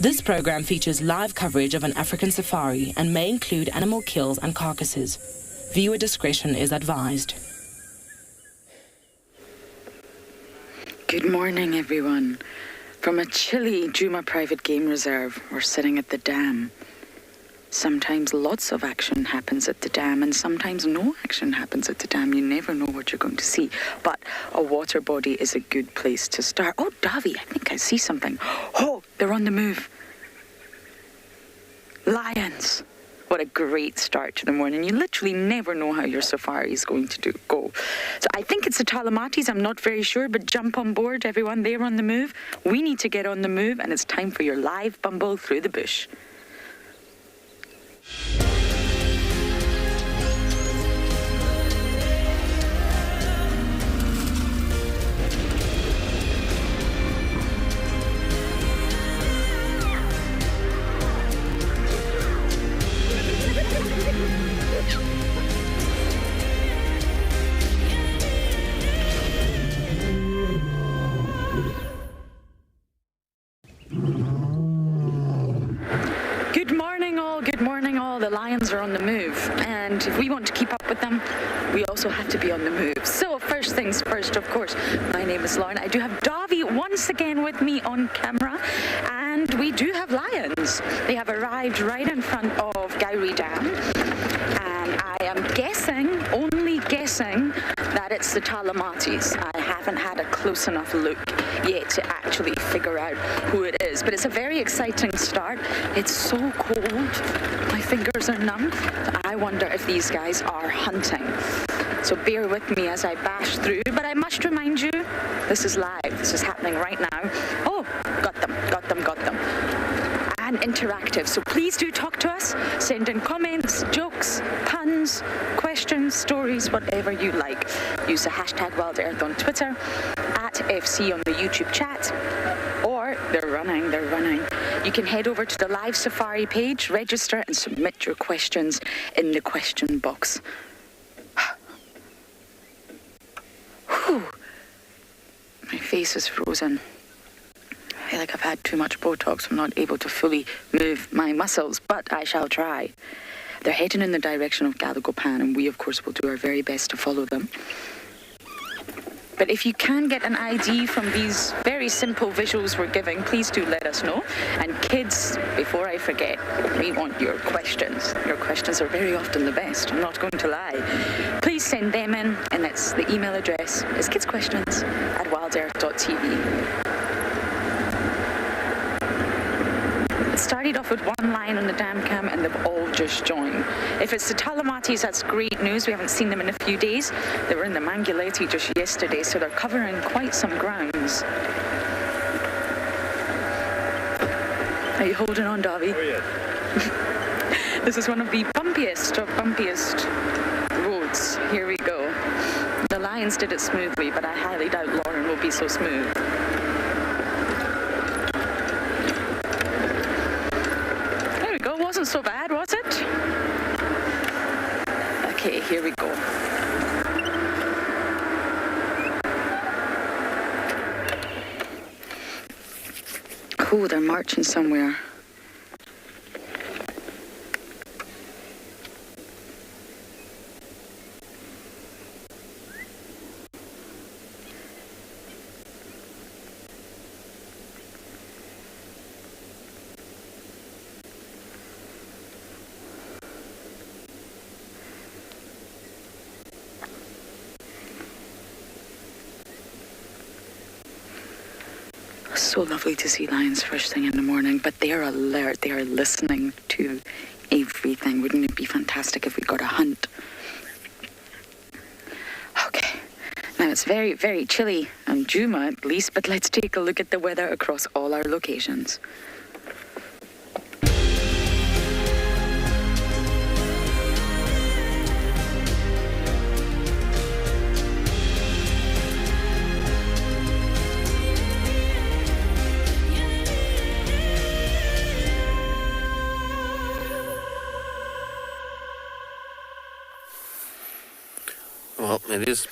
This program features live coverage of an African safari and may include animal kills and carcasses. Viewer discretion is advised. Good morning, everyone. From a chilly Djuma private game reserve, we're sitting at the dam. Sometimes lots of action happens at the dam and sometimes no action happens at the dam. You never know what you're going to see. But a water body is a good place to start. Oh, Davy, I think I see something. Oh, they're on the move. Lions. What a great start to the morning. You literally never know how your safari is going to go. So I think it's the Talamatis, I'm not very sure, but jump on board, everyone. They're on the move. We need to get on the move, and it's time for your live bumble through the bush. The lions are on the move, and if we want to keep up with them, we also have to be on the move. So first things first, of course, my name is Lauren. I do have Davy once again with me on camera, and we do have lions. They have arrived right in front of Gowrie Dam, and I am guessing, only guessing, that it's the Talamatis. I haven't had a close enough look yet to actually figure out who it is, but it's a very exciting start. It's so cold. My fingers are numb. I wonder if these guys are hunting. So bear with me as I bash through, but I must remind you, this is live. This is happening right now. Oh, got them. And interactive. So please do talk to us. Send in comments, jokes, puns, questions, stories, whatever you like. Use the hashtag Wild Earth on Twitter, at FC on the YouTube chat, or they're running. You can head over to the live safari page, register and submit your questions in the question box. Whew. My face is frozen. I feel like I've had too much Botox. I'm not able to fully move my muscles, but I shall try. They're heading in the direction of Galagopan, and we, of course, will do our very best to follow them. But if you can get an ID from these very simple visuals we're giving, please do let us know. And kids, before I forget, we want your questions. Your questions are very often the best, I'm not going to lie. Please send them in, and it's the email address is kidquestions@wildearth.tv. It started off with one lion on the dam cam, and they've all just joined. If it's the Talamatis, that's great news. We haven't seen them in a few days. They were in the Manguleti just yesterday, so they're covering quite some grounds. Are you holding on, Davy? Oh, yeah. This is one of the bumpiest roads. Here we go. The lions did it smoothly, but I highly doubt Lauren will be so smooth. Wasn't so bad, was it? Okay, here we go. Oh, they're marching somewhere. So lovely to see lions first thing in the morning, but they are alert. They are listening to everything. Wouldn't it be fantastic if we got a hunt? Okay, now it's very, very chilly on Djuma at least, but let's take a look at the weather across all our locations. Well,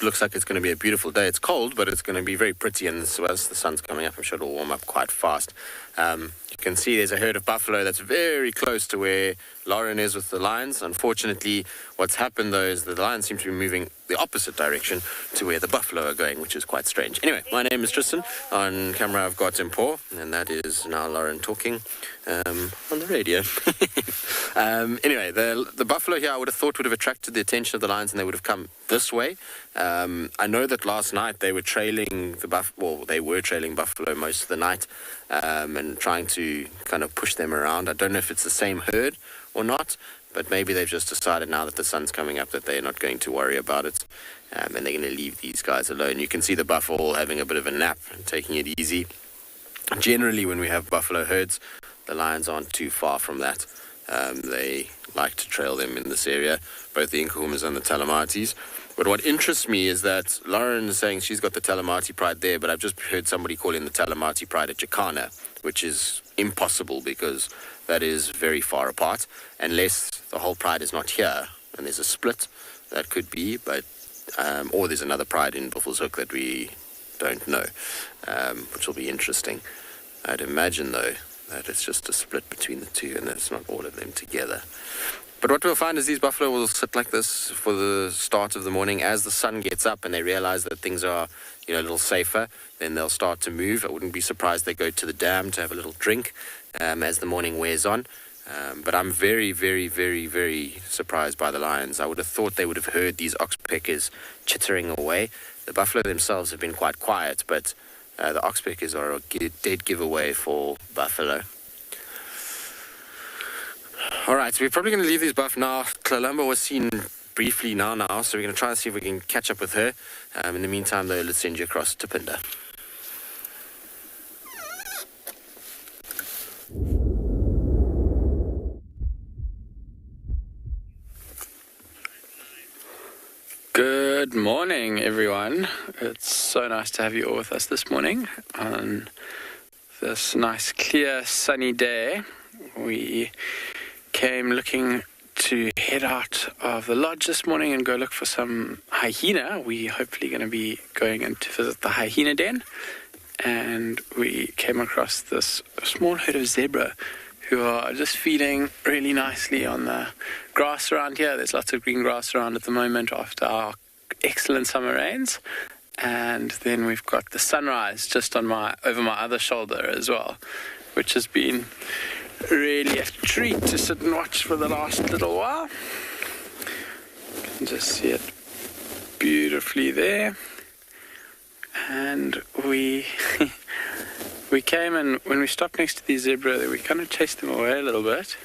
looks like it's going to be a beautiful day. It's cold, but it's going to be very pretty, and as the sun's coming up, I'm sure it'll warm up quite fast. You can see there's a herd of buffalo that's very close to where Lauren is with the lions. Unfortunately, what's happened, though, is that the lions seem to be moving the opposite direction to where the buffalo are going, which is quite strange. Anyway, my name is Tristan. On camera, I've got Impo, and that is now Lauren talking on the radio. Anyway, the buffalo here, I would have thought would have attracted the attention of the lions, and they would have come this way. I know that last night they were trailing buffalo most of the night, and trying to kind of push them around. I don't know if it's the same herd or not, but maybe they've just decided now that the sun's coming up that they're not going to worry about it, and they're going to leave these guys alone. You can see the buffalo all having a bit of a nap and taking it easy. Generally, when we have buffalo herds, the lions aren't too far from that. They like to trail them in this area, both the Inkahumas and the Talamatis. But what interests me is that Lauren is saying she's got the Talamati pride there, but I've just heard somebody call in the Talamati pride at Jacana, which is impossible because that is very far apart, unless the whole pride is not here and there's a split. That could be, but or there's another pride in Buffelshoek that we don't know, which will be interesting. I'd imagine, though, that it's just a split between the two and that it's not all of them together. But what we'll find is these buffalo will sit like this for the start of the morning. As the sun gets up and they realize that things are, a little safer, then they'll start to move. I wouldn't be surprised they go to the dam to have a little drink as the morning wears on. But I'm very, very, very, very surprised by the lions. I would have thought they would have heard these oxpeckers chittering away. The buffalo themselves have been quite quiet, but the oxpeckers are a dead giveaway for buffalo. All right, so we're probably going to leave these buff now. Kalamba was seen briefly now, so we're going to try and see if we can catch up with her. In the meantime, though, let's send you across to Pinda. Good morning, everyone. It's so nice to have you all with us this morning on this nice, clear, sunny day. We came looking to head out of the lodge this morning and go look for some hyena. We're hopefully going to be going in to visit the hyena den. And we came across this small herd of zebra who are just feeding really nicely on the grass around here. There's lots of green grass around at the moment after our excellent summer rains. And then we've got the sunrise just on over my other shoulder as well, which has been really a treat to sit and watch for the last little while. You can just see it beautifully there. And we came, and when we stopped next to these zebra, we kind of chased them away a little bit.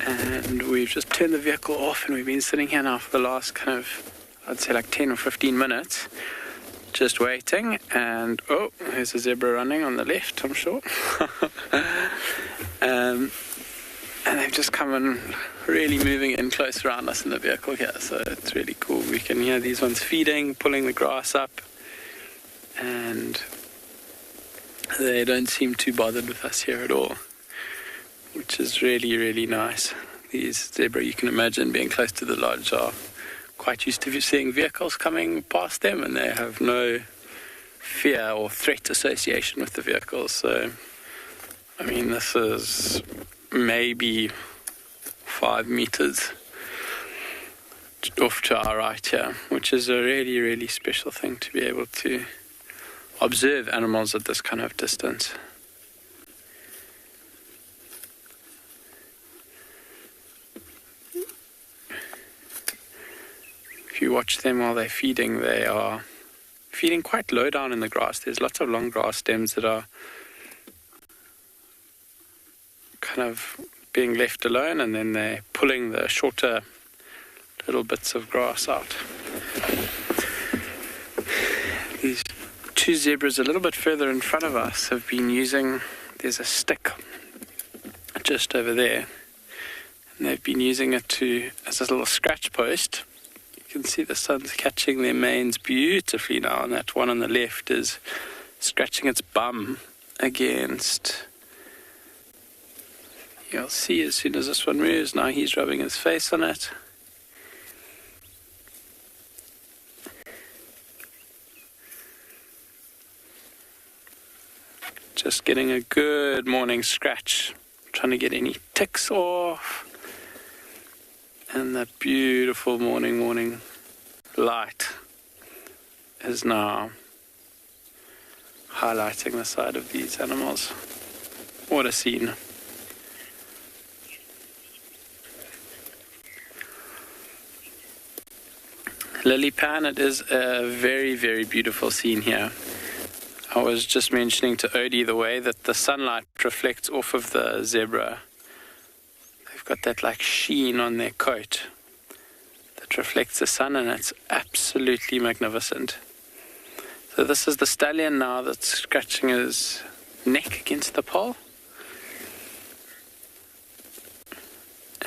And we've just turned the vehicle off, and we've been sitting here now for the last I'd say like 10 or 15 minutes, just waiting. And there's a zebra running on the left, I'm sure. And they've just come and really moving in close around us in the vehicle here, so it's really cool. We can hear these ones feeding, pulling the grass up, and they don't seem too bothered with us here at all, which is really, really nice. These zebra, you can imagine, being close to the lodge, are quite used to seeing vehicles coming past them, and they have no fear or threat association with the vehicles. So, I mean, this is maybe 5 meters off to our right here, which is a really, really special thing to be able to observe animals at this kind of distance. If you watch them while they're feeding, they are feeding quite low down in the grass. There's lots of long grass stems that are kind of being left alone, and then they're pulling the shorter little bits of grass out. These two zebras a little bit further in front of us have been using, there's a stick just over there, and they've been using it as a little scratch post. You can see the sun's catching their manes beautifully now, and that one on the left is scratching its bum against. You'll see as soon as this one moves, now he's rubbing his face on it. Just getting a good morning scratch, trying to get any ticks off. And that beautiful morning light is now highlighting the side of these animals. What a scene. Lily Pan, it is a very, very beautiful scene here. I was just mentioning to Odie the way that the sunlight reflects off of the zebra. They've got that like sheen on their coat that reflects the sun, and it's absolutely magnificent. So this is the stallion now that's scratching his neck against the pole.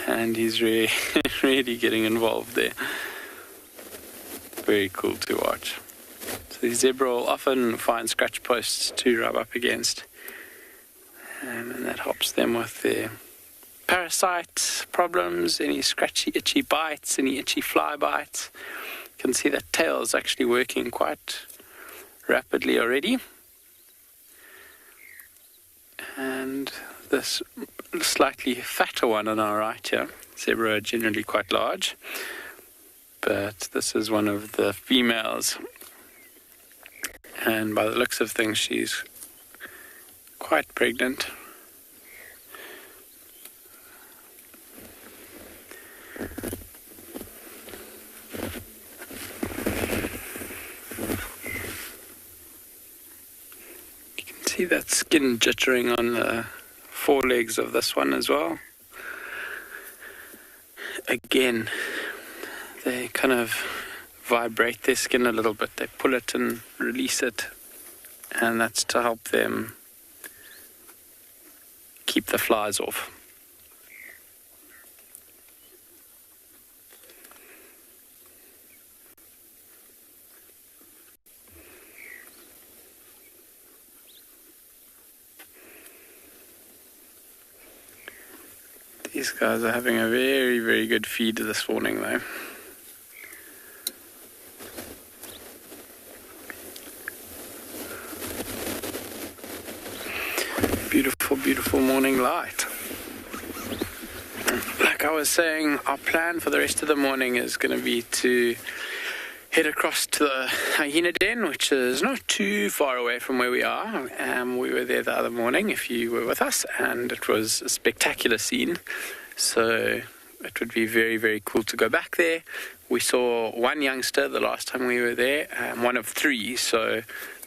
And he's really, really getting involved there. Very cool to watch. So the zebra will often find scratch posts to rub up against. And that helps them with their parasite problems, any scratchy, itchy bites, any itchy fly bites. You can see that tail is actually working quite rapidly already. And this slightly fatter one on our right here, zebra are generally quite large, but this is one of the females, and by the looks of things she's quite pregnant. You can see that skin jittering on the forelegs of this one as well. Again, they kind of vibrate their skin a little bit. They pull it and release it, and that's to help them keep the flies off. These guys are having a very, very good feed this morning though. Beautiful, beautiful morning light. Like I was saying, our plan for the rest of the morning is going to be to head across to the hyena den, which is not too far away from where we are. We were there the other morning, if you were with us, and it was a spectacular scene. So it would be very, very cool to go back there. We saw one youngster the last time we were there, one of three, so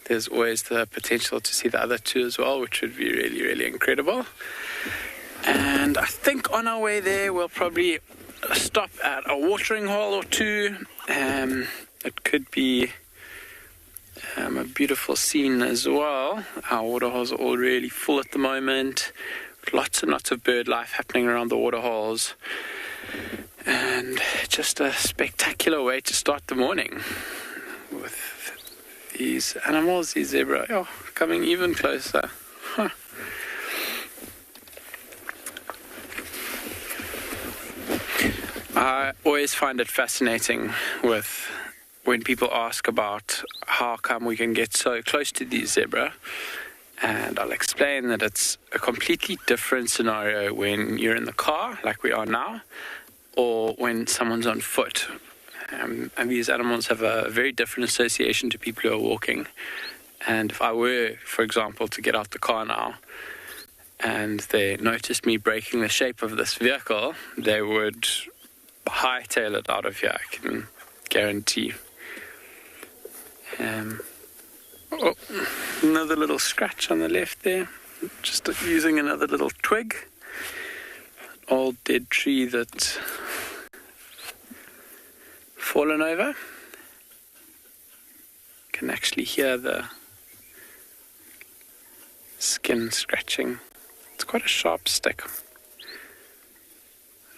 there's always the potential to see the other two as well, which would be really, really incredible. And I think on our way there, we'll probably stop at a watering hole or two. It could be a beautiful scene as well. Our water holes are all really full at the moment. Lots and lots of bird life happening around the water holes. And just a spectacular way to start the morning with these animals, these zebra, coming even closer. Huh. I always find it fascinating when people ask about how come we can get so close to these zebra, and I'll explain that it's a completely different scenario when you're in the car, like we are now, or when someone's on foot. And these animals have a very different association to people who are walking. And if I were, for example, to get out the car now, and they noticed me breaking the shape of this vehicle, they would hightail it out of here, I can guarantee. Another little scratch on the left there, just using another little twig, old dead tree that's fallen over. Can actually hear the skin scratching. It's quite a sharp stick. I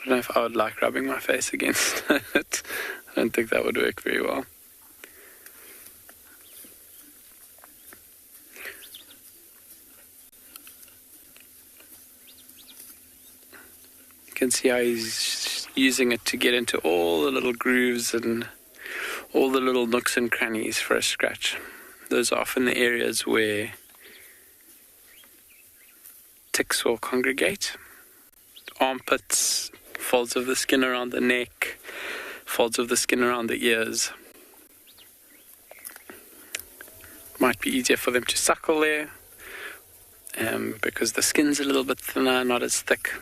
don't know if I would like rubbing my face against it. I don't think that would work very well. You can see how he's using it to get into all the little grooves and all the little nooks and crannies for a scratch. Those are often the areas where ticks will congregate. Armpits, folds of the skin around the neck, folds of the skin around the ears. Might be easier for them to suckle there because the skin's a little bit thinner, not as thick,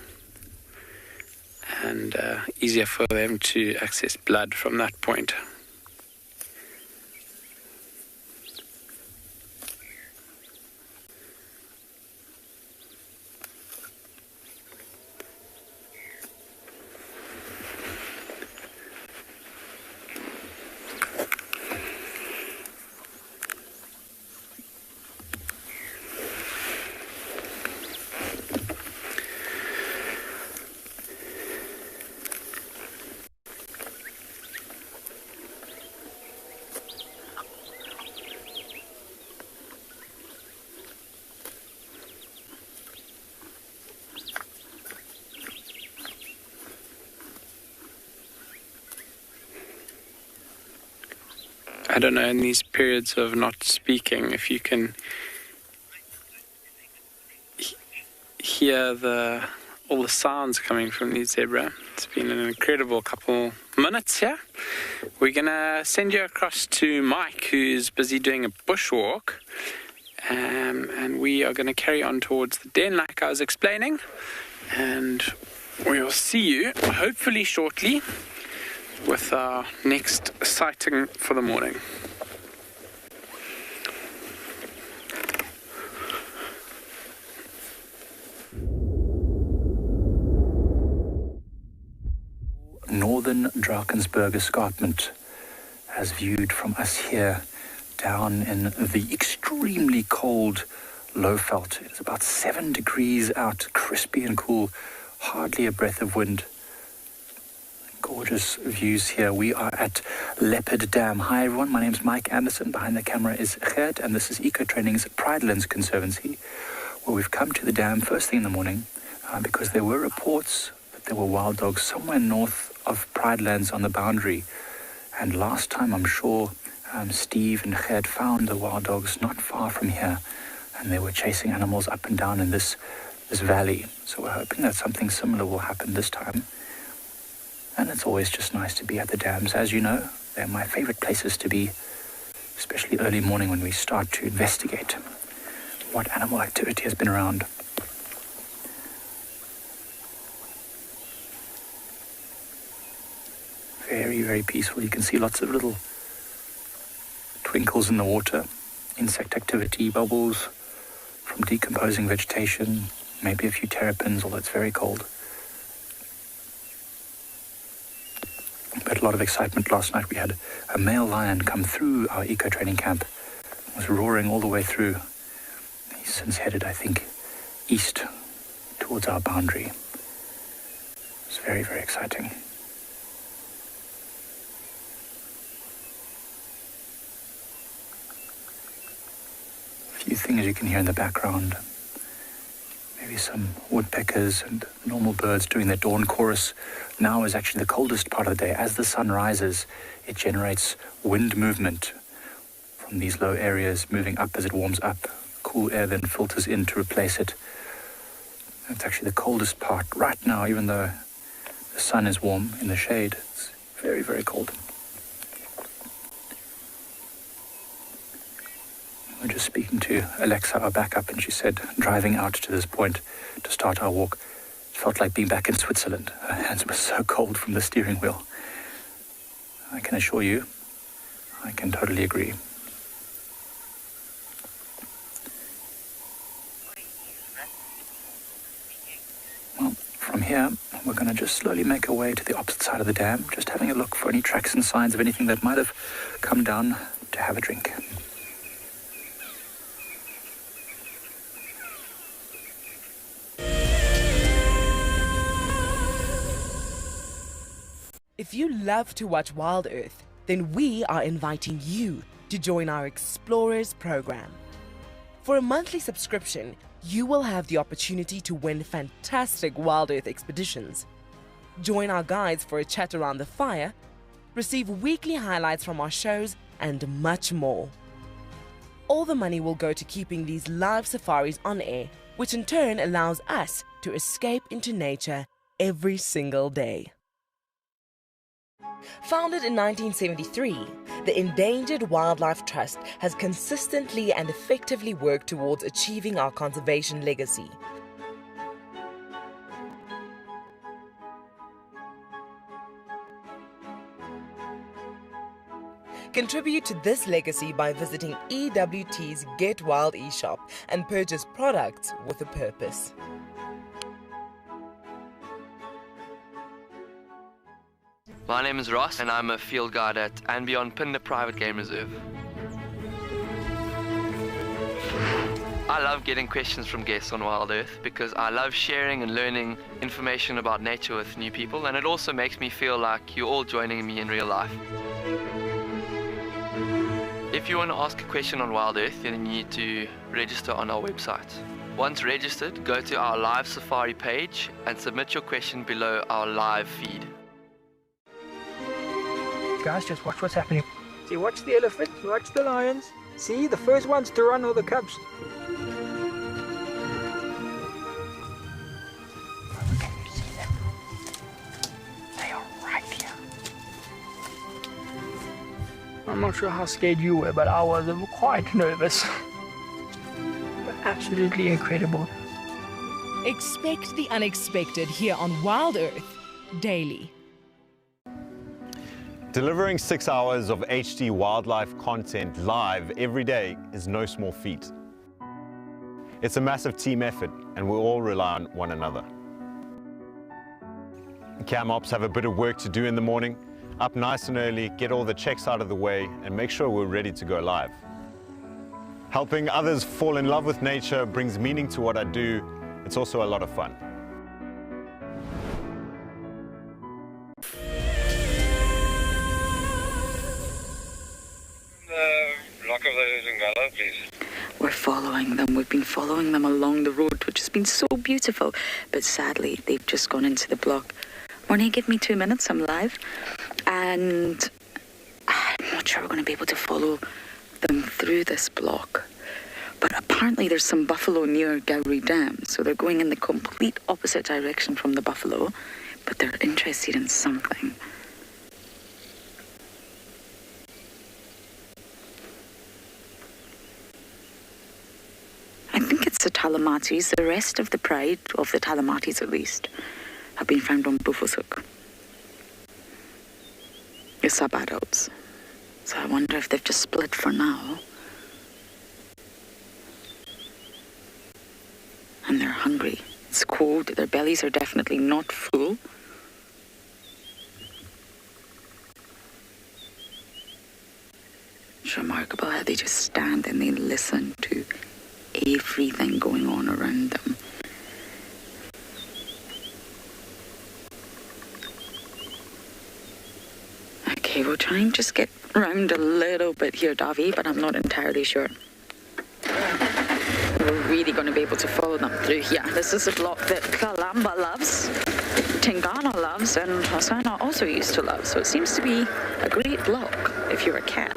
and easier for them to access blood from that point. I don't know, in these periods of not speaking, if you can hear all the sounds coming from the zebra. It's been an incredible couple minutes here. We're going to send you across to Mike, who's busy doing a bushwalk. And we are going to carry on towards the den, like I was explaining. And we'll see you, hopefully shortly, with our next sighting for the morning. Northern Drakensberg escarpment, as viewed from us here down in the extremely cold Lowveld. It's about 7 degrees out, crispy and cool, hardly a breath of wind. Gorgeous views here. We are at Leopard Dam. Hi everyone, my name's Mike Anderson. Behind the camera is Gert, and this is Eco Training's Pridelands Conservancy, where we've come to the dam first thing in the morning because there were reports that there were wild dogs somewhere north of Pridelands on the boundary. And last time, I'm sure Steve and Gert found the wild dogs not far from here, and they were chasing animals up and down in this valley. So we're hoping that something similar will happen this time. And it's always just nice to be at the dams. As you know, they're my favorite places to be, especially early morning when we start to investigate what animal activity has been around. Very, very peaceful. You can see lots of little twinkles in the water, insect activity, bubbles from decomposing vegetation, maybe a few terrapins, although it's very cold. But a lot of excitement last night. We had a male lion come through our eco-training camp. It was roaring all the way through. He's since headed, I think, east towards our boundary. It's very, very exciting. A few things you can hear in the background. Maybe some woodpeckers and normal birds doing their dawn chorus. Now is actually the coldest part of the day. As the sun rises, it generates wind movement from these low areas, moving up as it warms up. Cool air then filters in to replace it. It's actually the coldest part right now, even though the sun is warm in the shade. It's very, very cold. We're just speaking to Alexa, our backup, and she said driving out to this point to start our walk felt like being back in Switzerland. Her hands were so cold from the steering wheel. I can assure you, I can totally agree. Well, from here, we're going to just slowly make our way to the opposite side of the dam, just having a look for any tracks and signs of anything that might have come down to have a drink. If you love to watch Wild Earth, then we are inviting you to join our Explorers program. For a monthly subscription, you will have the opportunity to win fantastic Wild Earth expeditions. Join our guides for a chat around the fire, receive weekly highlights from our shows, and much more. All the money will go to keeping these live safaris on air which in turn allows us to escape into nature every single day. Founded in 1973, the Endangered Wildlife Trust has consistently and effectively worked towards achieving our conservation legacy. Contribute to this legacy by visiting EWT's Get Wild eShop and purchase products with a purpose. My name is Ross and I'm a field guide at and beyond Pinda Private Game Reserve. I love getting questions from guests on Wild Earth because I love sharing and learning information about nature with new people, and it also makes me feel like you're all joining me in real life. If you want to ask a question on Wild Earth, then you need to register on our website. Once registered, go to our live safari page and submit your question below our live feed. Guys, just watch what's happening. See, watch the elephants, watch the lions. See, the first ones to run are the cubs. Can you see them? They are right here. I'm not sure how scared you were, but I was quite nervous. But absolutely incredible. Expect the unexpected here on Wild Earth daily. Delivering 6 hours of HD wildlife content live every day is no small feat. It's a massive team effort and we all rely on one another. Cam Ops have a bit of work to do in the morning, up nice and early, get all the checks out of the way and make sure we're ready to go live. Helping others fall in love with nature brings meaning to what I do. It's also a lot of fun. We're following them. We've been following them along the road, which has been so beautiful. But sadly, they've just gone into the block. Morning, give me 2 minutes, I'm live. And I'm not sure we're going to be able to follow them through this block. But apparently there's some buffalo near Kalahari Dam. So they're going in the complete opposite direction from the buffalo. But they're interested in something. I think it's the Talamatis. The rest of the pride, of the Talamatis at least, have been found on Bufosuk. The sub-adults. So I wonder if they've just split for now. And they're hungry. It's cold. Their bellies are definitely not full. It's remarkable how they just stand and they listen to everything going on around them. Okay, we'll try and just get round a little bit here, Davi, but I'm not entirely sure we're really going to be able to follow them through here. This is a block that Kalamba loves, Tingana loves, and Hasana also used to love, so it seems to be a great block if you're a cat.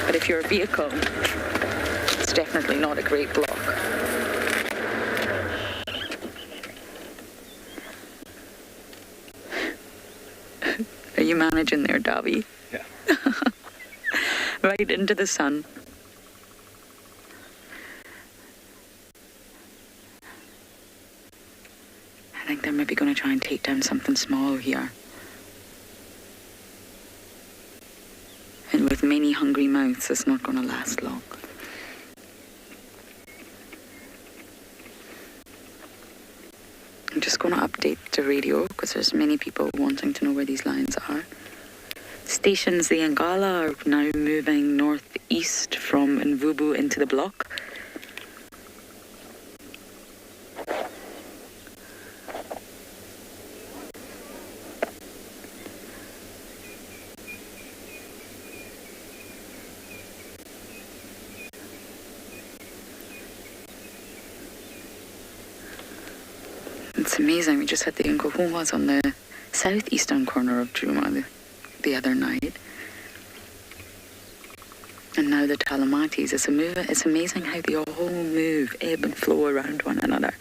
But if you're a vehicle, it's definitely not a great block. Are you managing there, Davi? Yeah. Right into the sun. I think they're maybe going to try and take down something small here. And with many hungry mouths, it's not going to last long. I'm just going to update the radio because there's many people wanting to know where these lines are. Stations, the Ngala, are now moving northeast from Mvubu into the block. It's amazing. We just had the Nkohumas on the southeastern corner of Djuma the other night. And now the Talamatis. It's amazing how they all move, ebb and flow around one another.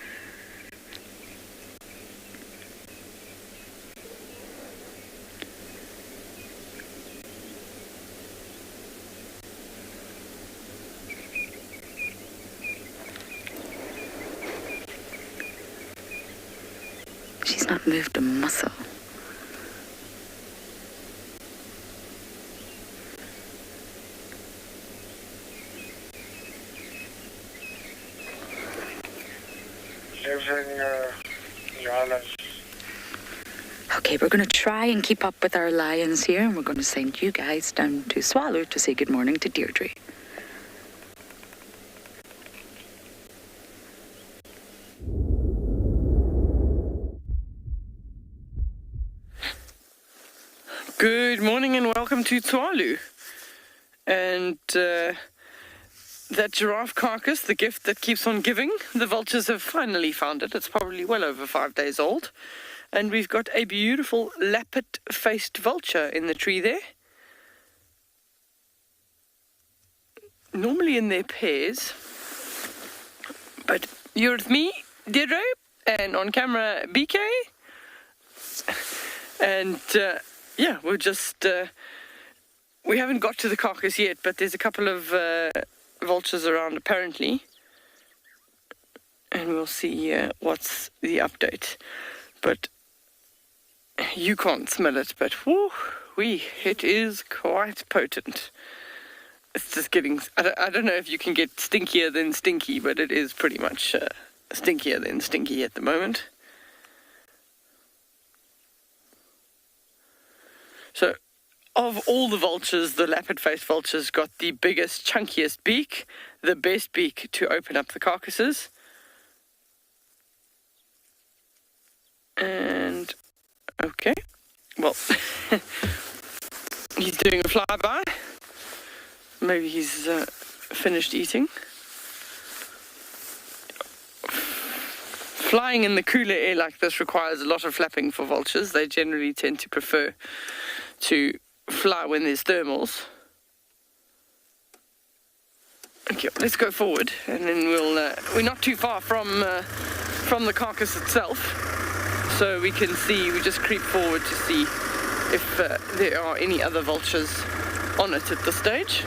She's not moved a muscle. Okay, we're going to try and keep up with our lions here, and we're going to send you guys down to Tswalu to say good morning to Deirdre. Good morning and welcome to Tswalu. And that giraffe carcass, the gift that keeps on giving, the vultures have finally found it. It's probably well over 5 days old. And we've got a beautiful lappet-faced vulture in the tree there. Normally in their pairs. But you're with me, Deirdre, and on camera, BK. And yeah, we're just... we haven't got to the carcass yet, but there's a couple of vultures around apparently. And we'll see what's the update. But you can't smell it, but it is quite potent. It's just getting... I don't know if you can get stinkier than stinky, but it is pretty much stinkier than stinky at the moment. So, of all the vultures, the lappet-faced vultures got the biggest, chunkiest beak, the best beak to open up the carcasses. And, okay, well, he's doing a flyby. Maybe he's finished eating. Flying in the cooler air like this requires a lot of flapping for vultures. They generally tend to prefer to fly when there's thermals. Okay, let's go forward, and then we're not too far from the carcass itself, so we can see. We just creep forward to see if there are any other vultures on it at this stage.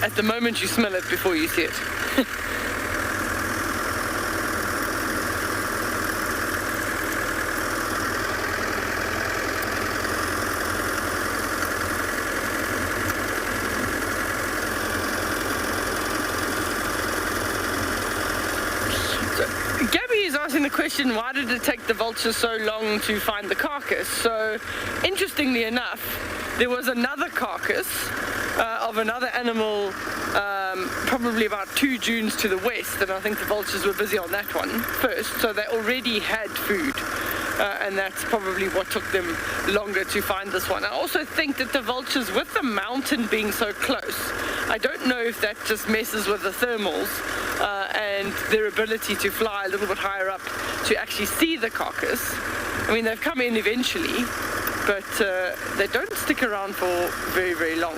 At the moment, you smell it before you see it. The question, why did it take the vultures so long to find the carcass? So, interestingly enough, there was another carcass of another animal probably about 2 dunes to the west, and I think the vultures were busy on that one first, so they already had food. And that's probably what took them longer to find this one. I also think that the vultures, with the mountain being so close, I don't know if that just messes with the thermals and their ability to fly a little bit higher up to actually see the carcass. I mean, they've come in eventually, but they don't stick around for very, very long.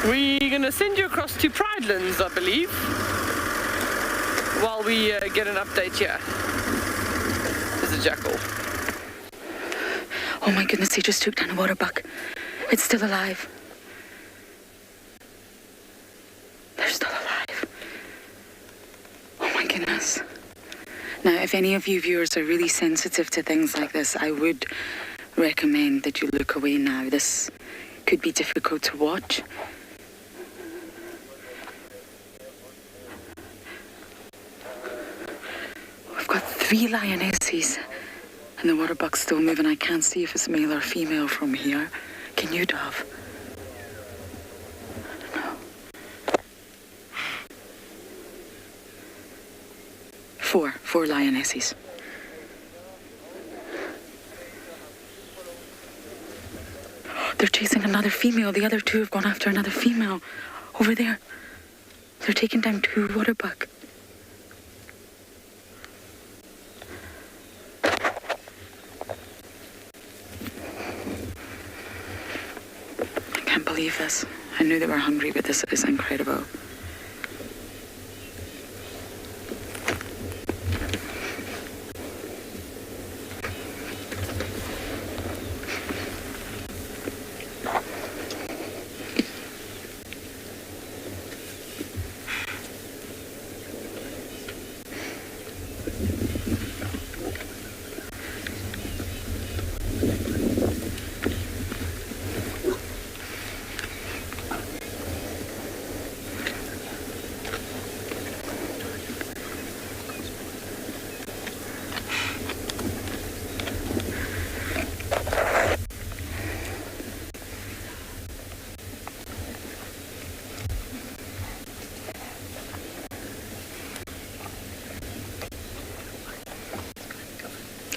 We're going to send you across to Pridelands, I believe, while we get an update here. There's a jackal. Oh my goodness, he just took down a water buck. It's still alive. They're still alive. Oh my goodness. Now, if any of you viewers are really sensitive to things like this, I would recommend that you look away now. This could be difficult to watch. We've got 3 lionesses, and the water buck's still moving. I can't see if it's male or female from here. Can you, Dove? No. 4 lionesses. They're chasing another female. The other 2 have gone after another female over there. They're taking down 2 waterbuck. I can't believe this. I knew they were hungry, but this is incredible.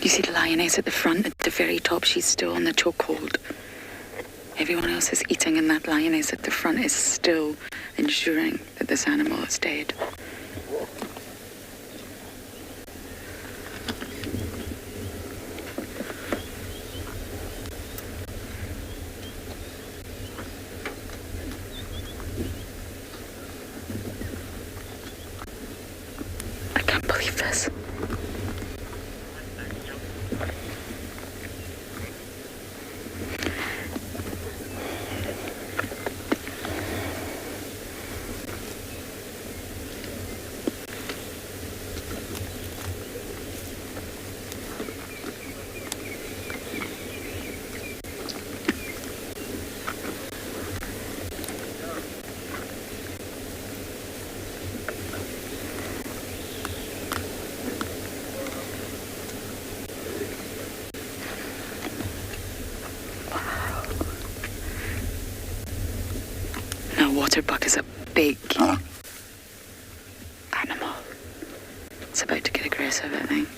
You see the lioness at the front, at the very top, she's still on the chokehold. Everyone else is eating, and that lioness at the front is still ensuring that this animal is dead. I can't believe this. Waterbuck is a big animal. It's about to get aggressive, I think.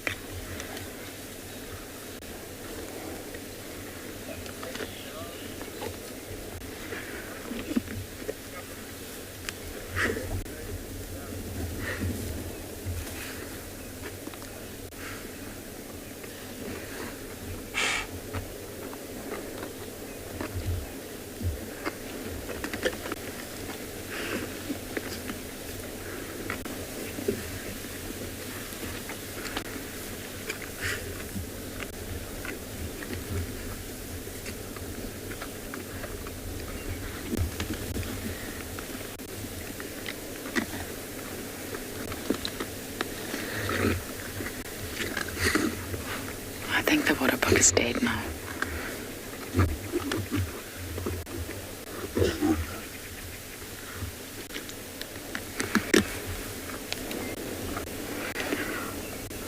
I think the waterbuck is dead now.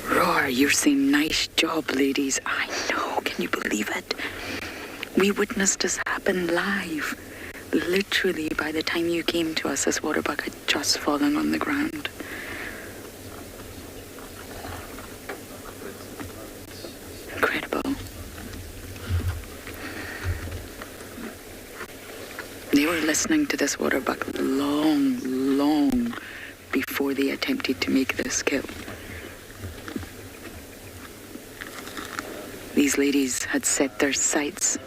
Roar, you're saying nice job, ladies. I know, can you believe it? We witnessed this happen live. Literally, by the time you came to us, this waterbuck had just fallen on the ground. Incredible. They were listening to this waterbuck long before they attempted to make this kill. These ladies had set their sights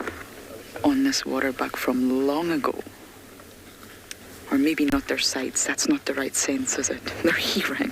on this waterbuck from long ago. Or maybe not their sights, that's not the right sense, is it? They're hearing.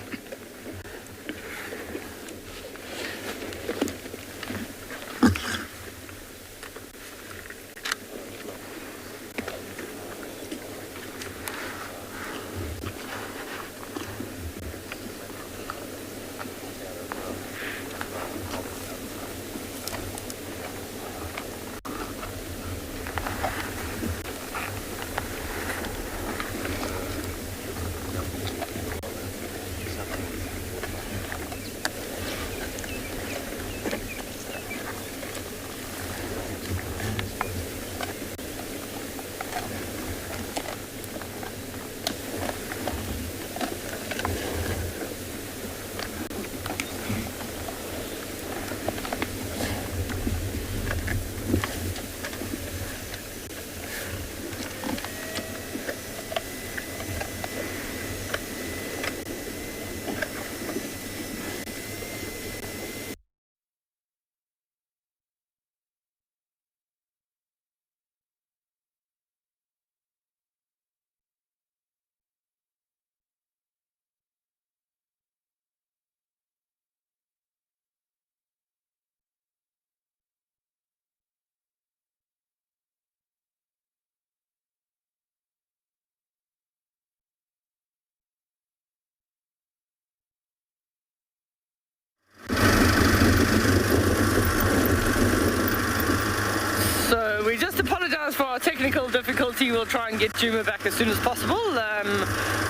our technical difficulty, we'll try and get Juma back as soon as possible.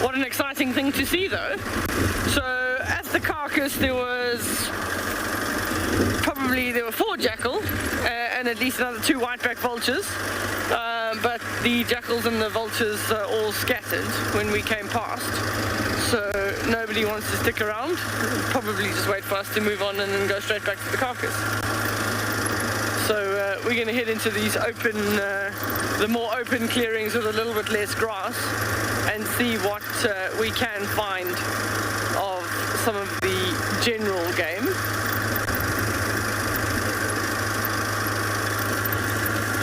What an exciting thing to see, though. So at the carcass, there were 4 jackal and at least another 2 whiteback vultures. But the jackals and the vultures all scattered when we came past. So nobody wants to stick around. Probably just wait for us to move on and then go straight back to the carcass. So we're going to head into these open, the more open clearings with a little bit less grass and see what we can find of some of the general game.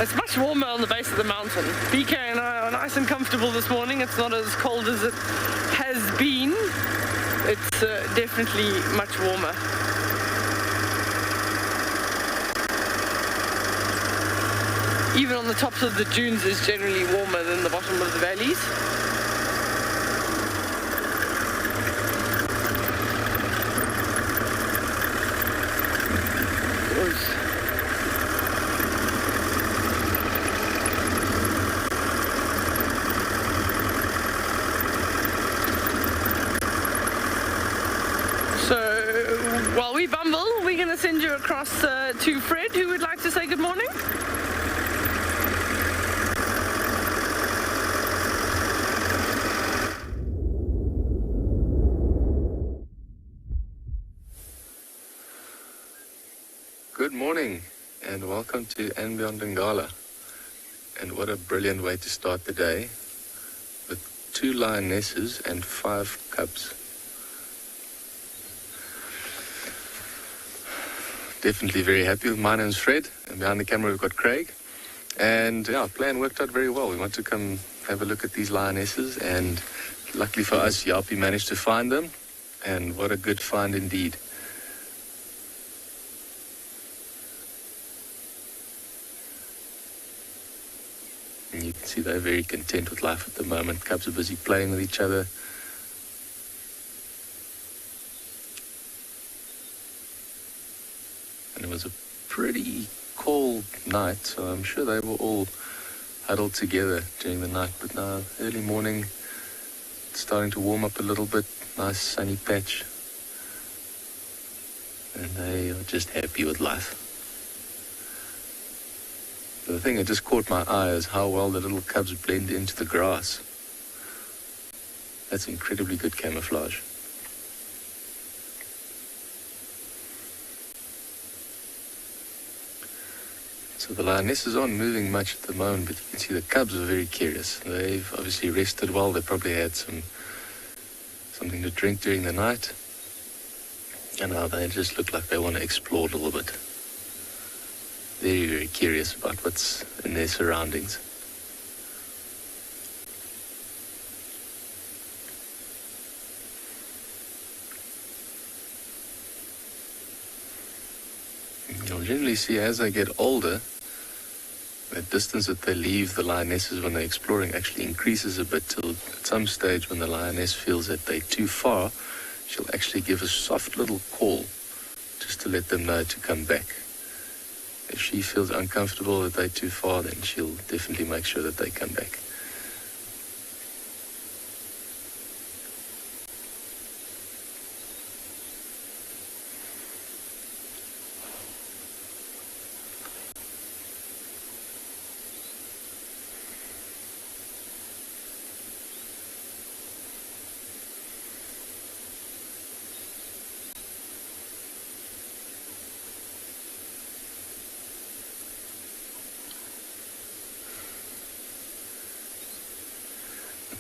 It's much warmer on the base of the mountain. BK and I are nice and comfortable this morning. It's not as cold as it has been. It's definitely much warmer. Even on the tops of the dunes is generally warmer than the bottom of the valleys. While we bumble, we're going to send you across to Fred, who would like to say good morning. Good morning and welcome to And Beyond Ngala. And what a brilliant way to start the day with 2 lionesses and 5 cubs. Definitely very happy with my name's Fred, and behind the camera we've got Craig. And yeah, plan worked out very well. We want to come have a look at these lionesses, and luckily for us, Yapi managed to find them, and what a good find indeed. And you can see they're very content with life at the moment. Cubs are busy playing with each other. And it was a pretty cold night, so I'm sure they were all huddled together during the night. But now, early morning, it's starting to warm up a little bit. Nice sunny patch. And they are just happy with life. The thing that just caught my eye is how well the little cubs blend into the grass. That's incredibly good camouflage. So the lionesses aren't moving much at the moment, but you can see the cubs are very curious. They've obviously rested well. They probably had something to drink during the night. And now they just look like they want to explore a little bit. Very, very curious about what's in their surroundings. You'll generally see as they get older, the distance that they leave the lionesses when they're exploring actually increases a bit till at some stage when the lioness feels that they're too far, she'll actually give a soft little call just to let them know to come back. If she feels uncomfortable that they're too far, then she'll definitely make sure that they come back.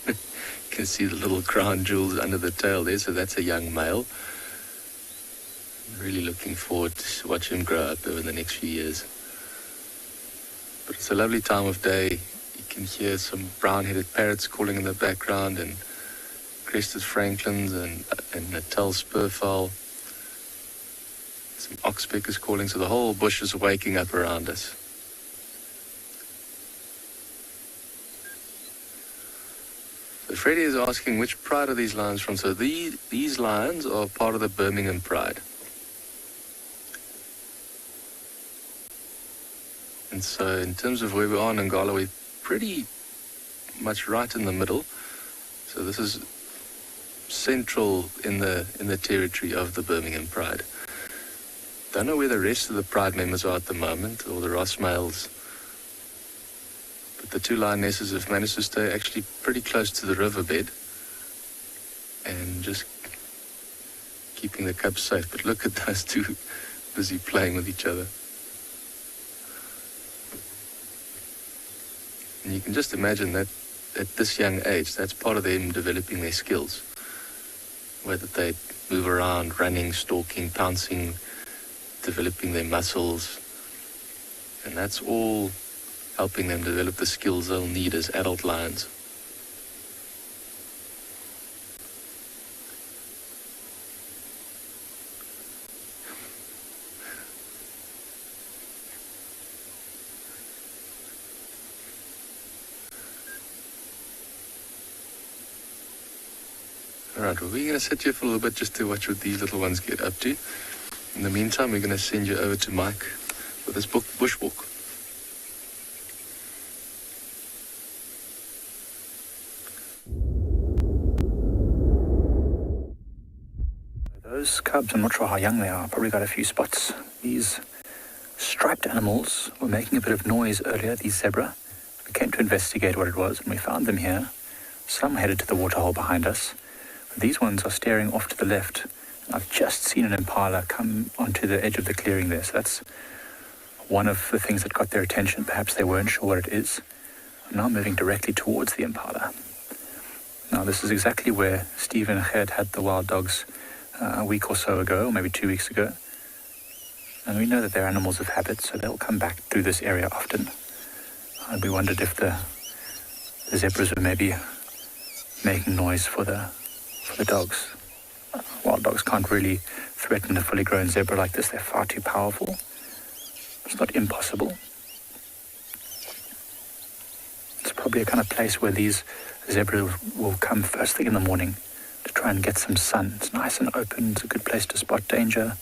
You can see the little crown jewels under the tail there, so that's a young male. I'm really looking forward to watch him grow up over the next few years. But it's a lovely time of day. You can hear some brown-headed parrots calling in the background, and crested francolins and Natal spurfowl. Some oxpeckers calling, so the whole bush is waking up around us. So Freddie is asking which pride are these lions from. So these lions are part of the Birmingham Pride. And so in terms of where we are in Ngala, we're pretty much right in the middle. So this is central in the territory of the Birmingham Pride. Don't know where the rest of the Pride members are at the moment, or the Ross males, but the two lionesses have managed to stay actually pretty close to the riverbed and just keeping the cubs safe. But look at those two busy playing with each other. And you can just imagine that at this young age, that's part of them developing their skills. Whether they move around, running, stalking, pouncing, developing their muscles. And that's all helping them develop the skills they'll need as adult lions. Alright, well, we're going to sit here for a little bit just to watch what these little ones get up to. In the meantime, we're going to send you over to Mike for this bushwalk. Those cubs, I'm not sure how young they are, probably got a few spots. These striped animals were making a bit of noise earlier, these zebra. We came to investigate what it was, and we found them here. Some headed to the waterhole behind us. These ones are staring off to the left. I've just seen an impala come onto the edge of the clearing there, so that's one of the things that got their attention. Perhaps they weren't sure what it is. I'm now moving directly towards the impala. Now, this is exactly where Steve and Gert had the wild dogs a week or so ago, or maybe 2 weeks ago. And we know that they're animals of habit, so they'll come back through this area often. And we wondered if the zebras were maybe making noise for the dogs. Wild dogs can't really threaten a fully grown zebra like this. They're far too powerful. It's not impossible. It's probably a kind of place where these zebras will come first thing in the morning to try and get some sun. It's nice and open. It's a good place to spot danger.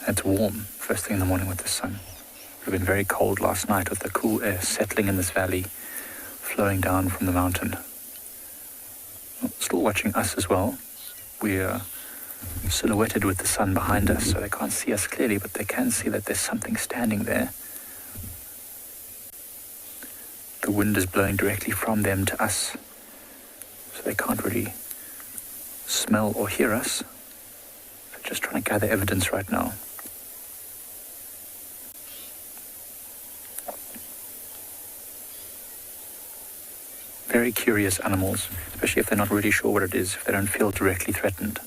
And it's warm first thing in the morning with the sun. It would have been very cold last night with the cool air settling in this valley, flowing down from the mountain. Still watching us as well. We are silhouetted with the sun behind us, so they can't see us clearly, but they can see that there's something standing there. The wind is blowing directly from them to us, so they can't really smell or hear us. They're just trying to gather evidence right now. Very curious animals, especially if they're not really sure what it is, if they don't feel directly threatened.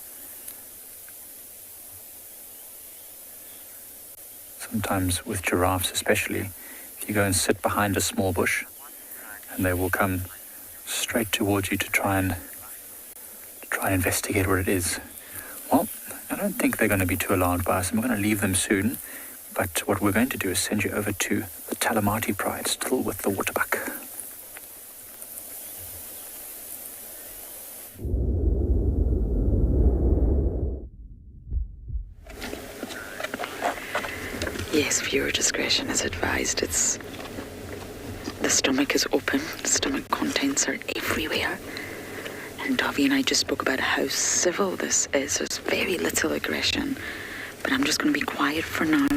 Sometimes with giraffes especially, if you go and sit behind a small bush, and they will come straight towards you to try and investigate what it is. Well, I don't think they're going to be too alarmed by us, and we're going to leave them soon. But what we're going to do is send you over to the Talamati Pride, still with the waterbuck. Yes, viewer discretion is advised. The stomach is open, the stomach contents are everywhere. And Davi and I just spoke about how civil this is. There's very little aggression. But I'm just going to be quiet for now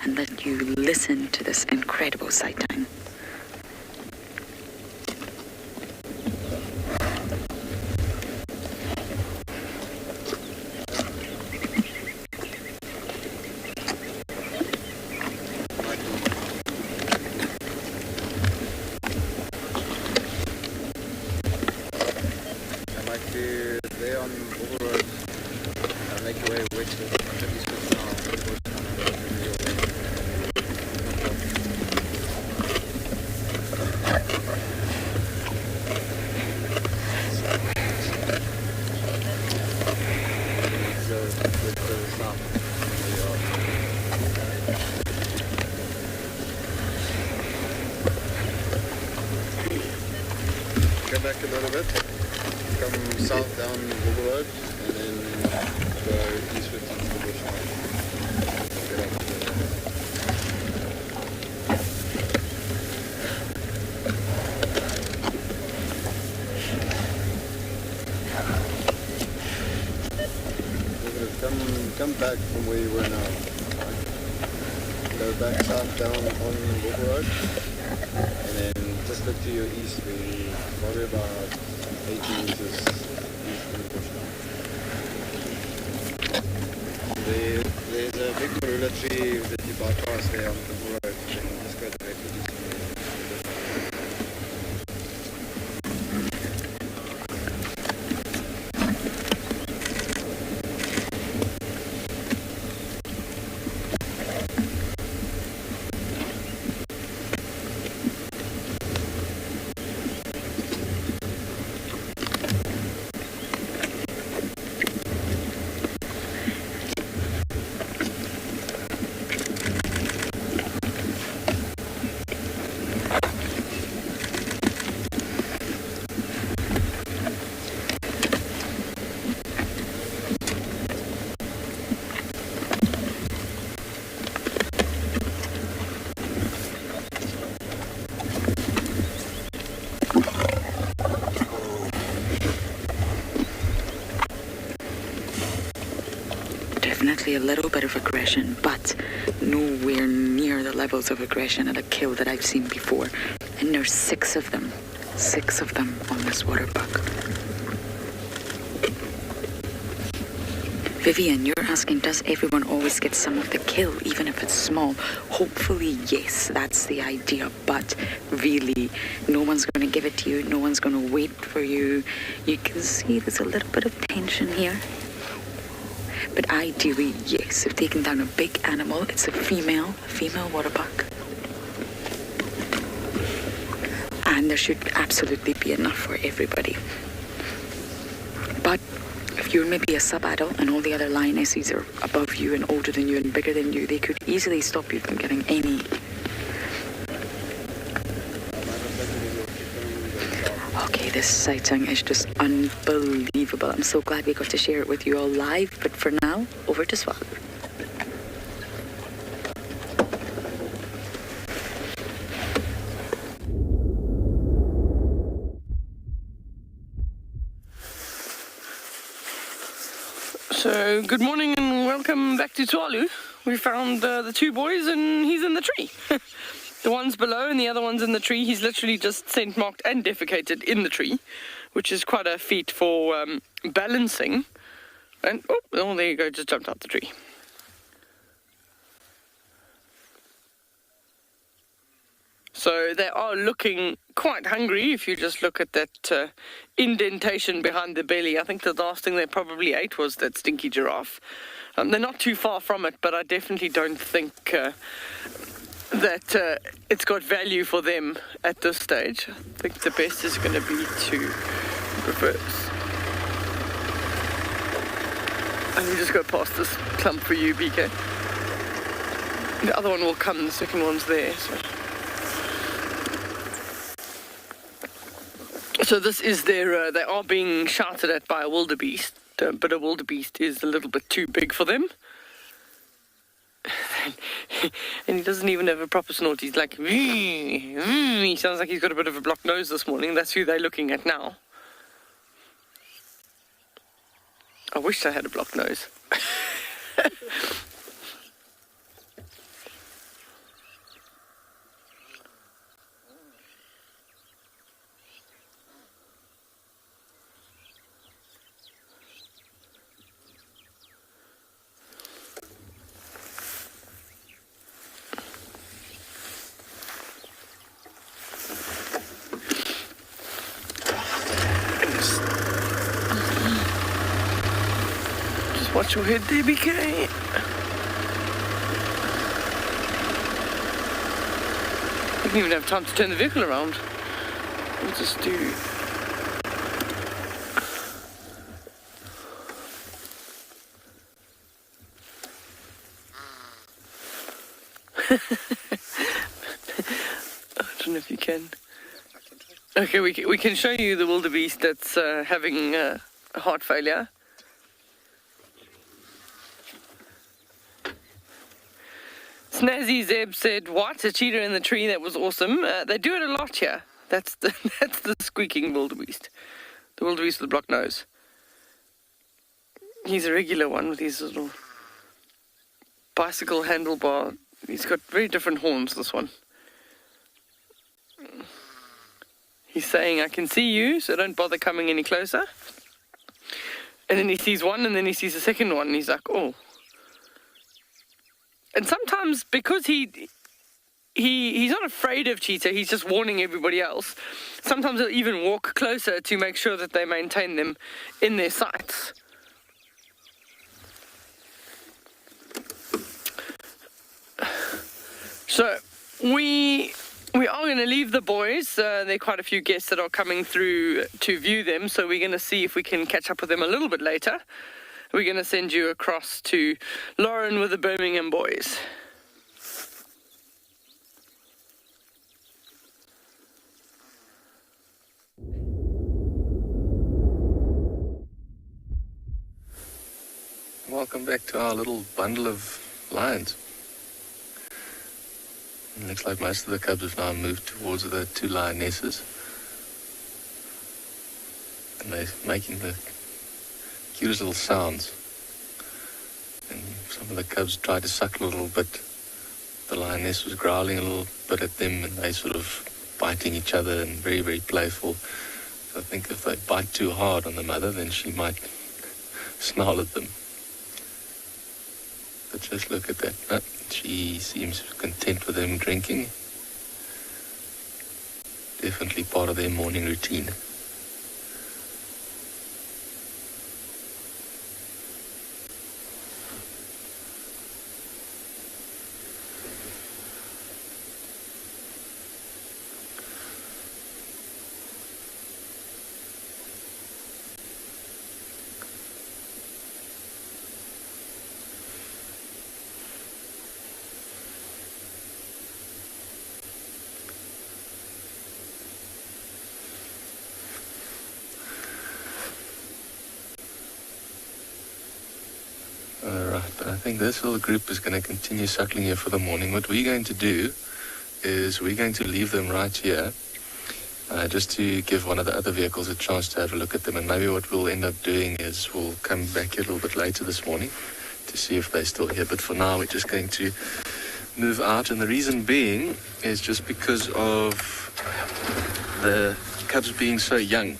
and let you listen to this incredible sighting. Go back a little bit, come south down Google Road, and then go eastward into the bush. Get up come back from where you were now. Right? Go back south down on Walker Road, and then just look to your east, probably about 80 meters east from the bush now. There's a big marula tree that you bypass there on Walker Road, and then just go directly east from there. Definitely a little bit of aggression, but nowhere near the levels of aggression at a kill that I've seen before. And there's 6 of them on this water buck. Vivian, you're asking, does everyone always get some of the kill, even if it's small? Hopefully, yes, that's the idea. But really, no one's going to give it to you. No one's going to wait for you. You can see there's a little bit of tension here. But ideally, yes, if taking down a big animal, it's a female water buck. And there should absolutely be enough for everybody. But if you're maybe a sub-adult and all the other lionesses are above you and older than you and bigger than you, they could easily stop you from getting any. Okay, this sighting is just unbelievable. I'm so glad we got to share it with you all live. But for now, over to Tswalu. So, good morning and welcome back to Tswalu. We found the 2 boys and he's in the tree. The one's below and the other one's in the tree. He's literally just scent marked and defecated in the tree, which is quite a feat for balancing. And, oh, there you go, just jumped out the tree. So they are looking quite hungry if you just look at that indentation behind the belly. I think the last thing they probably ate was that stinky giraffe. They're not too far from it, but I definitely don't think that it's got value for them at this stage. I think the best is going to be to reverse. And we just go past this clump for you, BK. The other one will come, the second one's there. So this is their, they are being shouted at by a wildebeest, but a wildebeest is a little bit too big for them. And he doesn't even have a proper snort. He's like, he sounds like he's got a bit of a blocked nose this morning. That's who they're looking at now. I wish I had a blocked nose. Watch your head there, BK. We didn't even have time to turn the vehicle around. We'll just do... I don't know if you can. Okay, we can show you the wildebeest that's having heart failure. Snazzy Zeb said, "What? A cheetah in the tree? That was awesome." They do it a lot here. That's the squeaking wildebeest. The wildebeest with the blocked nose. He's a regular one with his little bicycle handlebar. He's got very different horns, this one. He's saying, I can see you, so don't bother coming any closer. And then he sees one, and then he sees the second one, and he's like, oh. And sometimes, because he's not afraid of cheetah, he's just warning everybody else. Sometimes he'll even walk closer to make sure that they maintain them in their sights. So, we are going to leave the boys. There are quite a few guests that are coming through to view them, so we're going to see if we can catch up with them a little bit later. We're going to send you across to Lauren with the Birmingham boys. Welcome back to our little bundle of lions. It looks like most of the cubs have now moved towards the two lionesses. And they're making the cutest little sounds. And some of the cubs tried to suckle a little bit. The lioness was growling a little bit at them, and they sort of biting each other and very, very playful. So I think if they bite too hard on the mother, then she might snarl at them. But just look at that. She seems content with them drinking. Definitely part of their morning routine. But I think this little group is going to continue suckling here for the morning. What we're going to do is we're going to leave them right here just to give one of the other vehicles a chance to have a look at them. And maybe what we'll end up doing is we'll come back here a little bit later this morning to see if they're still here. But for now, we're just going to move out. And the reason being is just because of the cubs being so young.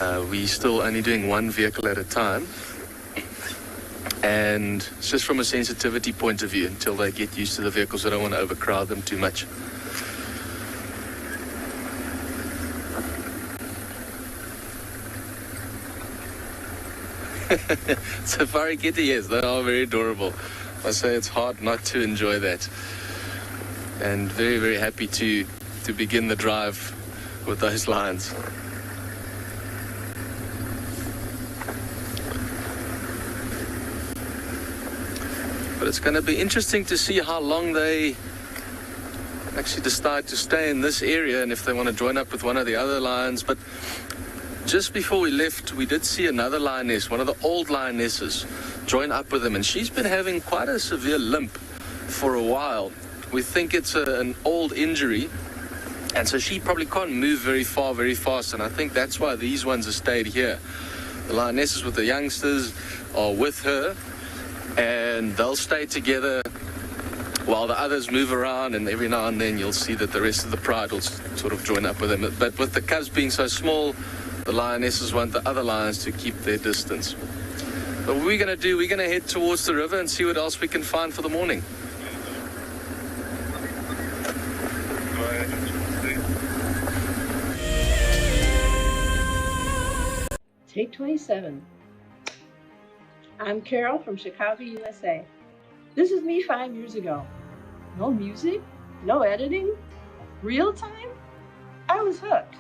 We're still only doing one vehicle at a time. And it's just from a sensitivity point of view until they get used to the vehicles. I don't want to overcrowd them too much. Safari kitty, yes, they are very adorable. I say it's hard not to enjoy that. And very, very happy to begin the drive with those lions. But it's going to be interesting to see how long they actually decide to stay in this area and if they want to join up with one of the other lions. But just before we left, we did see another lioness, one of the old lionesses, join up with them. And she's been having quite a severe limp for a while. We think it's an old injury. And so she probably can't move very far, very fast. And I think that's why these ones have stayed here. The lionesses with the youngsters are with her. And they'll stay together while the others move around, and every now and then you'll see that the rest of the pride will sort of join up with them. But with the cubs being so small, the lionesses want the other lions to keep their distance. But what we're going to do, we're going to head towards the river and see what else we can find for the morning. Take 27. I'm Carol from Chicago, USA. This is me 5 years ago. No music, no editing, real time. I was hooked.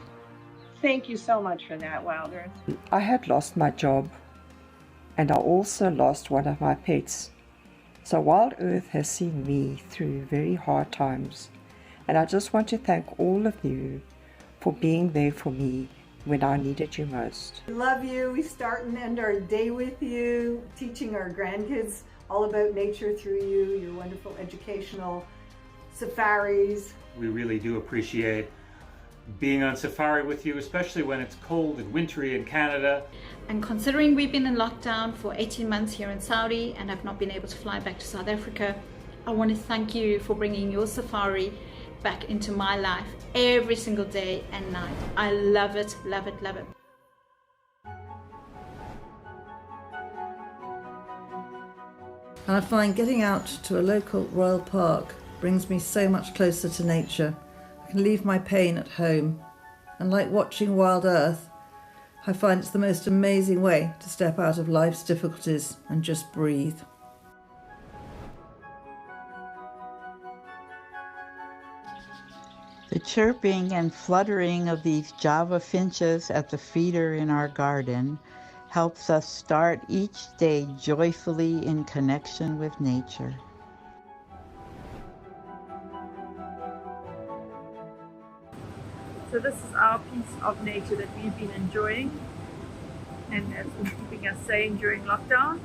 Thank you so much for that, Wild Earth. I had lost my job, and I also lost one of my pets. So Wild Earth has seen me through very hard times, and I just want to thank all of you for being there for me when I needed you most. We love you. We start and end our day with you, teaching our grandkids all about nature through you, your wonderful educational safaris. We really do appreciate being on safari with you, especially when it's cold and wintry in Canada. And considering we've been in lockdown for 18 months here in Saudi and I've not been able to fly back to South Africa, I want to thank you for bringing your safari back into my life every single day and night. I love it, love it, love it. And I find getting out to a local royal park brings me so much closer to nature. I can leave my pain at home. And like watching Wild Earth, I find it's the most amazing way to step out of life's difficulties and just breathe. The chirping and fluttering of these Java finches at the feeder in our garden helps us start each day joyfully in connection with nature. So this is our piece of nature that we've been enjoying and has been keeping us sane during lockdown.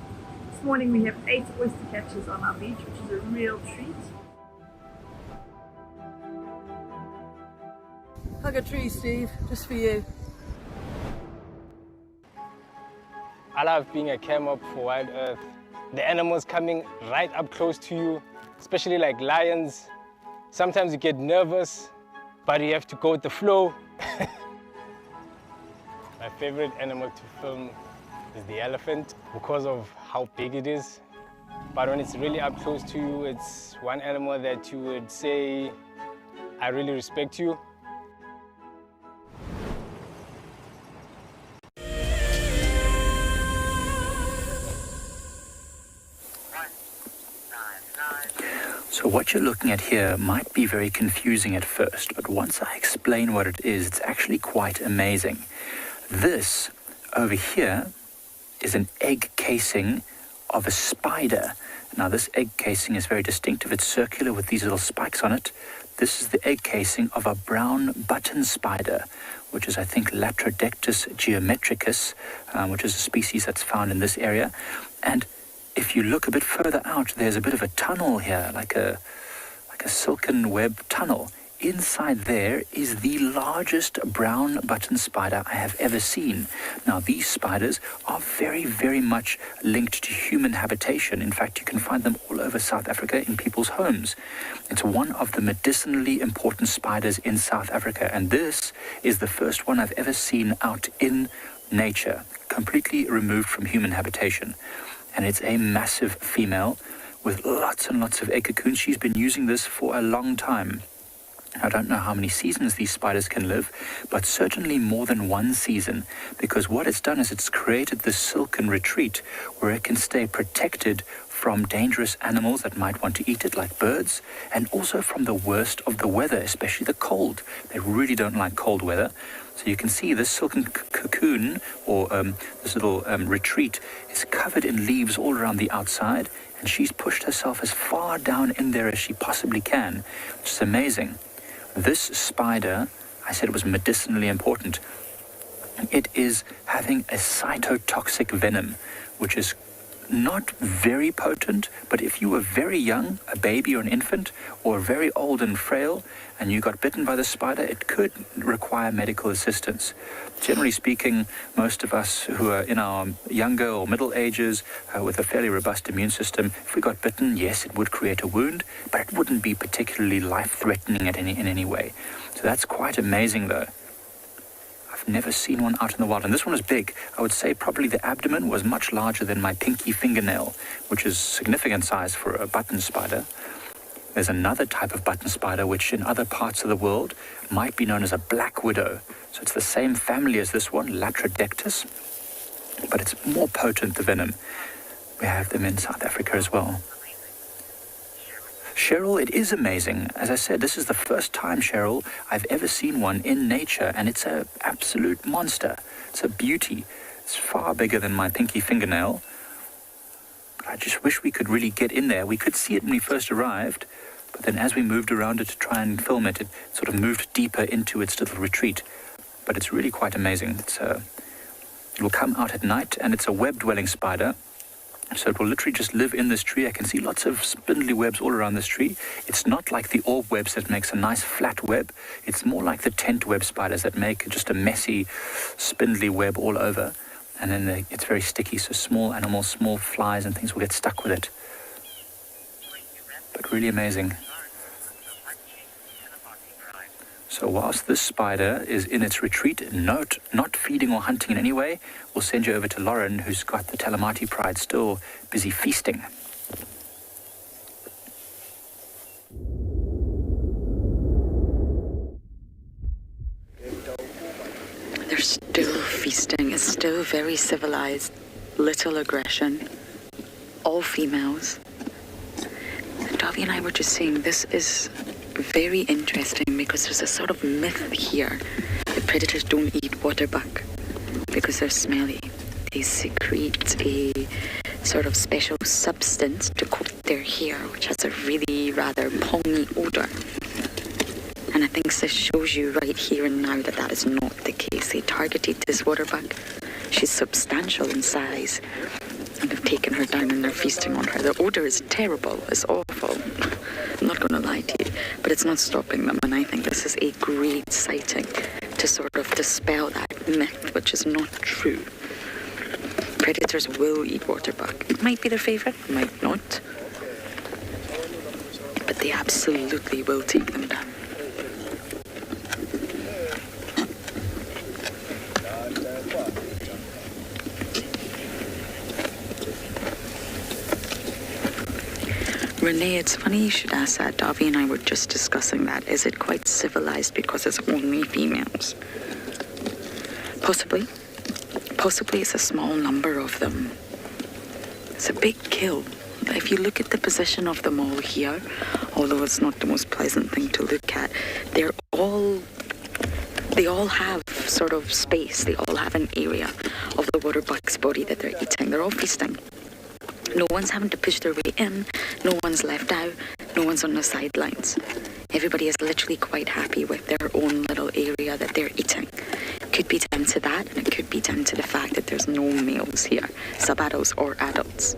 This morning we have 8 oyster catchers on our beach, which is a real treat. Hug a tree, Steve, just for you. I love being a camel for Wild Earth. The animals coming right up close to you, especially like lions. Sometimes you get nervous, but you have to go with the flow. My favorite animal to film is the elephant because of how big it is. But when it's really up close to you, it's one animal that you would say, I really respect you. So what you're looking at here might be very confusing at first, but once I explain what it is, it's actually quite amazing. This over here is an egg casing of a spider. Now this egg casing is very distinctive. It's circular with these little spikes on it. This is the egg casing of a brown button spider, which is, I think, Latrodectus geometricus, which is a species that's found in this area. And if you look a bit further out, there's a bit of a tunnel here, like a silken web tunnel. Inside there is the largest brown button spider I have ever seen. Now, these spiders are very, very much linked to human habitation. In fact, you can find them all over South Africa in people's homes. It's one of the medicinally important spiders in South Africa, and this is the first one I've ever seen out in nature, completely removed from human habitation. And it's a massive female with lots and lots of egg cocoons. She's been using this for a long time. I don't know how many seasons these spiders can live, but certainly more than one season, because what it's done is it's created this silken retreat where it can stay protected from dangerous animals that might want to eat it, like birds, and also from the worst of the weather, especially the cold. They really don't like cold weather. So you can see this silken cocoon, or this little retreat, is covered in leaves all around the outside, and she's pushed herself as far down in there as she possibly can, which is amazing. This spider, I said it was medicinally important. It is having a cytotoxic venom, which is not very potent, but if you were very young, a baby or an infant, or very old and frail, and you got bitten by the spider, it could require medical assistance. Generally speaking, most of us who are in our younger or middle ages with a fairly robust immune system, if we got bitten, yes, it would create a wound, but it wouldn't be particularly life-threatening in any way. So that's quite amazing, though. I've never seen one out in the wild, and this one is big. I would say probably the abdomen was much larger than my pinky fingernail, which is significant size for a button spider. There's another type of button spider which in other parts of the world might be known as a black widow. So it's the same family as this one, Latrodectus, but it's more potent, the venom. We have them in South Africa as well. Cheryl, it is amazing. As I said, this is the first time, Cheryl, I've ever seen one in nature, and it's an absolute monster. It's a beauty. It's far bigger than my pinky fingernail. But I just wish we could really get in there. We could see it when we first arrived, but then as we moved around it to try and film it, it sort of moved deeper into its little retreat. But it's really quite amazing. It will come out at night, and it's a web-dwelling spider. So it will literally just live in this tree. I can see lots of spindly webs all around this tree. It's not like the orb webs that makes a nice flat web. It's more like the tent web spiders that make just a messy, spindly web all over. And then it's very sticky, so small animals, small flies and things will get stuck with it. But really amazing. So whilst this spider is in its retreat, not feeding or hunting in any way, we'll send you over to Lauren, who's got the Talamati pride still busy feasting. They're still feasting. It's still very civilized. Little aggression. All females. And Davi and I were just saying this is very interesting because there's a sort of myth here that predators don't eat waterbuck because they're smelly. They secrete a sort of special substance to coat their hair, which has a really rather pongy odor. And I think this shows you right here and now that that is not the case. They targeted this waterbuck. She's substantial in size and have taken her down and they're feasting on her. The odor is terrible. It's awful. I'm not going to lie to you, but it's not stopping them. And I think this is a great sighting to sort of dispel that myth, which is not true. Predators will eat waterbuck. It might be their favorite, might not. But they absolutely will take them down. Renee, it's funny you should ask that. Davi and I were just discussing that. Is it quite civilized because it's only females? Possibly. Possibly it's a small number of them. It's a big kill. If you look at the position of them all here, although it's not the most pleasant thing to look at, they all have sort of space. They all have an area of the waterbuck's body that they're eating. They're all feasting. No one's having to push their way in, no one's left out, no one's on the sidelines. Everybody is literally quite happy with their own little area that they're eating. It could be down to that, and it could be down to the fact that there's no males here, sub-adults or adults.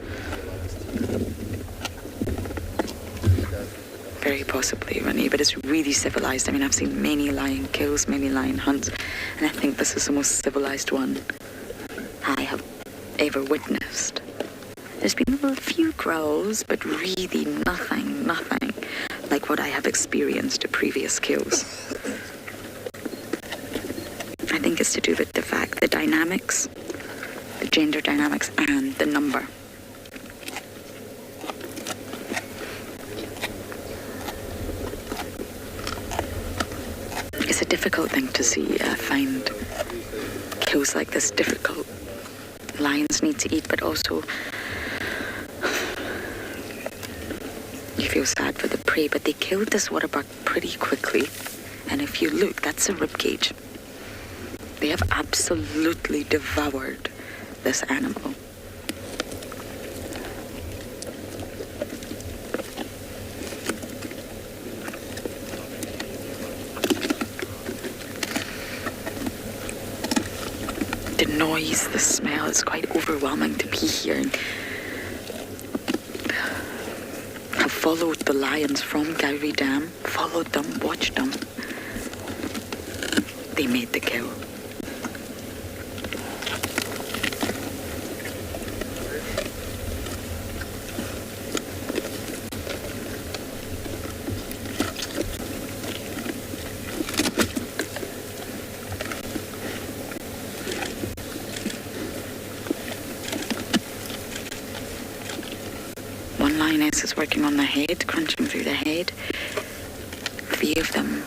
Very possibly, Renee, but it's really civilized. I mean, I've seen many lion kills, many lion hunts, and I think this is the most civilized one I have ever witnessed. There's been a few growls, but really nothing like what I have experienced at previous kills. I think it's to do with the fact, the dynamics, the gender dynamics, and the number. It's a difficult thing to see. I find kills like this difficult. Lions need to eat, but also you feel sad for the prey, but they killed this waterbuck pretty quickly. And if you look, that's a ribcage. They have absolutely devoured this animal. The noise, the smell, it's quite overwhelming to be here. And I've followed the lions from Gowrie Dam, followed them, watched them. They made the kill. Lioness is working on the head, crunching through the head. 3 of them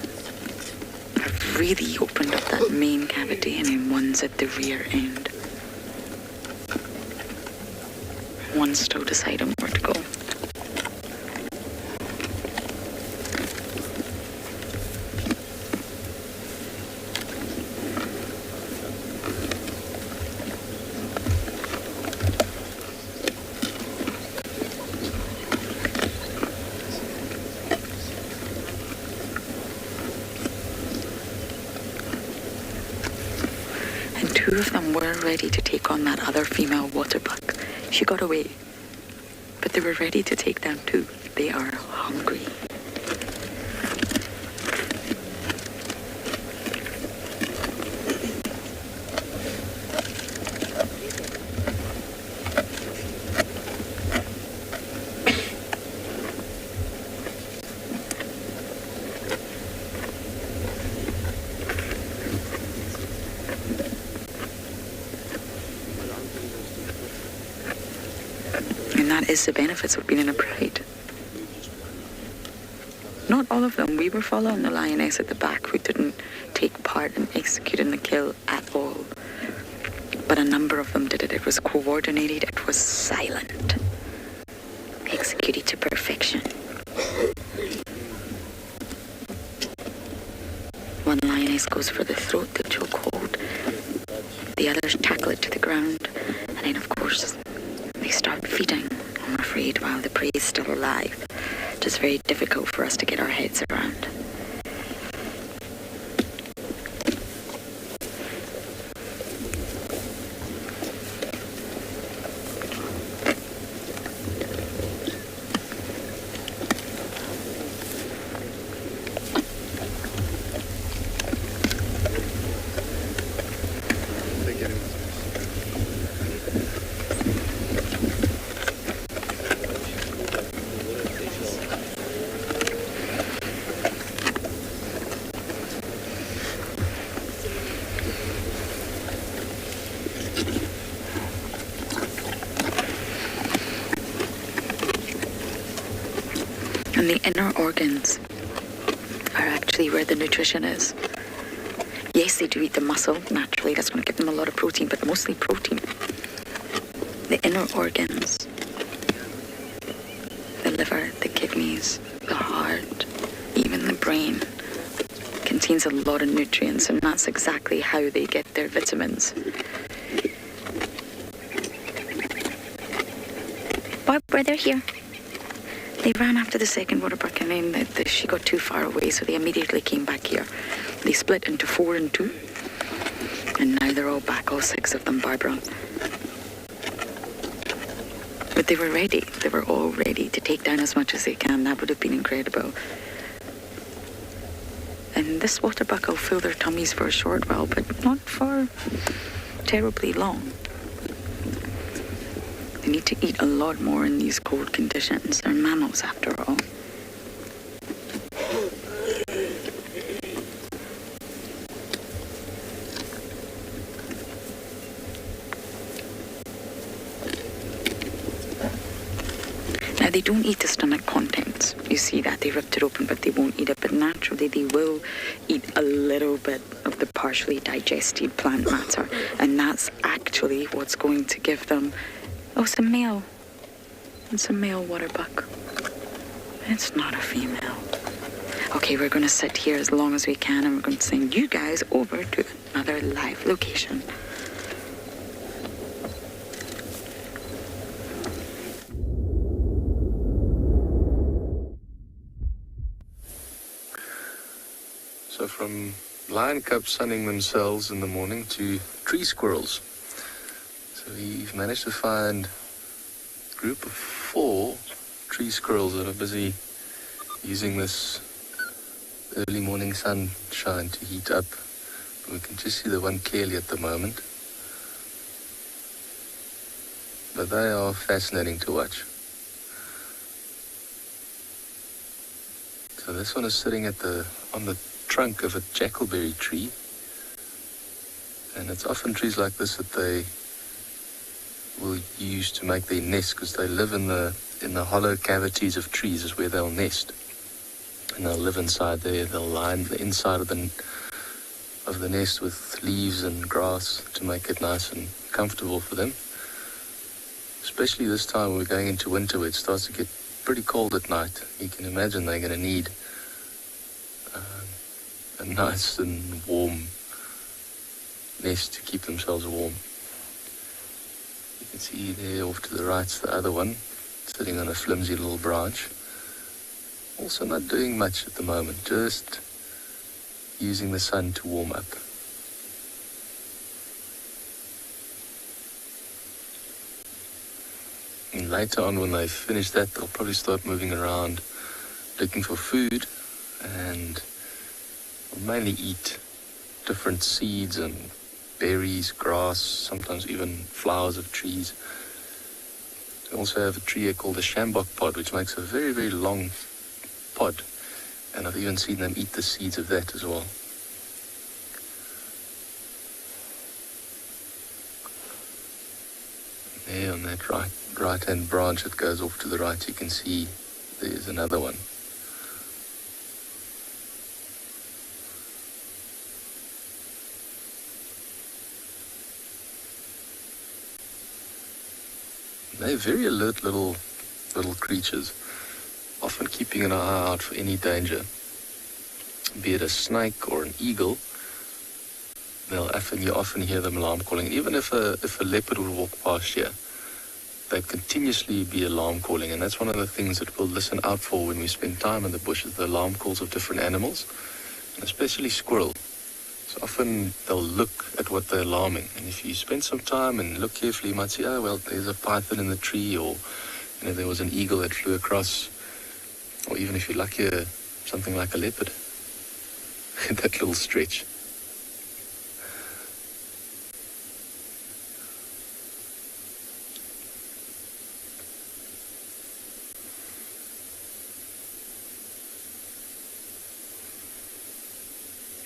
have really opened up that main cavity, and then one's at the rear end. One's still deciding where to go. Two of them were ready to take on that other female waterbuck. She got away. But they were ready to take them too. They are hungry. And that is the benefits of being in a pride. Not all of them. We were following the lioness at the back who didn't take part in executing the kill at all. But a number of them did it. It was coordinated. It was silent. Executed to perfection. One lioness goes for the throat, the chokehold. The others tackle it to the ground. And then, of course, they start feeding, I'm afraid, while the prey is still alive. It is very difficult for us to get our heads around. And the inner organs are actually where the nutrition is. Yes, they do eat the muscle, naturally, that's going to give them a lot of protein, but mostly protein. The inner organs, the liver, the kidneys, the heart, even the brain, contains a lot of nutrients, and that's exactly how they get their vitamins. Barbara, they're here. They ran after the second waterbuck, and then she got too far away, so they immediately came back here. They split into 4 and 2, and now they're all back, all 6 of them, Barbara. But they were ready. They were all ready to take down as much as they can. That would have been incredible. And this waterbuck will fill their tummies for a short while, but not for terribly long. They need to eat a lot more in these cold conditions. They're mammals, after all. Now, they don't eat the stomach contents. You see that they ripped it open, but they won't eat it. But naturally, they will eat a little bit of the partially digested plant matter. And that's actually what's going to give them... Oh, it's a male. It's a male waterbuck. It's not a female. Okay, we're going to sit here as long as we can, and we're going to send you guys over to another live location. So from lion cubs sunning themselves in the morning to tree squirrels. So we've managed to find a group of 4 tree squirrels that are busy using this early morning sunshine to heat up. We can just see the one clearly at the moment. But they are fascinating to watch. So this one is sitting on the trunk of a jackalberry tree. And it's often trees like this that they will use to make their nest, because they live in the hollow cavities of trees is where they'll nest, and they'll live inside there. They'll line the inside of the nest with leaves and grass to make it nice and comfortable for them. Especially this time when we're going into winter, where it starts to get pretty cold at night. You can imagine they're going to need a nice and warm nest to keep themselves warm. You can see there off to the right's the other one, sitting on a flimsy little branch. Also not doing much at the moment, just using the sun to warm up. And later on, when they finish that, they'll probably start moving around looking for food, and will mainly eat different seeds and berries, grass, sometimes even flowers of trees. We also have a tree here called the shambok pod, which makes a very, very long pod, and I've even seen them eat the seeds of that as well. There on that right-hand branch that goes off to the right, you can see there's another one. They're very alert little creatures, often keeping an eye out for any danger, be it a snake or an eagle. You often hear them alarm calling. Even if a leopard would walk past here, they'd continuously be alarm calling, and that's one of the things that we'll listen out for when we spend time in the bush, is the alarm calls of different animals, and especially squirrel. So often they'll look at what they're alarming, and if you spend some time and look carefully, you might see, oh well, there's a python in the tree, or there was an eagle that flew across, or even if you're luckier, something like a leopard. That little stretch.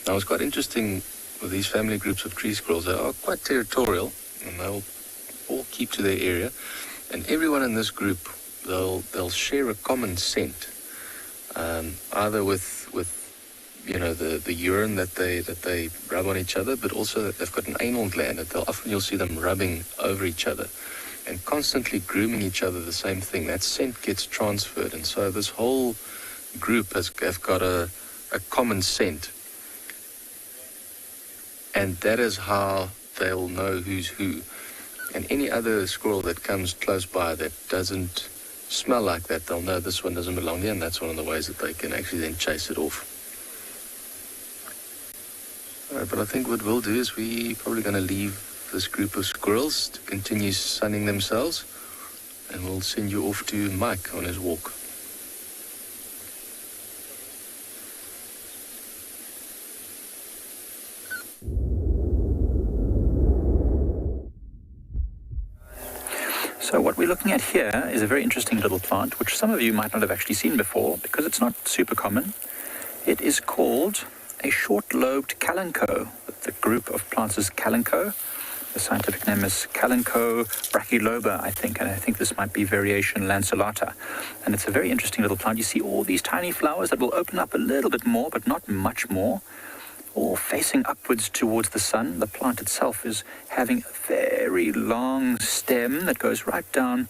Now, it's quite interesting with these family groups of tree squirrels. They are quite territorial, and they'll all keep to their area. And everyone in this group, they'll share a common scent, either with the urine that they rub on each other, but also that they've got an anal gland that you'll see them rubbing over each other and constantly grooming each other the same thing. That scent gets transferred, and so this whole group have got a common scent. And that is how they'll know who's who. And any other squirrel that comes close by that doesn't smell like that, they'll know this one doesn't belong here, and that's one of the ways that they can actually then chase it off. All right, but I think what we'll do is we're probably going to leave this group of squirrels to continue sunning themselves, and we'll send you off to Mike on his walk. So what we're looking at here is a very interesting little plant, which some of you might not have actually seen before, because it's not super common. It is called a short-lobed kalanchoe. The group of plants is kalanchoe. The scientific name is Kalanchoe brachyloba, I think, and I think this might be variation lanceolata. And it's a very interesting little plant. You see all these tiny flowers that will open up a little bit more, but not much more, all facing upwards towards the sun. The plant itself is having a very long stem that goes right down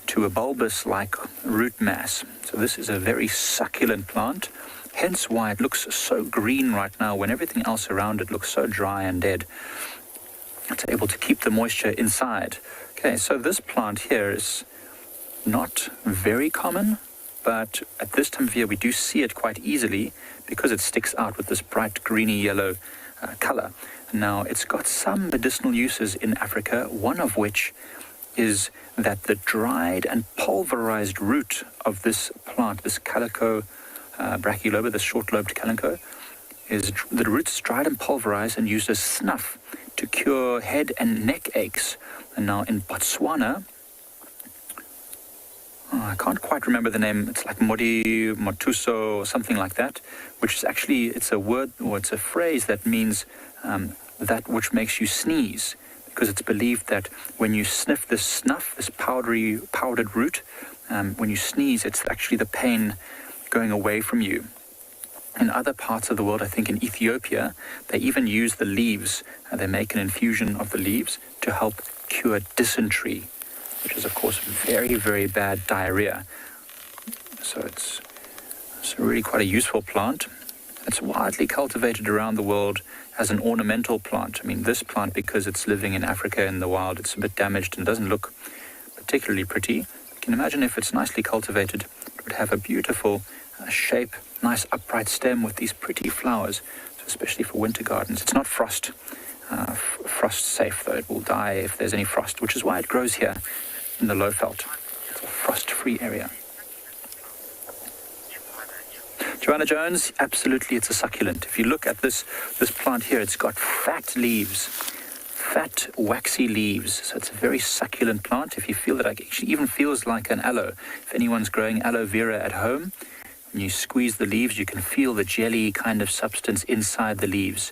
to a bulbous-like root mass. So this is a very succulent plant, hence why it looks so green right now when everything else around it looks so dry and dead. It's able to keep the moisture inside. Okay, so this plant here is not very common, but at this time of year we do see it quite easily because it sticks out with this bright greeny yellow color. Now, it's got some medicinal uses in Africa, one of which is that the dried and pulverized root of this plant, this Kalanchoe brachyloba, this short-lobed kalanchoe, is the roots dried and pulverized and used as snuff to cure head and neck aches. And now in Botswana, I can't quite remember the name. It's like Modi Motuso or something like that, which is actually, it's a word or it's a phrase that means that which makes you sneeze, because it's believed that when you sniff this snuff, this powdered root, when you sneeze, it's actually the pain going away from you. In other parts of the world, I think in Ethiopia, they even use the leaves. They make an infusion of the leaves to help cure dysentery, which is, of course, very, very bad diarrhea. So it's really quite a useful plant. It's widely cultivated around the world as an ornamental plant. I mean, this plant, because it's living in Africa in the wild, it's a bit damaged and doesn't look particularly pretty. You can imagine if it's nicely cultivated, it would have a beautiful shape, nice upright stem with these pretty flowers, especially for winter gardens. It's not frost safe, though. It will die if there's any frost, which is why it grows here in the low veld. frost-free area. Joanna Jones, absolutely, it's a succulent. If you look at this plant here, it's got fat leaves, fat, waxy leaves. So it's a very succulent plant. If you feel that, it actually even feels like an aloe. If anyone's growing aloe vera at home, when you squeeze the leaves, you can feel the jelly kind of substance inside the leaves.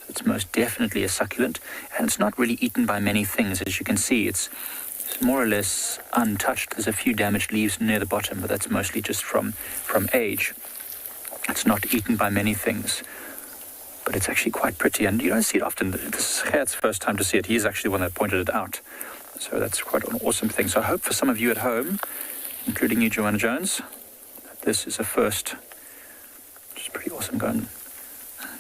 It's most definitely a succulent, and it's not really eaten by many things. As you can see, it's more or less untouched. There's a few damaged leaves near the bottom, but that's mostly just from age. It's not eaten by many things, but it's actually quite pretty, and you don't see it often. This is Gert's first time to see it. He's actually the one that pointed it out, so that's quite an awesome thing. So I hope for some of you at home, including you, Joanna Jones, that this is a first. It's pretty awesome. Go and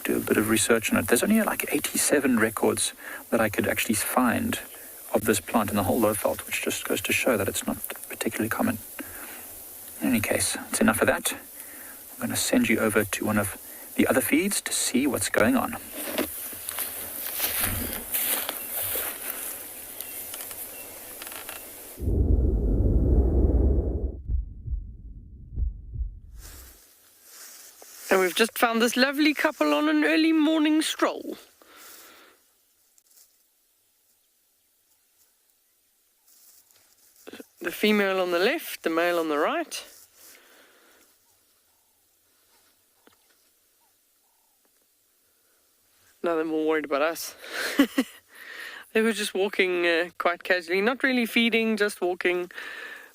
do a bit of research on it. There's only like 87 records that I could actually find of this plant in the whole Lowveld, which just goes to show that it's not particularly common. In any case, it's enough of that. I'm going to send you over to one of the other feeds to see what's going on. And we've just found this lovely couple on an early morning stroll. The female on the left, the male on the right. Now they're more worried about us. They were just walking quite casually, not really feeding, just walking,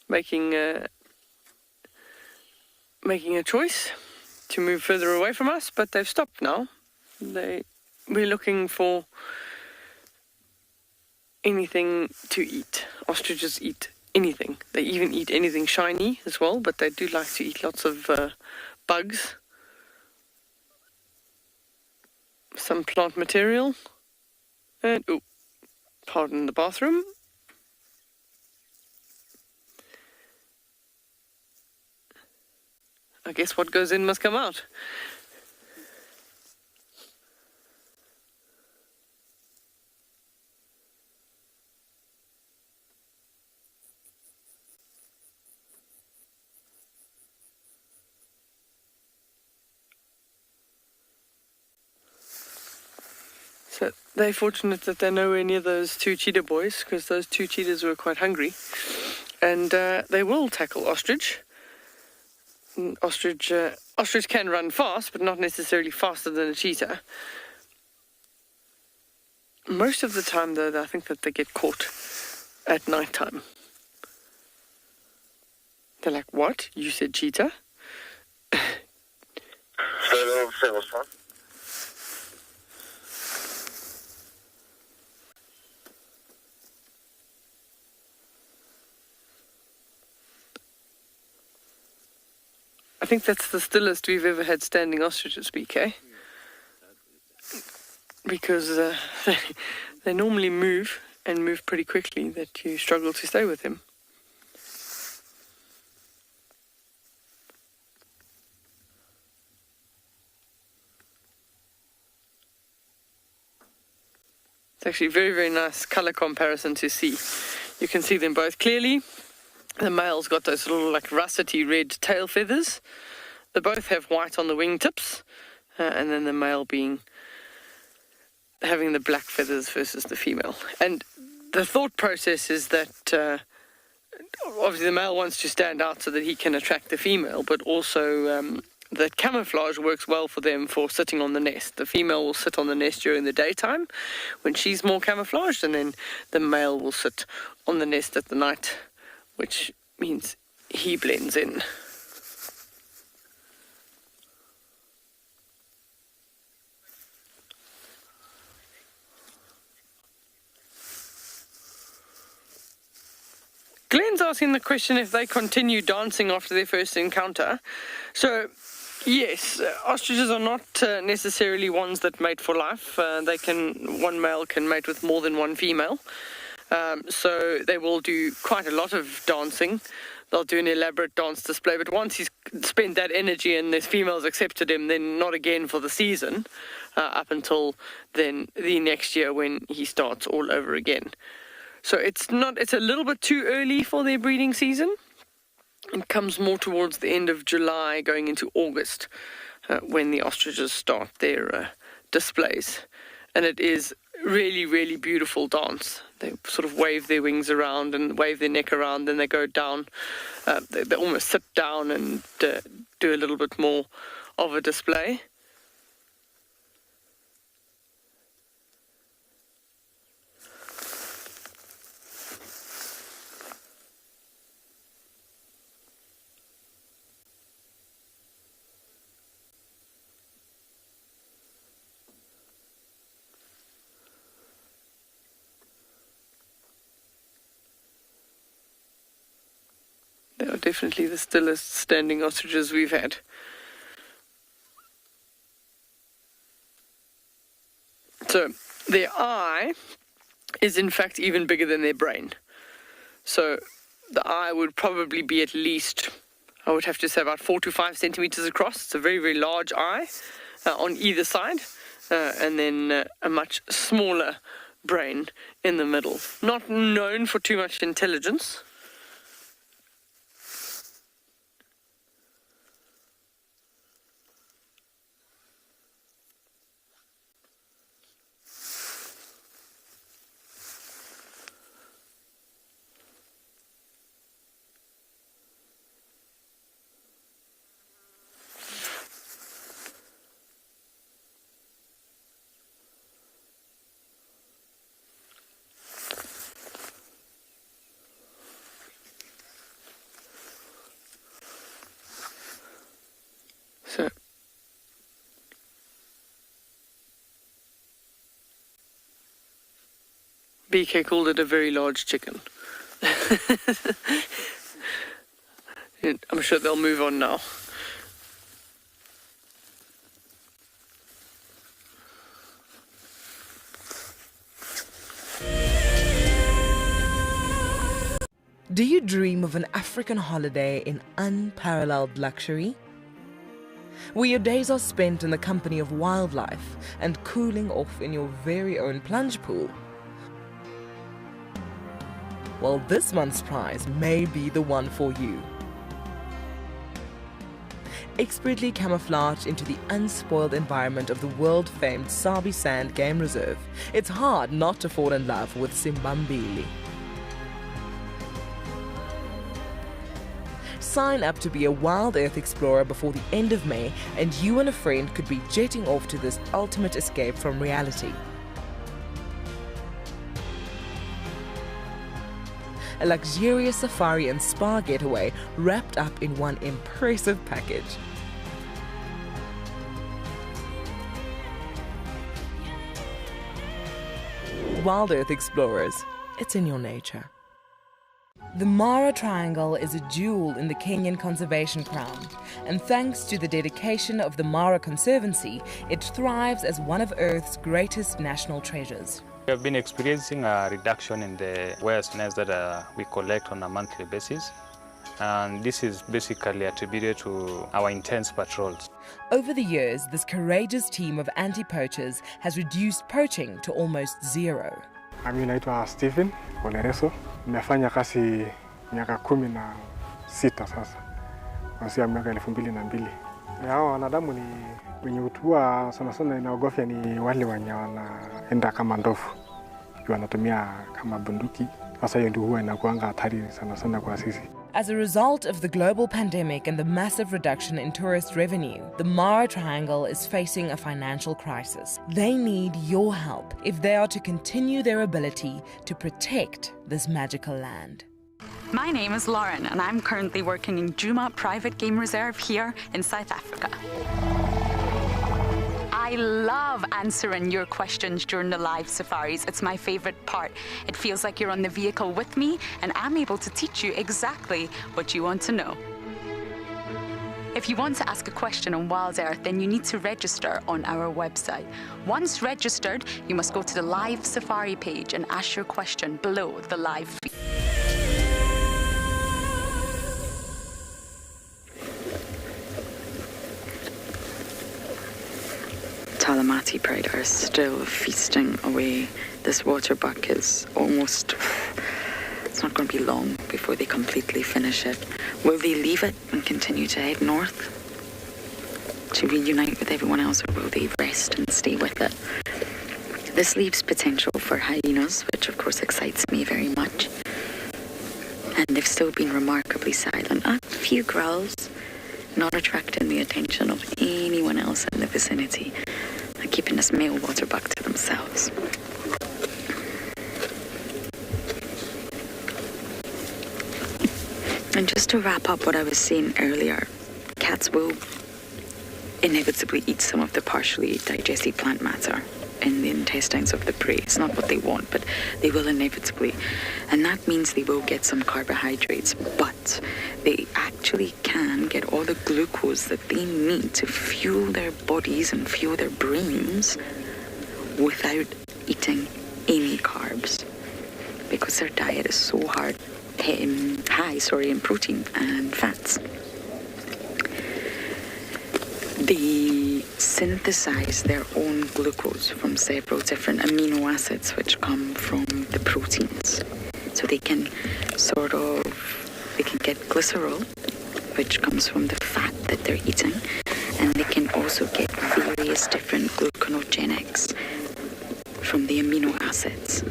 making a choice to move further away from us, but they've stopped now. We're looking for anything to eat. Ostriches eat anything. They even eat anything shiny as well, but they do like to eat lots of bugs. Some plant material, and pardon the bathroom. I guess what goes in must come out. So they're fortunate that they're nowhere near those two cheetah boys, because those two cheetahs were quite hungry, and they will tackle ostrich. Ostrich can run fast, but not necessarily faster than a cheetah. Most of the time, though, I think that they get caught at night time. They're like, "What? You said cheetah?" I think that's the stillest we've ever had standing ostriches speak, eh? Because they normally move, and move pretty quickly, that you struggle to stay with him. It's actually a very, very nice colour comparison to see. You can see them both clearly. The male's got those little like russety red tail feathers. They both have white on the wingtips, and then the male having the black feathers versus the female. And the thought process is that obviously the male wants to stand out so that he can attract the female, but also that camouflage works well for them for sitting on the nest. The female will sit on the nest during the daytime when she's more camouflaged, and then the male will sit on the nest at the night, which means he blends in. Glenn's asking the question if they continue dancing after their first encounter. So, yes, ostriches are not necessarily ones that mate for life. One male can mate with more than one female. So they will do quite a lot of dancing. They'll do an elaborate dance display, but once he's spent that energy and this female's accepted him, then not again for the season, up until then the next year when he starts all over again. So it's a little bit too early for their breeding season, It comes more towards the end of July, going into August, when the ostriches start their displays. And it is really, really beautiful dance. They sort of wave their wings around and wave their neck around, then they go down. They almost sit down and do a little bit more of a display. They are definitely the stillest standing ostriches we've had. So their eye is in fact even bigger than their brain. So the eye would probably be at least, I would have to say, about 4 to 5 centimeters across. It's a very, very large eye on either side, and then a much smaller brain in the middle. Not known for too much intelligence. So BK called it a very large chicken. I'm sure they'll move on now. Do you dream of an African holiday in unparalleled luxury? Where your days are spent in the company of wildlife and cooling off in your very own plunge pool? Well, this month's prize may be the one for you. Expertly camouflaged into the unspoiled environment of the world-famed Sabi Sand Game Reserve, it's hard not to fall in love with Simbambili. Sign up to be a Wild Earth explorer before the end of May, and you and a friend could be jetting off to this ultimate escape from reality. A luxurious safari and spa getaway wrapped up in one impressive package. Wild Earth explorers, it's in your nature. The Mara Triangle is a jewel in the Kenyan conservation crown, and thanks to the dedication of the Mara Conservancy, it thrives as one of Earth's greatest national treasures. We have been experiencing a reduction in the waste nets that we collect on a monthly basis, and this is basically attributed to our intense patrols. Over the years, this courageous team of anti-poachers has reduced poaching to almost zero. Mimi naitwa Stephen Olereso. Nimefanya kazi miaka 16 sasa. Kuanzia miaka 2002. Hao wanadamu ni wenye utua sana sana inaogofya ni wale wenye wanaenda kama ndovu. Wanatumia kama bunduki. Sasa hiyo ndio huwa inakuanga hatari sana sana kwa sisi. As a result of the global pandemic and the massive reduction in tourist revenue, the Mara Triangle is facing a financial crisis. They need your help if they are to continue their ability to protect this magical land. My name is Lauren, and I'm currently working in Djuma Private Game Reserve here in South Africa. I love answering your questions during the live safaris. It's my favorite part. It feels like you're on the vehicle with me, and I'm able to teach you exactly what you want to know. If you want to ask a question on Wild Earth, then you need to register on our website. Once registered, you must go to the live safari page and ask your question below the live feed. Talamati pride are still feasting away. This water buck is almost, it's it's not going to be long before they completely finish it. Will they leave it and continue to head north to reunite with everyone else, or will they rest and stay with it? This leaves potential for hyenas, which of course excites me very much. And they've still been remarkably silent. A few growls, not attracting the attention of anyone else in the vicinity, and keeping this male waterbuck to themselves. And just to wrap up what I was saying earlier, cats will inevitably eat some of the partially digested plant matter in the intestines of the prey. It's not what they want, but they will inevitably. And that means they will get some carbohydrates, but they actually can get all the glucose that they need to fuel their bodies and fuel their brains without eating any carbs, because their diet is so high in protein and fats. They synthesize their own glucose from several different amino acids which come from the proteins. So they can get glycerol, which comes from the fat that they're eating, and they can also get various different gluconogenics from the amino acids.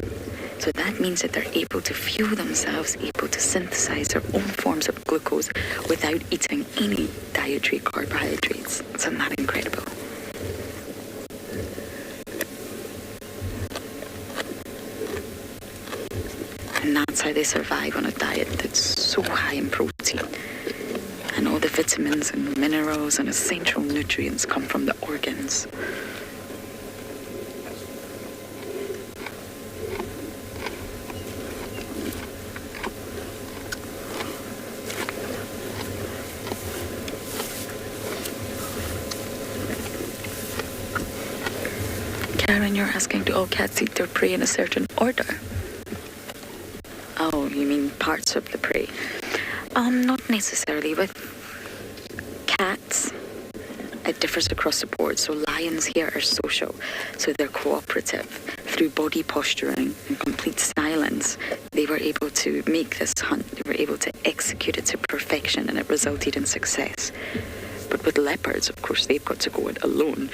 So that means that they're able to fuel themselves, able to synthesize their own forms of glucose without eating any dietary carbohydrates. Isn't that incredible? And that's how they survive on a diet that's so high in protein. And all the vitamins and minerals and essential nutrients come from the organs. Karen, you're asking, do all cats eat their prey in a certain order? Oh, you mean parts of the prey? Not necessarily. With cats, it differs across the board. So lions here are social, so they're cooperative. Through body posturing and complete silence, they were able to make this hunt. They were able to execute it to perfection, and it resulted in success. But with leopards, of course, they've got to go it alone.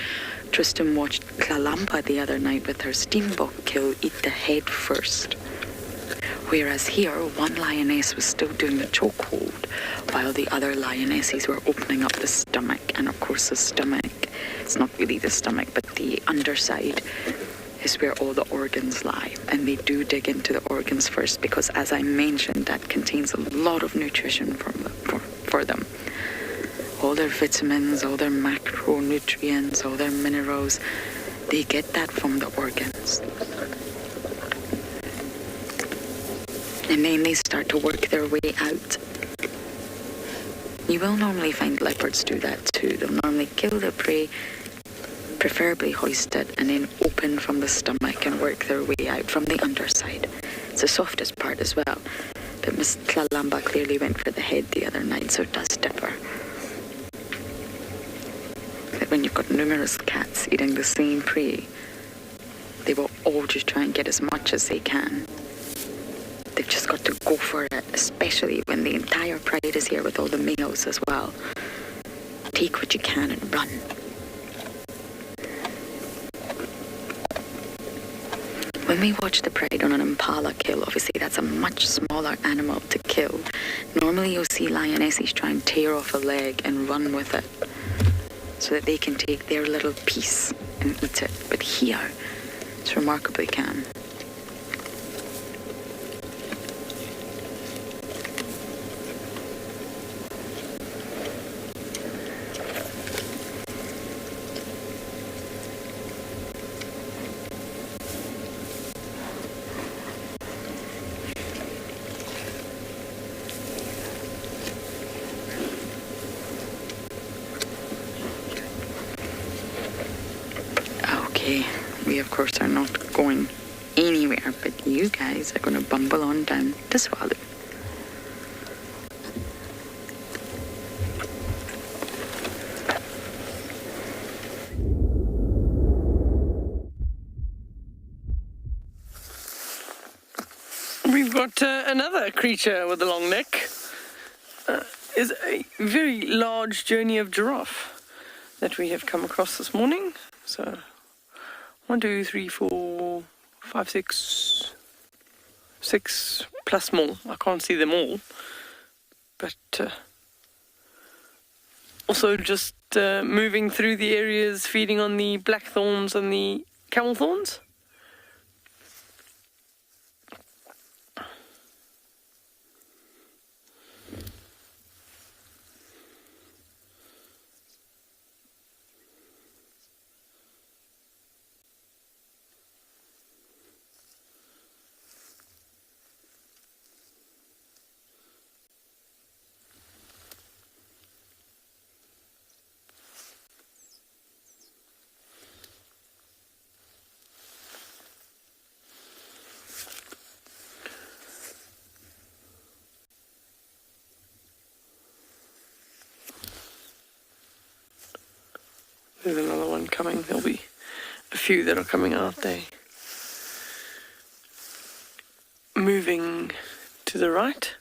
Tristan watched Kalamba the other night with her Steenbok kill eat the head first. Whereas here, one lioness was still doing the chokehold, while the other lionesses were opening up the stomach. And of course, the stomach, it's not really the stomach, but the underside is where all the organs lie. And they do dig into the organs first, because as I mentioned, that contains a lot of nutrition for them. All their vitamins, all their macronutrients, all their minerals, they get that from the organs. And then they start to work their way out. You will normally find leopards do that too. They'll normally kill their prey, preferably hoist it, and then open from the stomach and work their way out from the underside. It's the softest part as well. But Miss Kalamba clearly went for the head the other night, so it does differ. But when you've got numerous cats eating the same prey, they will all just try and get as much as they can. They've just got to go for it, especially when the entire pride is here with all the males as well. Take what you can and run. When we watch the pride on an impala kill, obviously that's a much smaller animal to kill. Normally you'll see lionesses try and tear off a leg and run with it, so that they can take their little piece and eat it. But here, it's remarkably calm. We of course are not going anywhere, but you guys are going to bumble on down to Tswalu. We've got another creature with a long neck is a very large journey of giraffe that we have come across this morning. So 1, 2, 3, 4, 5, 6 plus more. I can't see them all, but also just moving through the areas, feeding on the blackthorns and the camel thorns. There's another one coming. There'll be a few that are coming out there. Moving to the right.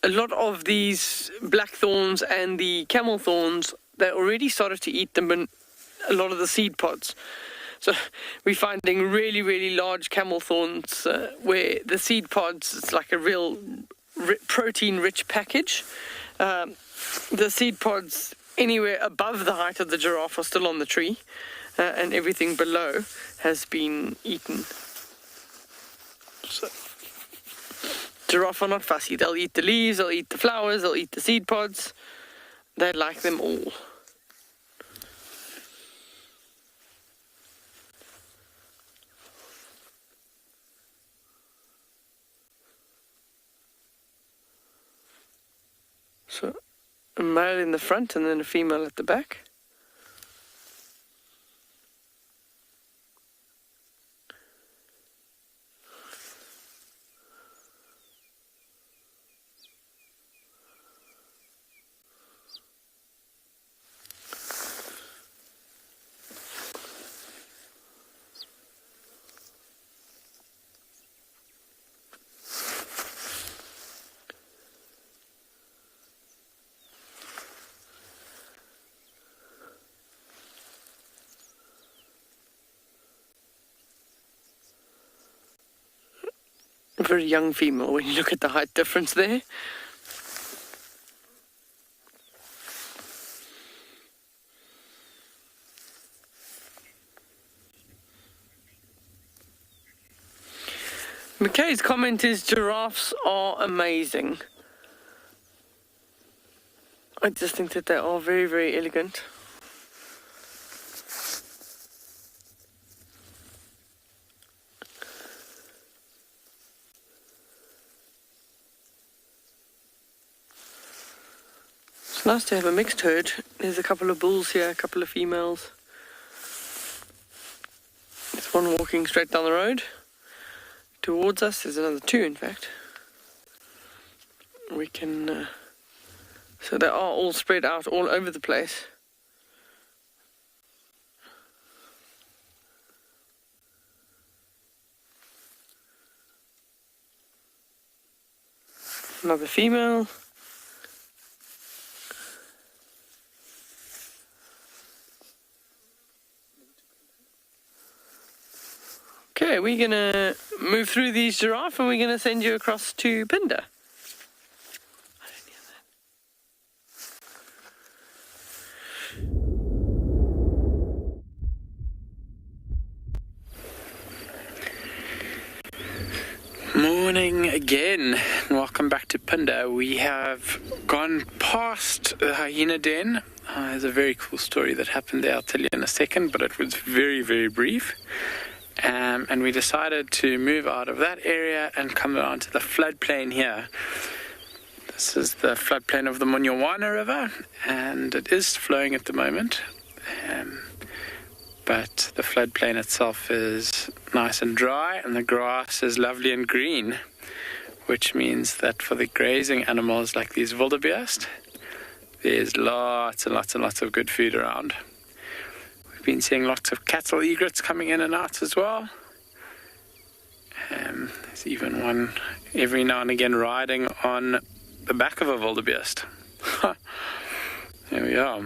A lot of these blackthorns and the camel thorns, they already started to eat them, and a lot of the seed pods. So we're finding really, really large camel thorns where the seed pods, it's like a real protein-rich package. The seed pods anywhere above the height of the giraffe are still on the tree, and everything below has been eaten. So, giraffe are not fussy. They'll eat the leaves, they'll eat the flowers, they'll eat the seed pods. They like them all. So, a male in the front and then a female at the back. A very young female when you look at the height difference there. McKay's comment is giraffes are amazing. I just think that they are very, very elegant. It's nice to have a mixed herd. There's a couple of bulls here, a couple of females. There's one walking straight down the road towards us. There's another two, in fact. We can... so they are all spread out all over the place. Another female. Okay, we're going to move through these giraffe and we're going to send you across to Pinder. Morning again, and welcome back to Pinder. We have gone past the hyena den. There's a very cool story that happened there, I'll tell you in a second, but it was very, very brief. And we decided to move out of that area and come down to the floodplain here. This is the floodplain of the Munyawana River, and it is flowing at the moment. But the floodplain itself is nice and dry, and the grass is lovely and green, which means that for the grazing animals like these wildebeest, there's lots and lots and lots of good food around. Been seeing lots of cattle egrets coming in and out as well. There's even one every now and again riding on the back of a wildebeest. There we are.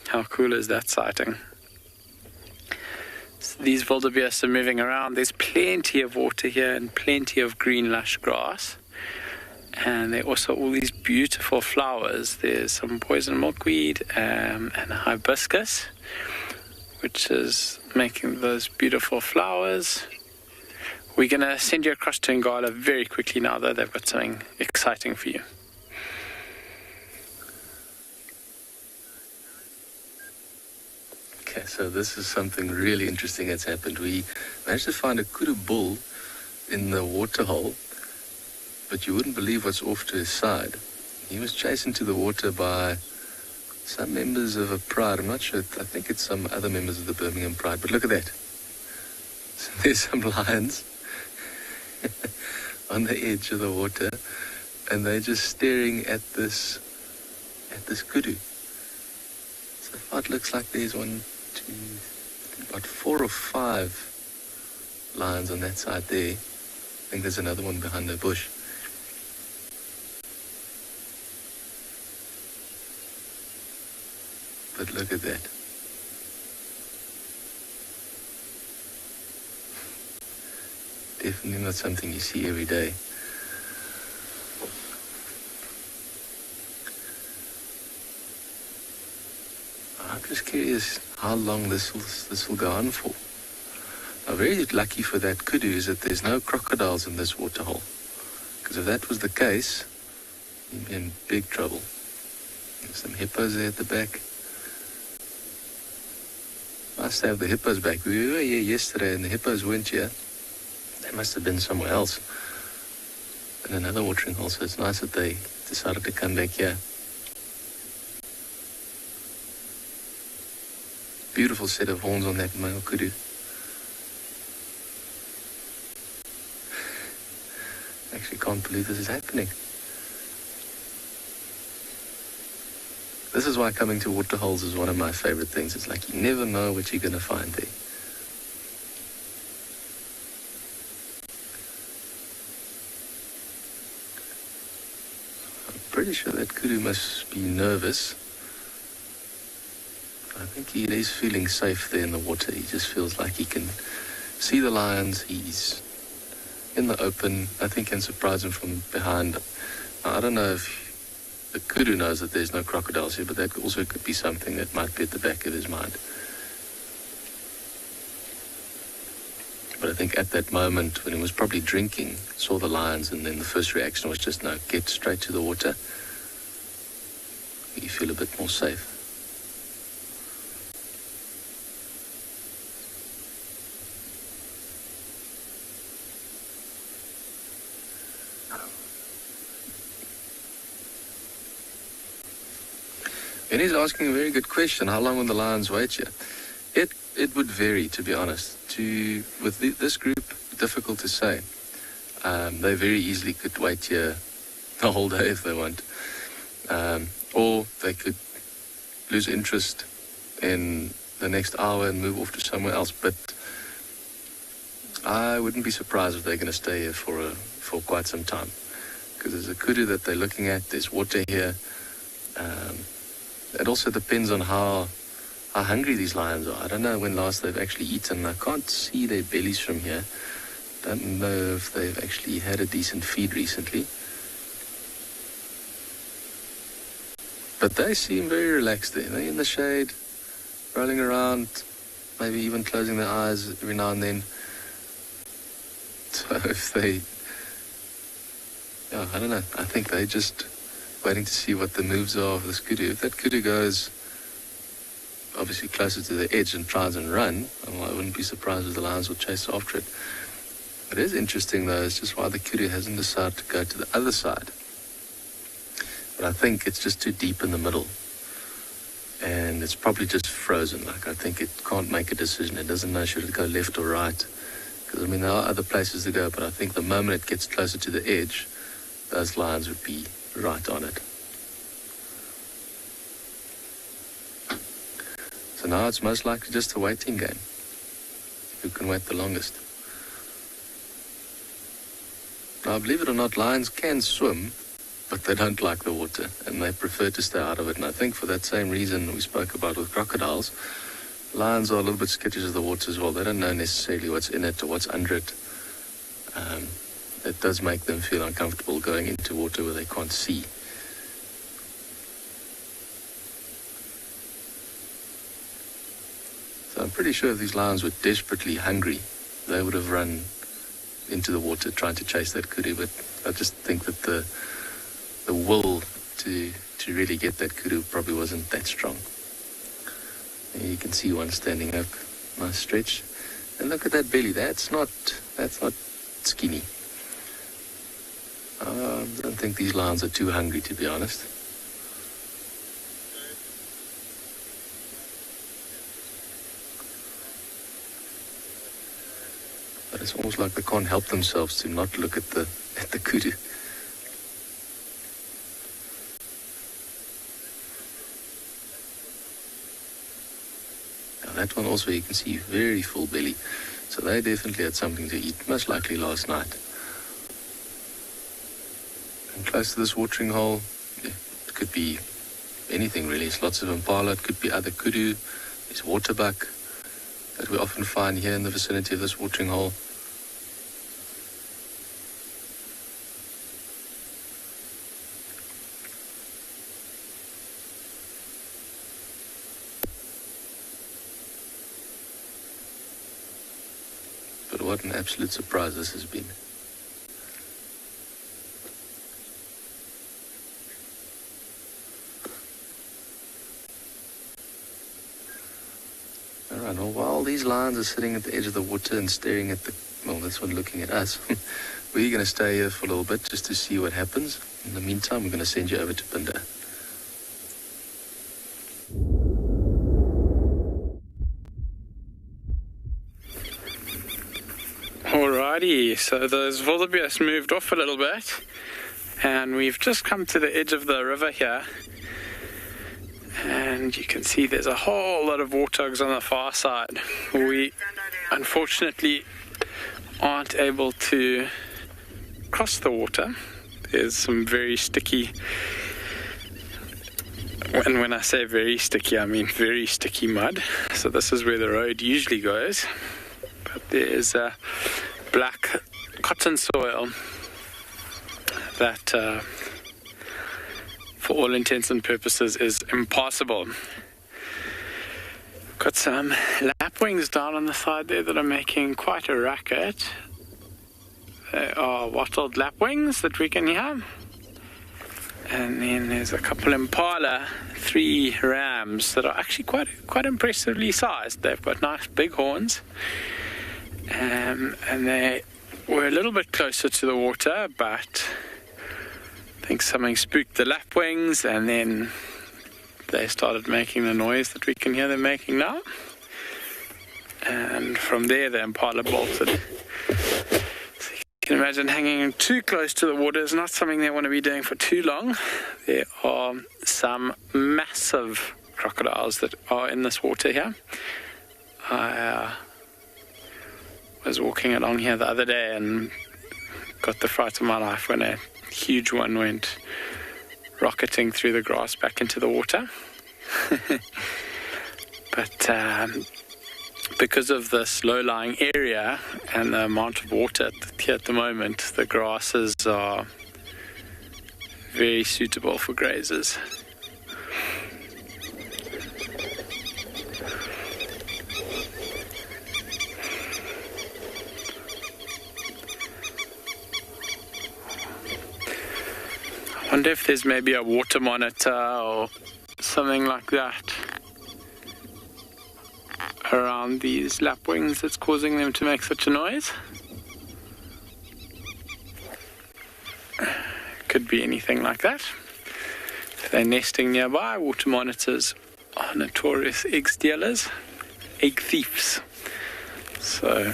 How cool is that sighting? So these wildebeest are moving around. There's plenty of water here and plenty of green lush grass. And there are also all these beautiful flowers. There's some poison milkweed and a hibiscus, which is making those beautiful flowers. We're going to send you across to Ngala very quickly now, though. They've got something exciting for you. Okay, so this is something really interesting that's happened. We managed to find a kudu bull in the waterhole, but you wouldn't believe what's off to his side. He was chased into the water by some members of a pride. I'm not sure. I think it's some other members of the Birmingham Pride. But look at that. So there's some lions on the edge of the water, and they're just staring at this kudu. So far it looks like there's 4 or 5 lions on that side there. I think there's another one behind the bush. But look at that. Definitely not something you see every day. I'm just curious how long this will go on for. Now, very lucky for that kudu is that there's no crocodiles in this waterhole. Because if that was the case, you'd be in big trouble. There's some hippos there at the back. Nice to have the hippos back. We were here yesterday and the hippos weren't here. They must have been somewhere else in another watering hole, so it's nice that they decided to come back here. Beautiful set of horns on that male kudu. Actually can't believe this is happening. This is why coming to waterholes is one of my favorite things. It's like you never know what you're going to find there. I'm pretty sure that kudu must be nervous. I think he is feeling safe there in the water. He just feels like he can see the lions. He's in the open. Nothing can surprise him from behind. I don't know if the kudu knows that there's no crocodiles here, but that also could be something that might be at the back of his mind. But I think at that moment, when he was probably drinking, saw the lions, and then the first reaction was just, no, get straight to the water. You feel a bit more safe. And he's asking a very good question. How long will the lions wait here? It would vary, to be honest. With this group, difficult to say. They very easily could wait here the whole day if they want. Or they could lose interest in the next hour and move off to somewhere else. But I wouldn't be surprised if they're going to stay here for quite some time. Because there's a kudu that they're looking at. There's water here. It also depends on how hungry these lions are. I don't know when last they've actually eaten. I can't see their bellies from here. Don't know if they've actually had a decent feed recently. But they seem very relaxed there. They're in the shade, rolling around, maybe even closing their eyes every now and then. So if they... I don't know. I think they just... waiting to see what the moves are of this kudu. If that kudu goes obviously closer to the edge and tries and run, well, I wouldn't be surprised if the lions will chase after it. What is interesting though is just why the kudu hasn't decided to go to the other side. But I think it's just too deep in the middle. And it's probably just frozen. Like I think it can't make a decision. It doesn't know should it go left or right. Because I mean there are other places to go, but I think the moment it gets closer to the edge, those lions would be right on it. So now it's most likely just a waiting game. Who can wait the longest? Now, believe it or not, lions can swim, but they don't like the water, and they prefer to stay out of it. And I think for that same reason we spoke about with crocodiles, lions are a little bit skittish of the water as well. They don't know necessarily what's in it or what's under it. It does make them feel uncomfortable going into water where they can't see. So I'm pretty sure if these lions were desperately hungry, they would have run into the water trying to chase that kudu, but I just think that the will to really get that kudu probably wasn't that strong. And you can see one standing up, nice stretch. And look at that belly, that's not skinny. I don't think these lions are too hungry, to be honest. But it's almost like they can't help themselves to not look at the kudu. Now that one also you can see very full belly. So they definitely had something to eat, most likely last night. And close to this watering hole, it could be anything really. It's lots of impala, it could be other kudu, there's waterbuck that we often find here in the vicinity of this watering hole. But what an absolute surprise this has been. Alright, well, while these lions are sitting at the edge of the water and staring at this one looking at us, we're going to stay here for a little bit just to see what happens. In the meantime, we're going to send you over to Pinda. Alrighty, so those wildebeest moved off a little bit, and we've just come to the edge of the river here. And you can see there's a whole lot of warthogs on the far side. We unfortunately aren't able to cross the water. There's some very sticky, and when I say very sticky, I mean very sticky mud. So this is where the road usually goes. But there's a black cotton soil that for all intents and purposes is impassable. Got some lapwings down on the side there that are making quite a racket. They are wattled lapwings that we can hear. And then there's a couple impala, 3 rams that are actually quite impressively sized. They've got nice big horns. And they were a little bit closer to the water, but I think something spooked the lapwings, and then they started making the noise that we can hear them making now. And from there, the impala bolted. So you can imagine hanging too close to the water is not something they want to be doing for too long. There are some massive crocodiles that are in this water here. I was walking along here the other day and got the fright of my life when a huge one went rocketing through the grass back into the water. But because of this low-lying area and the amount of water here at the moment, the grasses are very suitable for grazers. I wonder if there's maybe a water monitor or something like that around these lapwings that's causing them to make such a noise. Could be anything like that. If they're nesting nearby, water monitors are notorious egg stealers, egg thieves. So,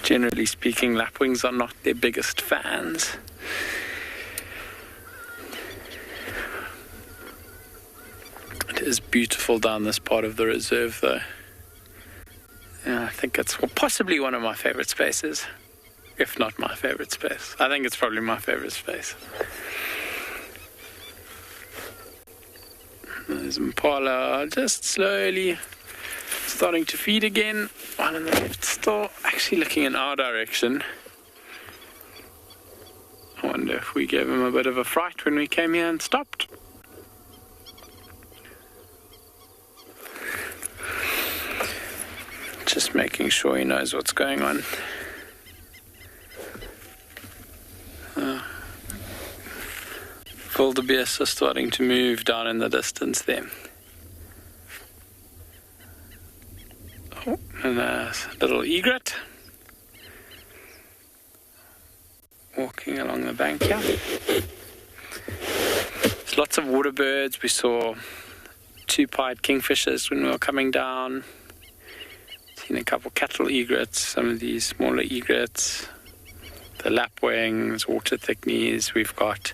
generally speaking, lapwings are not their biggest fans. It is beautiful down this part of the reserve, though. Yeah, I think it's possibly one of my favorite spaces. if not my favorite space. I think it's probably my favorite space. There's impala just slowly starting to feed again. One on the left still actually looking in our direction. I wonder if we gave him a bit of a fright when we came here and stopped. Just making sure he knows what's going on. Wildebeest are starting to move down in the distance there. Oh, and a little egret walking along the bank here. There's lots of water birds. We saw 2-pied kingfishers when we were coming down. Seen a couple cattle egrets, some of these smaller egrets, the lapwings, water thickneys. We've got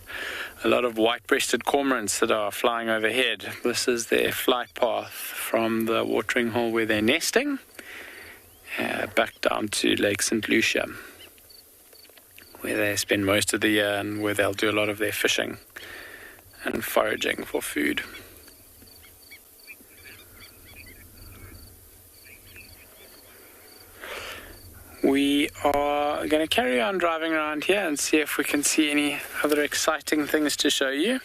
a lot of white-breasted cormorants that are flying overhead. This is their flight path from the watering hole where they're nesting back down to Lake St. Lucia, where they spend most of the year and where they'll do a lot of their fishing and foraging for food. We are going to carry on driving around here and see if we can see any other exciting things to show you.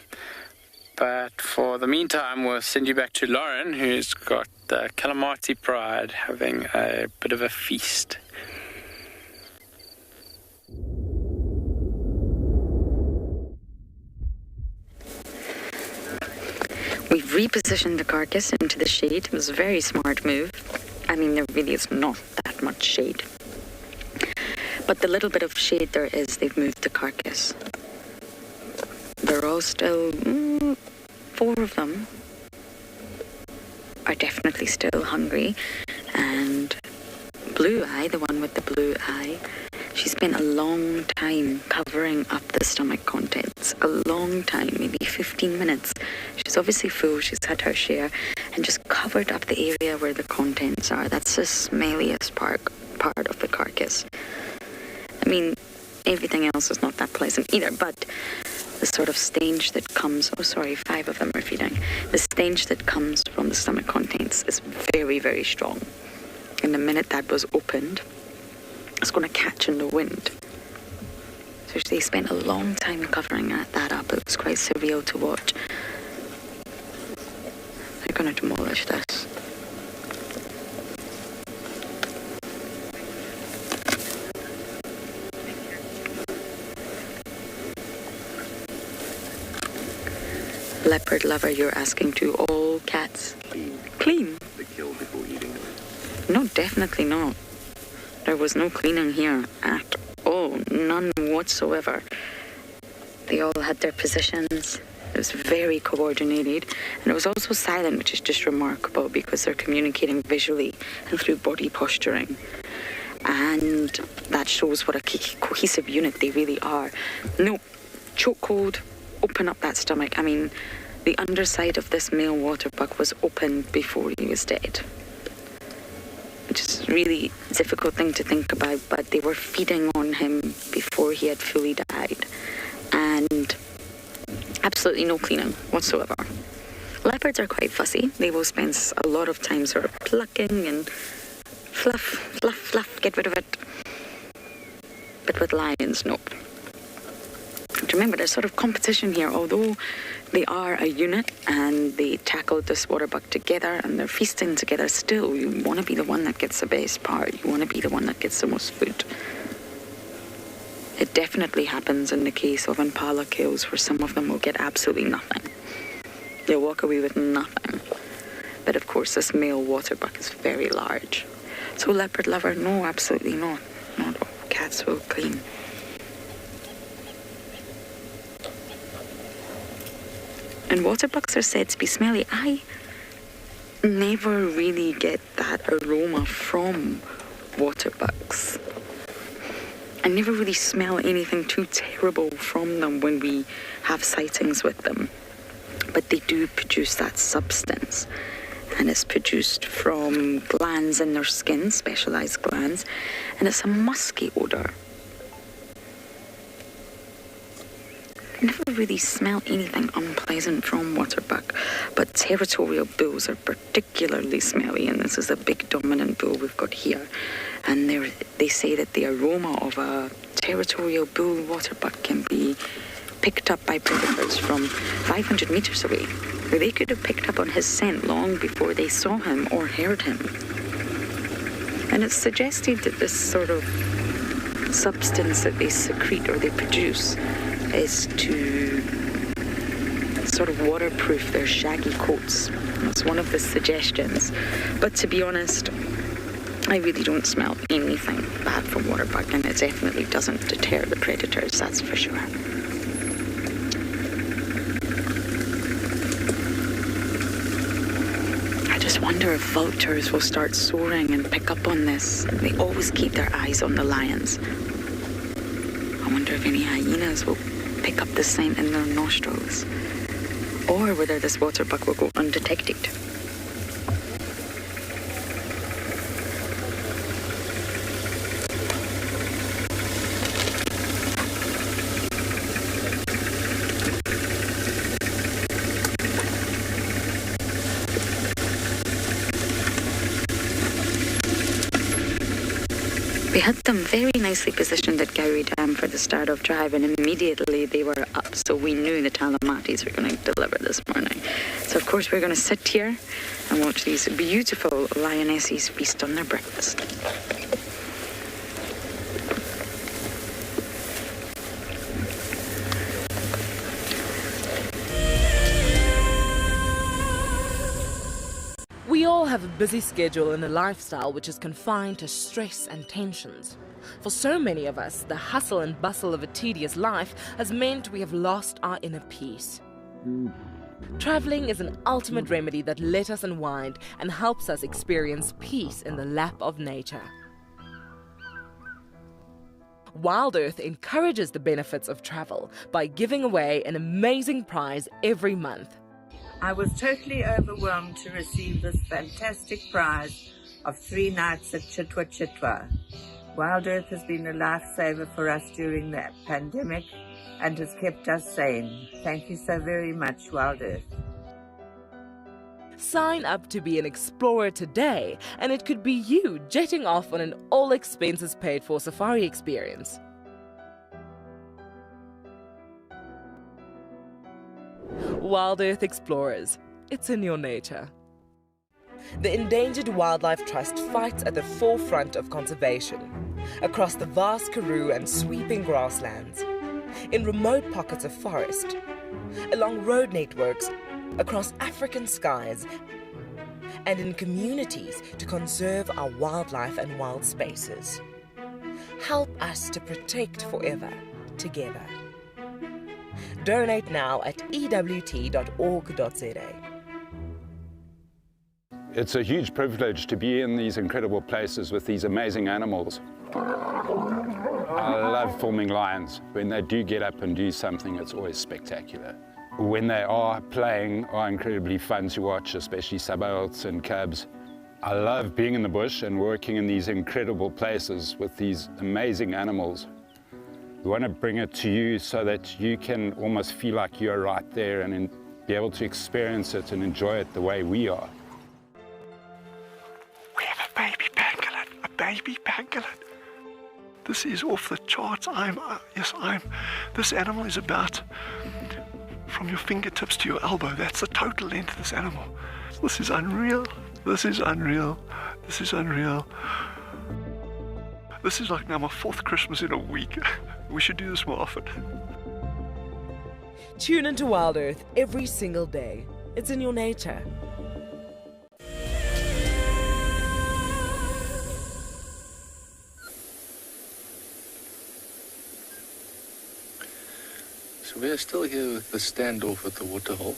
But for the meantime, we'll send you back to Lauren, who's got the Kalamati Pride having a bit of a feast. We've repositioned the carcass into the shade. It was a very smart move. I mean, there really is not that much shade. But the little bit of shade there is, they've moved the carcass. They're all still, 4 of them are definitely still hungry. And Blue Eye, the one with the blue eye, she spent a long time covering up the stomach contents. A long time, maybe 15 minutes. She's obviously full, she's had her share, and just covered up the area where the contents are. That's the smelliest part of the carcass. I mean, everything else is not that pleasant either, but the sort of stench that comes, 5 of them are feeding. The stench that comes from the stomach contents is very, very strong. And the minute that was opened, it's going to catch in the wind. So they spent a long time covering that up. It was quite surreal to watch. They're going to demolish this. Leopard lover, you're asking, do all cats clean? They kill before eating them. No, definitely not. There was no cleaning here at all, none whatsoever. They all had their positions. It was very coordinated, and it was also silent, which is just remarkable because they're communicating visually and through body posturing. And that shows what a cohesive unit they really are. No, chokehold, open up that stomach. I mean, the underside of this male waterbuck was open before he was dead, which is a really difficult thing to think about, but they were feeding on him before he had fully died, and absolutely no cleaning whatsoever. Leopards are quite fussy. They will spend a lot of time sort of plucking and fluff, get rid of it. But with lions, nope. Remember, there's sort of competition here. Although they are a unit and they tackled this waterbuck together and they're feasting together, still, you want to be the one that gets the best part. You want to be the one that gets the most food. It definitely happens in the case of impala kills, where some of them will get absolutely nothing. They'll walk away with nothing. But of course, this male waterbuck is very large. So leopard lover, no, absolutely not. Not all cats will clean. And waterbucks are said to be smelly. I never really get that aroma from waterbucks. I never really smell anything too terrible from them when we have sightings with them. But they do produce that substance. And it's produced from glands in their skin, specialized glands. And it's a musky odor. never really smelled anything unpleasant from waterbuck, but territorial bulls are particularly smelly, and this is a big dominant bull we've got here. And they say that the aroma of a territorial bull waterbuck can be picked up by predators from 500 meters away. They could have picked up on his scent long before they saw him or heard him. And it's suggested that this sort of substance that they secrete or they produce is to sort of waterproof their shaggy coats. That's one of the suggestions. But to be honest, I really don't smell anything bad from waterbuck, and it definitely doesn't deter the predators, that's for sure. I just wonder if vultures will start soaring and pick up on this. They always keep their eyes on the lions. I wonder if any hyenas will pick up the scent in their nostrils, or whether this waterbuck will go undetected. We had them very nicely positioned at Gowrie Dam for the start of drive, and immediately they were up, so we knew the Talamatis were going to deliver this morning. So of course we're going to sit here and watch these beautiful lionesses feast on their breakfast. We all have a busy schedule and a lifestyle which is confined to stress and tensions. For so many of us, the hustle and bustle of a tedious life has meant we have lost our inner peace. Traveling is an ultimate remedy that lets us unwind and helps us experience peace in the lap of nature. Wild Earth encourages the benefits of travel by giving away an amazing prize every month. I was totally overwhelmed to receive this fantastic prize of 3 nights at Chitwa Chitwa. Wild Earth has been a lifesaver for us during the pandemic and has kept us sane. Thank you so very much, Wild Earth. Sign up to be an explorer today, and it could be you jetting off on an all-expenses-paid-for safari experience. Wild Earth Explorers, it's in your nature. The Endangered Wildlife Trust fights at the forefront of conservation, across the vast Karoo and sweeping grasslands, in remote pockets of forest, along road networks, across African skies, and in communities to conserve our wildlife and wild spaces. Help us to protect forever, together. Donate now at ewt.org.za. It's a huge privilege to be in these incredible places with these amazing animals. I love filming lions. When they do get up and do something, it's always spectacular. When they are playing, are incredibly fun to watch, especially subalterns and cubs. I love being in the bush and working in these incredible places with these amazing animals. We want to bring it to you so that you can almost feel like you're right there and be able to experience it and enjoy it the way we are. We have a baby pangolin, a baby pangolin. This is off the charts. This animal is about from your fingertips to your elbow. That's the total length of this animal. This is unreal. This is unreal. This is unreal. This is like now my 4th Christmas in a week. We should do this more often. Tune into Wild Earth every single day. It's in your nature. So we are still here with the standoff at the waterhole.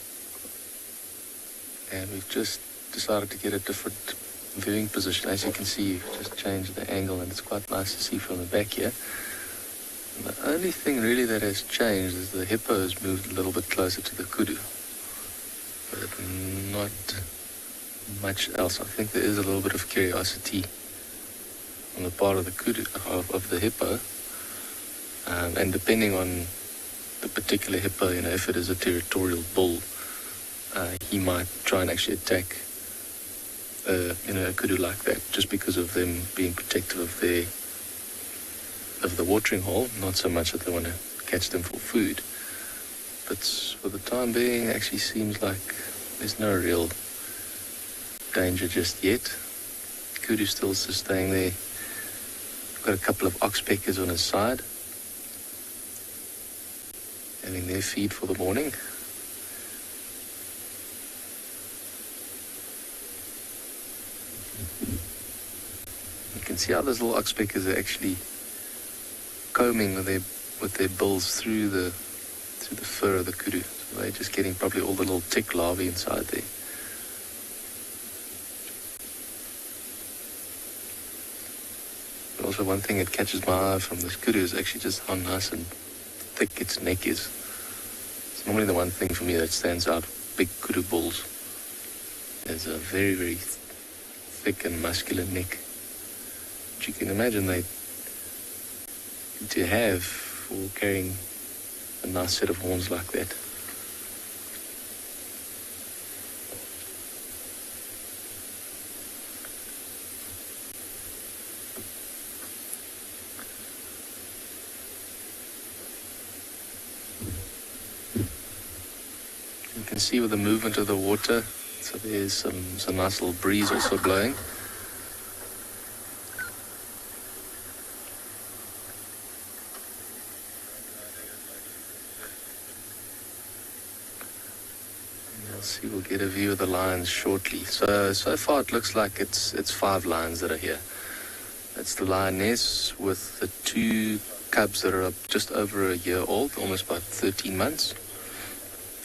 And we've just decided to get a different viewing position. As you can see, you've just changed the angle and it's quite nice to see from the back here. And the only thing really that has changed is the hippo has moved a little bit closer to the kudu. But not much else. I think there is a little bit of curiosity on the part of the kudu, of the hippo. And depending on the particular hippo, if it is a territorial bull, he might try and actually attack a kudu like that, just because of them being protective of the watering hole, not so much that they want to catch them for food. But for the time being, it actually seems like there's no real danger just yet. Kudu's still staying there. Got a couple of oxpeckers on his side, having their feed for the morning. You can see how those little oxpeckers are actually combing with their bills through the fur of the kudu. So they're just getting probably all the little tick larvae inside there. But also one thing that catches my eye from this kudu is actually just how nice and thick its neck is. It's normally the one thing for me that stands out. Big kudu bulls. There's a very, very thick and muscular neck. Which you can imagine to have for carrying a nice set of horns like that. You can see with the movement of the water, so there's some nice little breeze also blowing. We'll get a view of the lions shortly. So far it looks like it's 5 lions that are here. That's the lioness with the 2 cubs that are up just over a year old, almost about 13 months.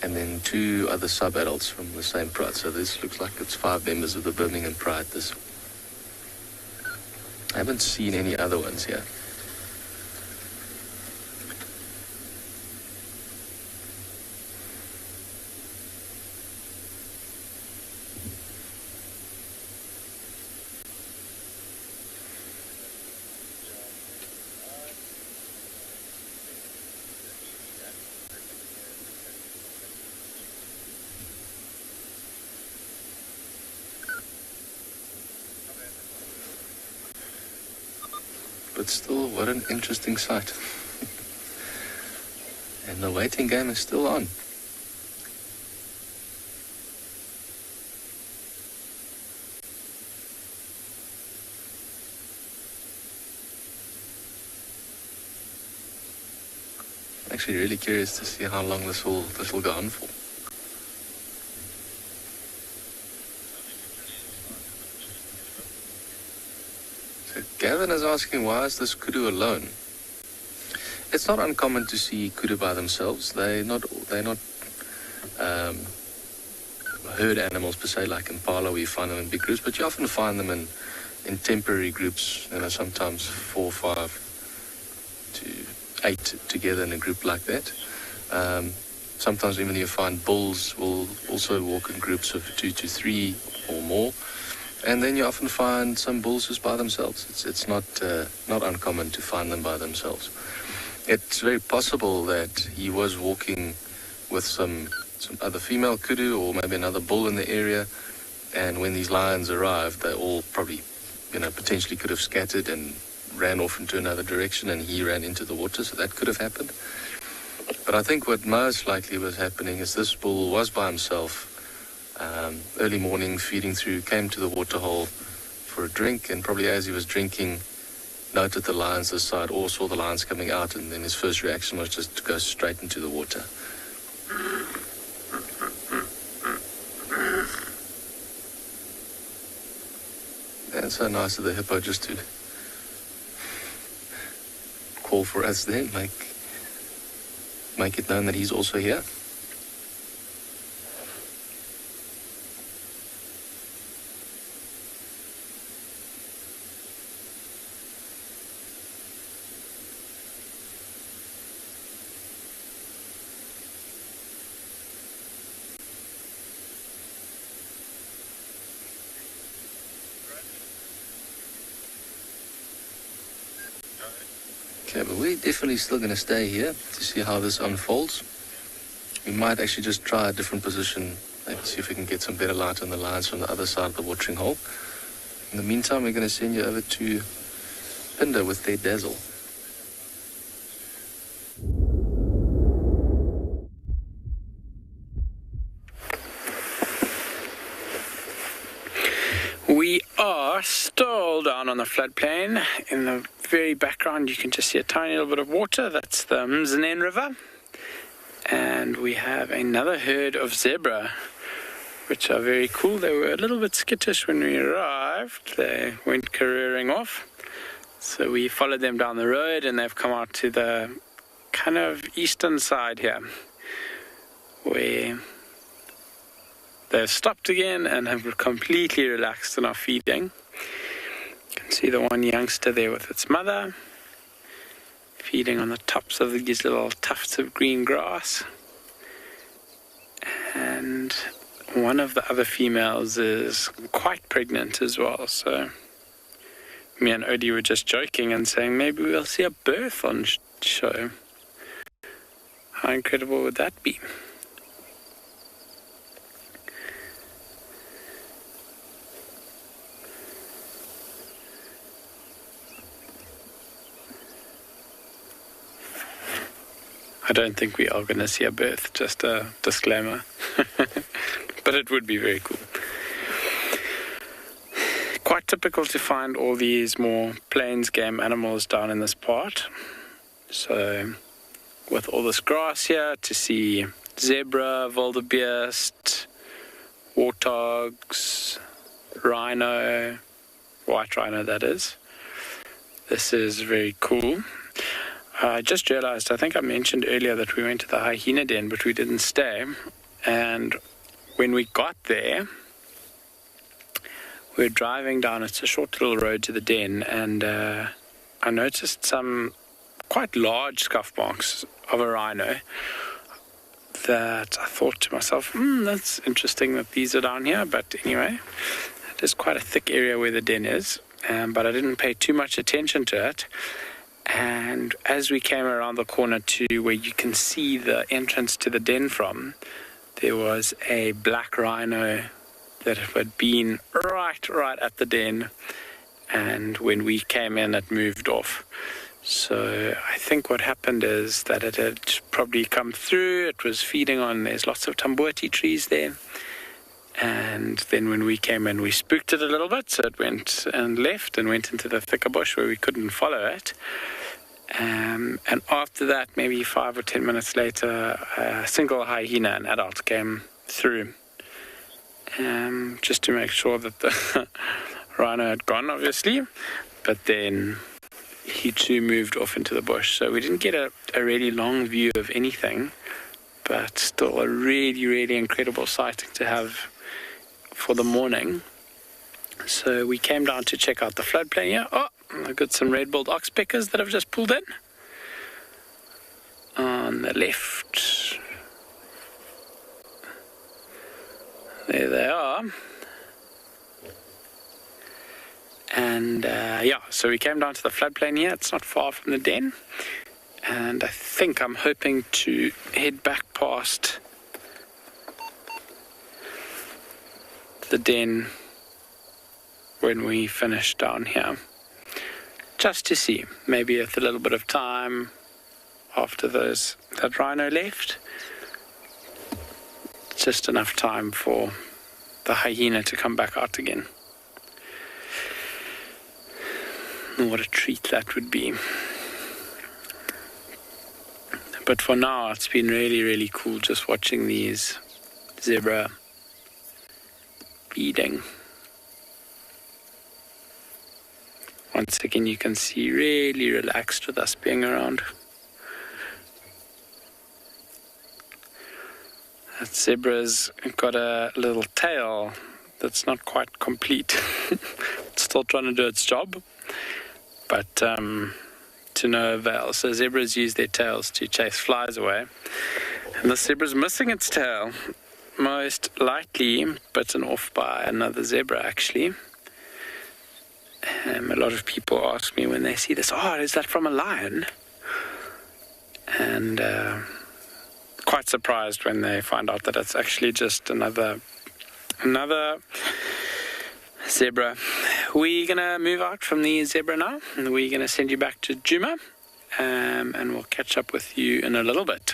And then 2 other sub-adults from the same pride. So this looks like it's 5 members of the Birmingham pride. I haven't seen any other ones here. But still, what an interesting sight. And the waiting game is still on. I'm actually really curious to see how long this will go on for. Gavin is asking, why is this kudu alone? It's not uncommon to see kudu by themselves. They're not herd animals per se, like impala, where you find them in big groups, but you often find them in temporary groups, sometimes 4, 5 to 8 together in a group like that. Sometimes even you find bulls will also walk in groups of 2 to 3 or more. And then you often find some bulls just by themselves. It's not uncommon to find them by themselves. It's very possible that he was walking with some other female kudu or maybe another bull in the area, and when these lions arrived, they all probably, potentially could have scattered and ran off into another direction, and he ran into the water, so that could have happened. But I think what most likely was happening is this bull was by himself. Early morning, feeding through, came to the waterhole for a drink, and probably as he was drinking, noted the lions this side, or saw the lions coming out, and then his first reaction was just to go straight into the water. And so nice of the hippo just to call for us then, make it known that he's also here. Okay, but we're definitely still going to stay here to see how this unfolds. We might actually just try a different position, maybe see if we can get some better light on the lines from the other side of the watering hole. In the meantime, we're going to send you over to Pinder with their dazzle. We are still down on the floodplain. In the very background, you can just see a tiny little bit of water. That's the Mznen River. And we have another herd of zebra, which are very cool. They were a little bit skittish when we arrived. They went careering off. So we followed them down the road, and they've come out to the kind of eastern side here, where they've stopped again and have completely relaxed and are feeding. You can see the one youngster there with its mother, feeding on the tops of these little tufts of green grass. And one of the other females is quite pregnant as well. So me and Odie were just joking and saying maybe we'll see a birth on show. How incredible would that be? I don't think we are going to see a birth, just a disclaimer. But it would be very cool. Quite typical to find all these more plains game animals down in this part. So with all this grass here, to see zebra, wildebeest, warthogs, rhino, white rhino that is. This is very cool. I just realized, I think I mentioned earlier that we went to the hyena den, but we didn't stay. And when we got there, we were driving down, it's a short little road to the den, and I noticed some quite large scuff marks of a rhino that I thought to myself, that's interesting that these are down here. But anyway, it is quite a thick area where the den is, but I didn't pay too much attention to it. And as we came around the corner to where you can see the entrance to the den from, there was a black rhino that had been right at the den, and when we came in it moved off. So I think what happened is that it had probably come through, it was feeding on, there's lots of tambuati trees there, and then when we came in we spooked it a little bit, so it went and left and went into the thicker bush where we couldn't follow it. And after that, maybe 5 or 10 minutes later, a single hyena, an adult, came through, just to make sure that the rhino had gone, obviously, but then he too moved off into the bush. So we didn't get a really long view of anything, but still a really incredible sighting to have for the morning. So we came down to check out the floodplain here. Oh, I've got some red-billed oxpeckers that I've just pulled in. On the left, there they are. And so we came down to the floodplain here. It's not far from the den, and I think I'm hoping to head back past the den when we finish down here, just to see, maybe with a little bit of time after that rhino left, just enough time for the hyena to come back out again. And what a treat that would be. But for now, it's been really cool just watching these zebra feeding. Once again, you can see really relaxed with us being around. That zebra's got a little tail that's not quite complete. It's still trying to do its job, but to no avail. So zebras use their tails to chase flies away, and the zebra's missing its tail, most likely bitten off by another zebra actually. A lot of people ask me when they see this, is that from a lion? and quite surprised when they find out that it's actually just another zebra. We're gonna move out from the zebra now, and we're gonna send you back to Djuma, and we'll catch up with you in a little bit.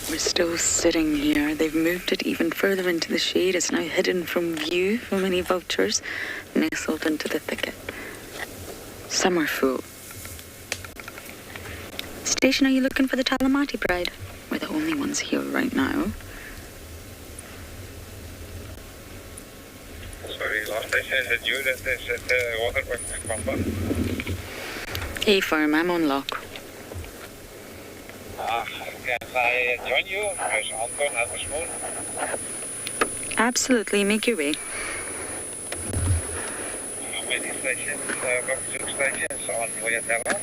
We're still sitting here. They've moved it even further into the shade. It's now hidden from view from any vultures, nestled into the thicket. Some are full. Station, are you looking for the Talamati bride? We're the only ones here right now. Sorry, last station, is it you that is at Waterberg Kwamba? Hey, firm, I'm on lock. Can I join you? There's Anton at the spoon. Absolutely, make your way. How many stations, Bakazuk stations on Voyatella?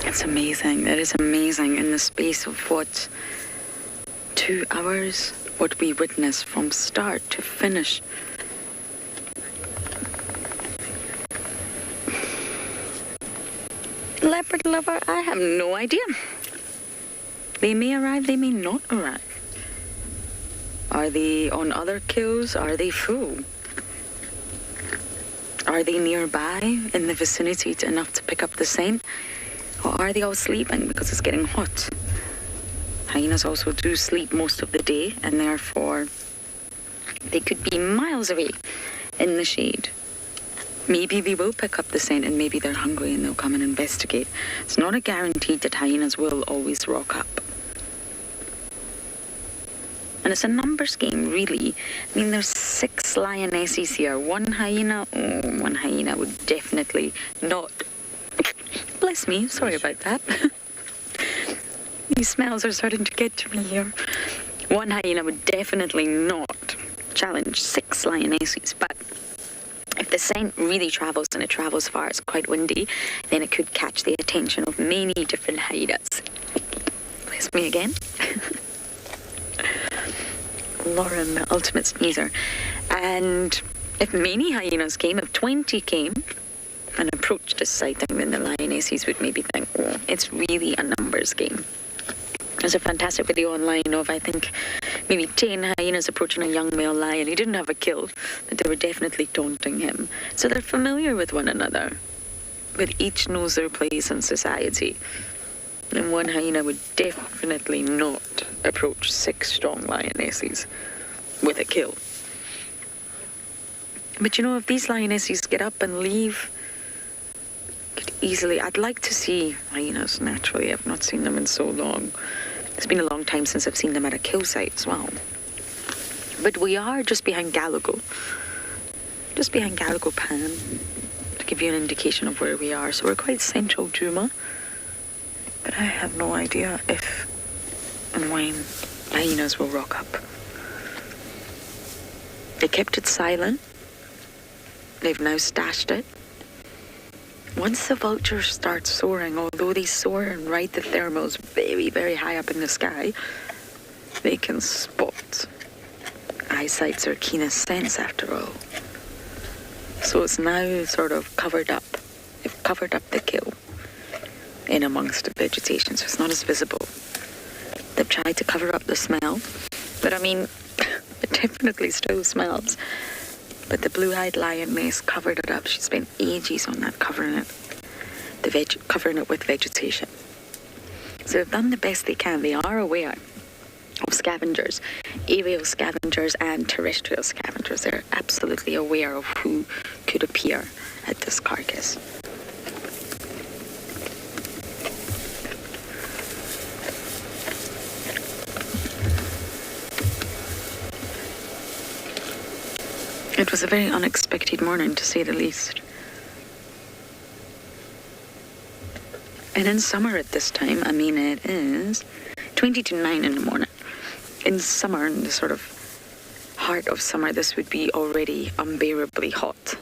It's amazing. It is amazing in the space of, 2 hours? What we witness from start to finish. Leopard lover, I have no idea. They may arrive, they may not arrive. Are they on other kills? Are they full? Are they nearby in the vicinity enough to pick up the scent? Or are they all sleeping because it's getting hot? Hyenas also do sleep most of the day, and therefore they could be miles away in the shade. Maybe they will pick up the scent, and maybe they're hungry and they'll come and investigate. It's not a guarantee that hyenas will always rock up. And it's a numbers game, really. I mean, there's 6 lionesses here. One hyena would definitely not... Bless me, sorry about that. These smells are starting to get to me here. One hyena would definitely not challenge 6 lionesses, but if the scent really travels and it travels far, it's quite windy, then it could catch the attention of many different hyenas. Bless me again. Lauren, the ultimate sneezer. And if many hyenas came, if 20 came and approached this sighting, then the lionesses would maybe think, oh, it's really a numbers game. There's a fantastic video online of, I think, maybe 10 hyenas approaching a young male lion. He didn't have a kill, but they were definitely taunting him. So they're familiar with one another, but each knows their place in society. And one hyena would definitely not approach 6 strong lionesses with a kill. But you know, if these lionesses get up and leave, could easily... I'd like to see hyenas naturally. I've not seen them in so long. It's been a long time since I've seen them at a kill site as well. But we are just behind Galago. Just behind Galago Pan, to give you an indication of where we are. So we're quite central Djuma. But I have no idea if and when hyenas will rock up. They kept it silent. They've now stashed it. Once the vultures start soaring, although they soar and ride the thermals very, very high up in the sky, they can spot. Eyesight's our keenest sense, after all. So it's now sort of covered up. They've covered up the kill in amongst the vegetation, so it's not as visible. They've tried to cover up the smell, but I mean, it definitely still smells. But the blue-eyed lioness covered it up. She spent ages on that, covering it with vegetation. So they've done the best they can. They are aware of scavengers, aerial scavengers and terrestrial scavengers. They're absolutely aware of who could appear at this carcass. It was a very unexpected morning, to say the least. And in summer at this time, I mean, it is 20 to 9 in the morning. In summer, in the sort of heart of summer, this would be already unbearably hot.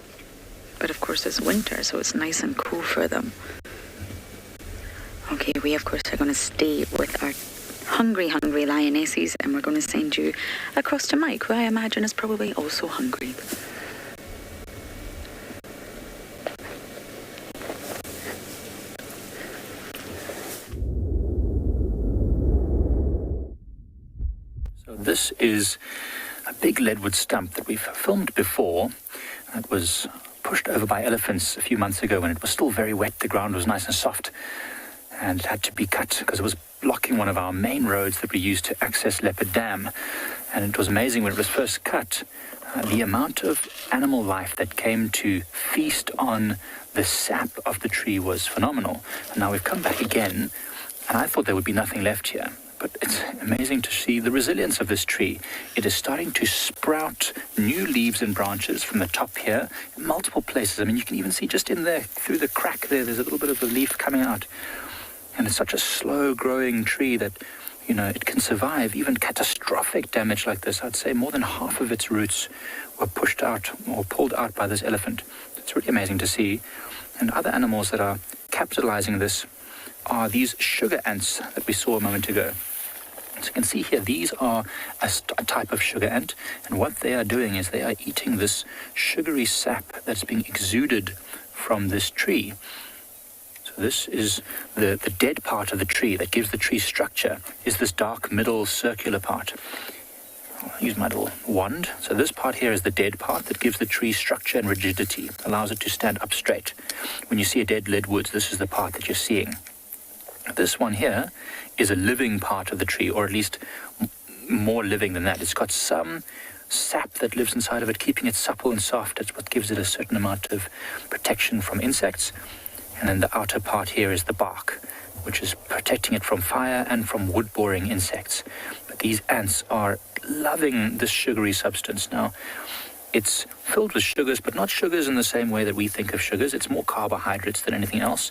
But of course, it's winter, so it's nice and cool for them. Okay, we of course are going to stay with our hungry lionesses, and we're going to send you across to Mike, who I imagine is probably also hungry. So this is a big leadwood stump that we've filmed before. It was pushed over by elephants a few months ago when it was still very wet. The ground was nice and soft, and it had to be cut because it was blocking one of our main roads that we use to access Leopard Dam. And it was amazing when it was first cut, the amount of animal life that came to feast on the sap of the tree was phenomenal. And now we've come back again, and I thought there would be nothing left here. But it's amazing to see the resilience of this tree. It is starting to sprout new leaves and branches from the top here in multiple places. I mean, you can even see just in there, through the crack there's a little bit of a leaf coming out. And it's such a slow-growing tree that, you know, it can survive even catastrophic damage like this. I'd say more than half of its roots were pushed out or pulled out by this elephant. It's really amazing to see. And other animals that are capitalizing this are these sugar ants that we saw a moment ago. So you can see here, these are a type of sugar ant, and what they are doing is they are eating this sugary sap that's being exuded from this tree. So this is the dead part of the tree that gives the tree structure, is this dark middle circular part. I'll use my little wand. So this part here is the dead part that gives the tree structure and rigidity, allows it to stand up straight. When you see a dead leadwood, this is the part that you're seeing. This one here is a living part of the tree, or at least more living than that. It's got some sap that lives inside of it, keeping it supple and soft. It's what gives it a certain amount of protection from insects. And then the outer part here is the bark, which is protecting it from fire and from wood-boring insects. But these ants are loving this sugary substance. Now, it's filled with sugars, but not sugars in the same way that we think of sugars. It's more carbohydrates than anything else.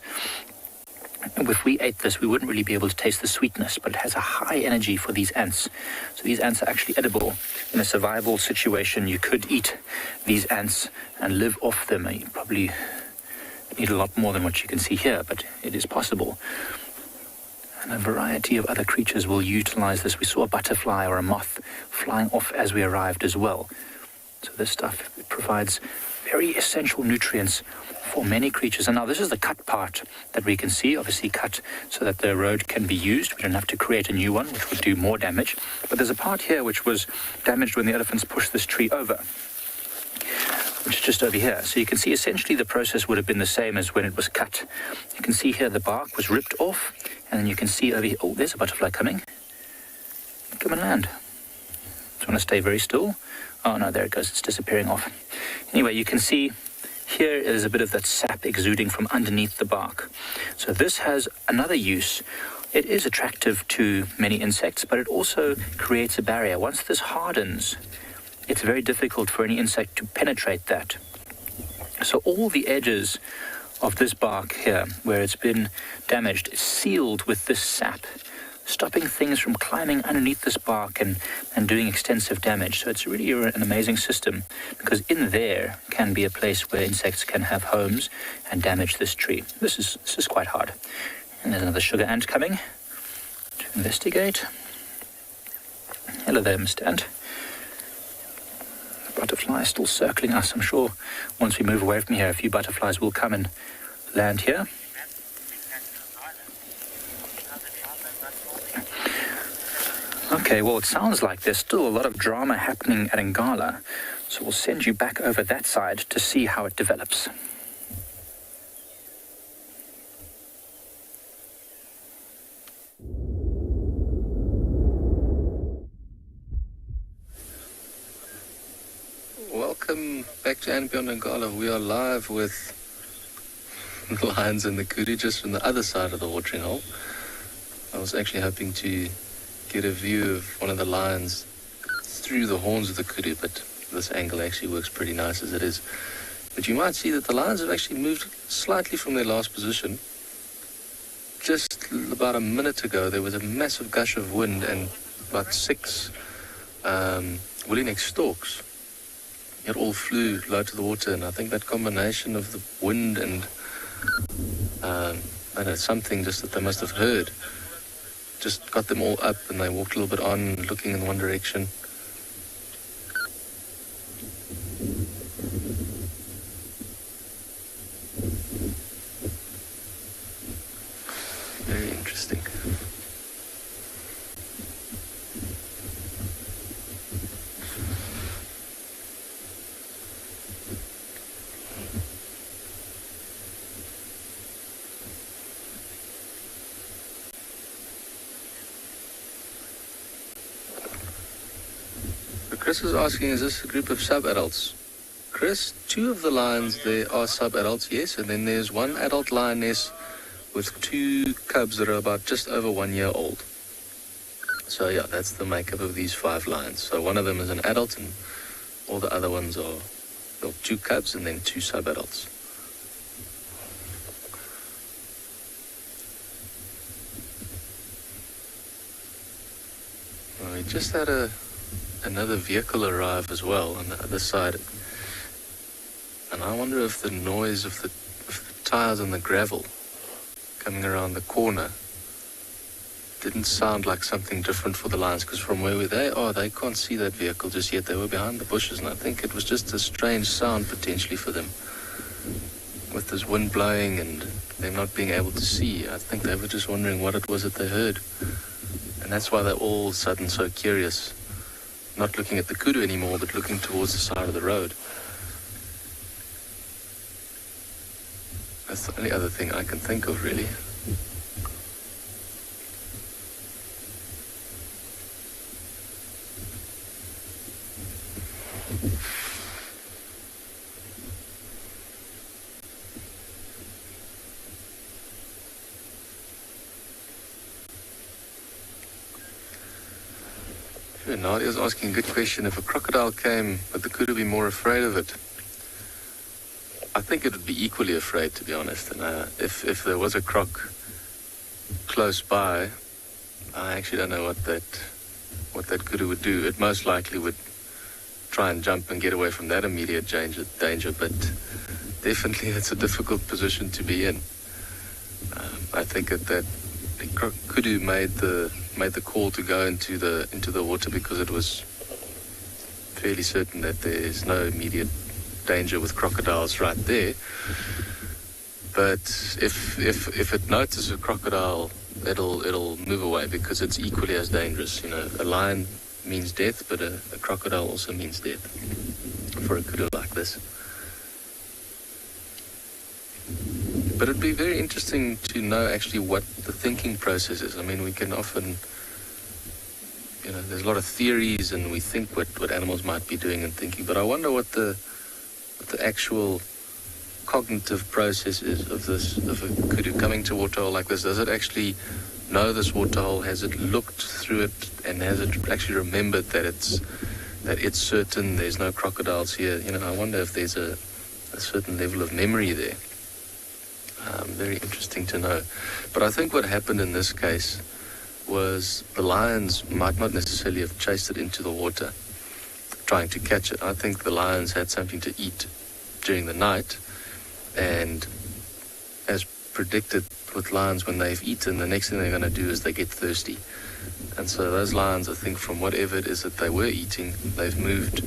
If we ate this, we wouldn't really be able to taste the sweetness, but it has a high energy for these ants. So these ants are actually edible. In a survival situation, you could eat these ants and live off them. You probably need a lot more than what you can see here, but it is possible. And a variety of other creatures will utilize this. We saw a butterfly or a moth flying off as we arrived as well. So this stuff provides very essential nutrients for many creatures. And now this is the cut part that we can see, obviously cut so that the road can be used. We don't have to create a new one, which would do more damage. But there's a part here which was damaged when the elephants pushed this tree over, which is just over here. So you can see essentially the process would have been the same as when it was cut. You can see here the bark was ripped off, and then you can see over here, oh, there's a butterfly coming. Come and land. Just want to stay very still. Oh no, there it goes, it's disappearing off. Anyway, you can see here is a bit of that sap exuding from underneath the bark. So this has another use. It is attractive to many insects, but it also creates a barrier. Once this hardens, it's very difficult for any insect to penetrate that. So all the edges of this bark here, where it's been damaged, is sealed with this sap, stopping things from climbing underneath this bark and doing extensive damage. So it's really an amazing system, because in there can be a place where insects can have homes and damage this tree. This is quite hard. And there's another sugar ant coming to investigate. Hello there, Mr. Ant. The butterfly is still circling us. I'm sure once we move away from here, a few butterflies will come and land here. Okay, well, it sounds like there's still a lot of drama happening at Ngala, so we'll send you back over that side to see how it develops. Welcome back to And Beyond Ngala. We are live with the lions and the kudu just from the other side of the watering hole. I was actually hoping to get a view of one of the lions through the horns of the kudu, but this angle actually works pretty nice as it is. But you might see that the lions have actually moved slightly from their last position. Just about a minute ago, there was a massive gush of wind and about 6 woolly neck storks. It all flew low to the water, and I think that combination of the wind and I don't know, something just that they must have heard just got them all up, and they walked a little bit on, looking in one direction. Very interesting. Chris is asking, is this a group of sub-adults? Chris, 2 of the lions there are sub-adults, yes, and then there's 1 adult lioness with 2 cubs that are about just over 1 year old. So yeah, that's the makeup of these 5 lions. So one of them is an adult, and all the other ones are 2 cubs and then 2 sub-adults. Well, we just had another vehicle arrive as well on the other side, and I wonder if the noise of the tires on the gravel coming around the corner didn't sound like something different for the lions, because from where they are, they can't see that vehicle just yet. They were behind the bushes, and I think it was just a strange sound potentially for them. With this wind blowing and them not being able to see, I think they were just wondering what it was that they heard. And that's why they're all of a sudden so curious. Not looking at the kudu anymore, but looking towards the side of the road. That's the only other thing I can think of, really. Nadia's asking a good question. If a crocodile came, would the kudu be more afraid of it? I think it would be equally afraid, to be honest. And if there was a croc close by, I actually don't know what that kudu would do. It most likely would try and jump and get away from that immediate danger, but definitely it's a difficult position to be in. I think that the kudu made the call to go into the water because it was fairly certain that there's no immediate danger with crocodiles right there. But if it notices a crocodile, it'll move away because it's equally as dangerous. You know, a lion means death, but a crocodile also means death for a kudu like this. But it'd be very interesting to know actually what the thinking process is. I mean, we can often, there's a lot of theories and we think what animals might be doing and thinking, but I wonder what the actual cognitive process is of a kudu coming to a waterhole like this. Does it actually know this waterhole? Has it looked through it and has it actually remembered that it's certain there's no crocodiles here? I wonder if there's a certain level of memory there. Very interesting to know. But I think what happened in this case was the lions might not necessarily have chased it into the water trying to catch it. I think the lions had something to eat during the night, and as predicted with lions, when they've eaten, the next thing they're going to do is they get thirsty. And so those lions, I think, from whatever it is that they were eating, they've moved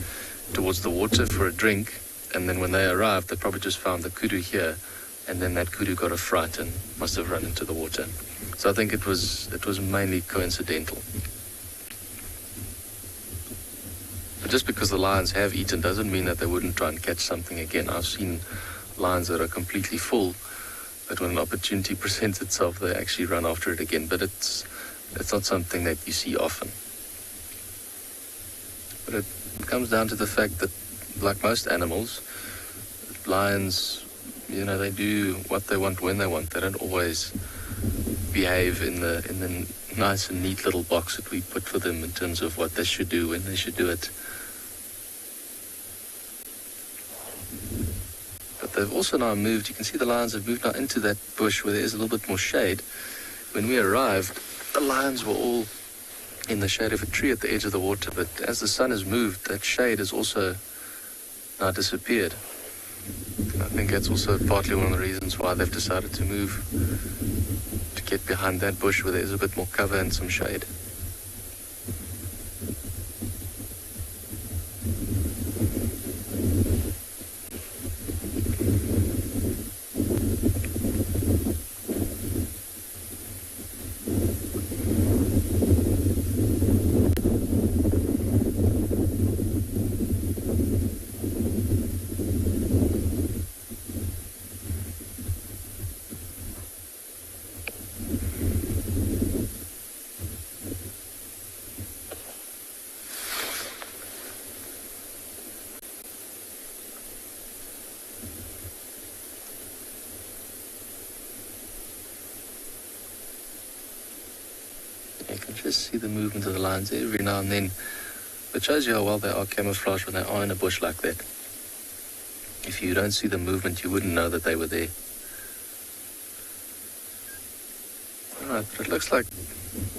towards the water for a drink, and then when they arrived, they probably just found the kudu here, and then that kudu got a fright and must have run into the water. So I think it was mainly coincidental. But just because the lions have eaten doesn't mean that they wouldn't try and catch something again. I've seen lions that are completely full, but when an opportunity presents itself, they actually run after it again. But it's not something that you see often. But it comes down to the fact that, like most animals, lions, they do what they want when they want. They don't always behave in the nice and neat little box that we put for them in terms of what they should do when they should do it. But they've also now moved. You can see the lions have moved now into that bush where there is a little bit more shade. When we arrived, the lions were all in the shade of a tree at the edge of the water. But as the sun has moved, that shade has also now disappeared. I think that's also partly one of the reasons why they've decided to move, to get behind that bush where there's a bit more cover and some shade. You can just see the movement of the lions every now and then. It shows you how well they are camouflaged when they are in a bush like that. If you don't see the movement, you wouldn't know that they were there. Alright, but it looks like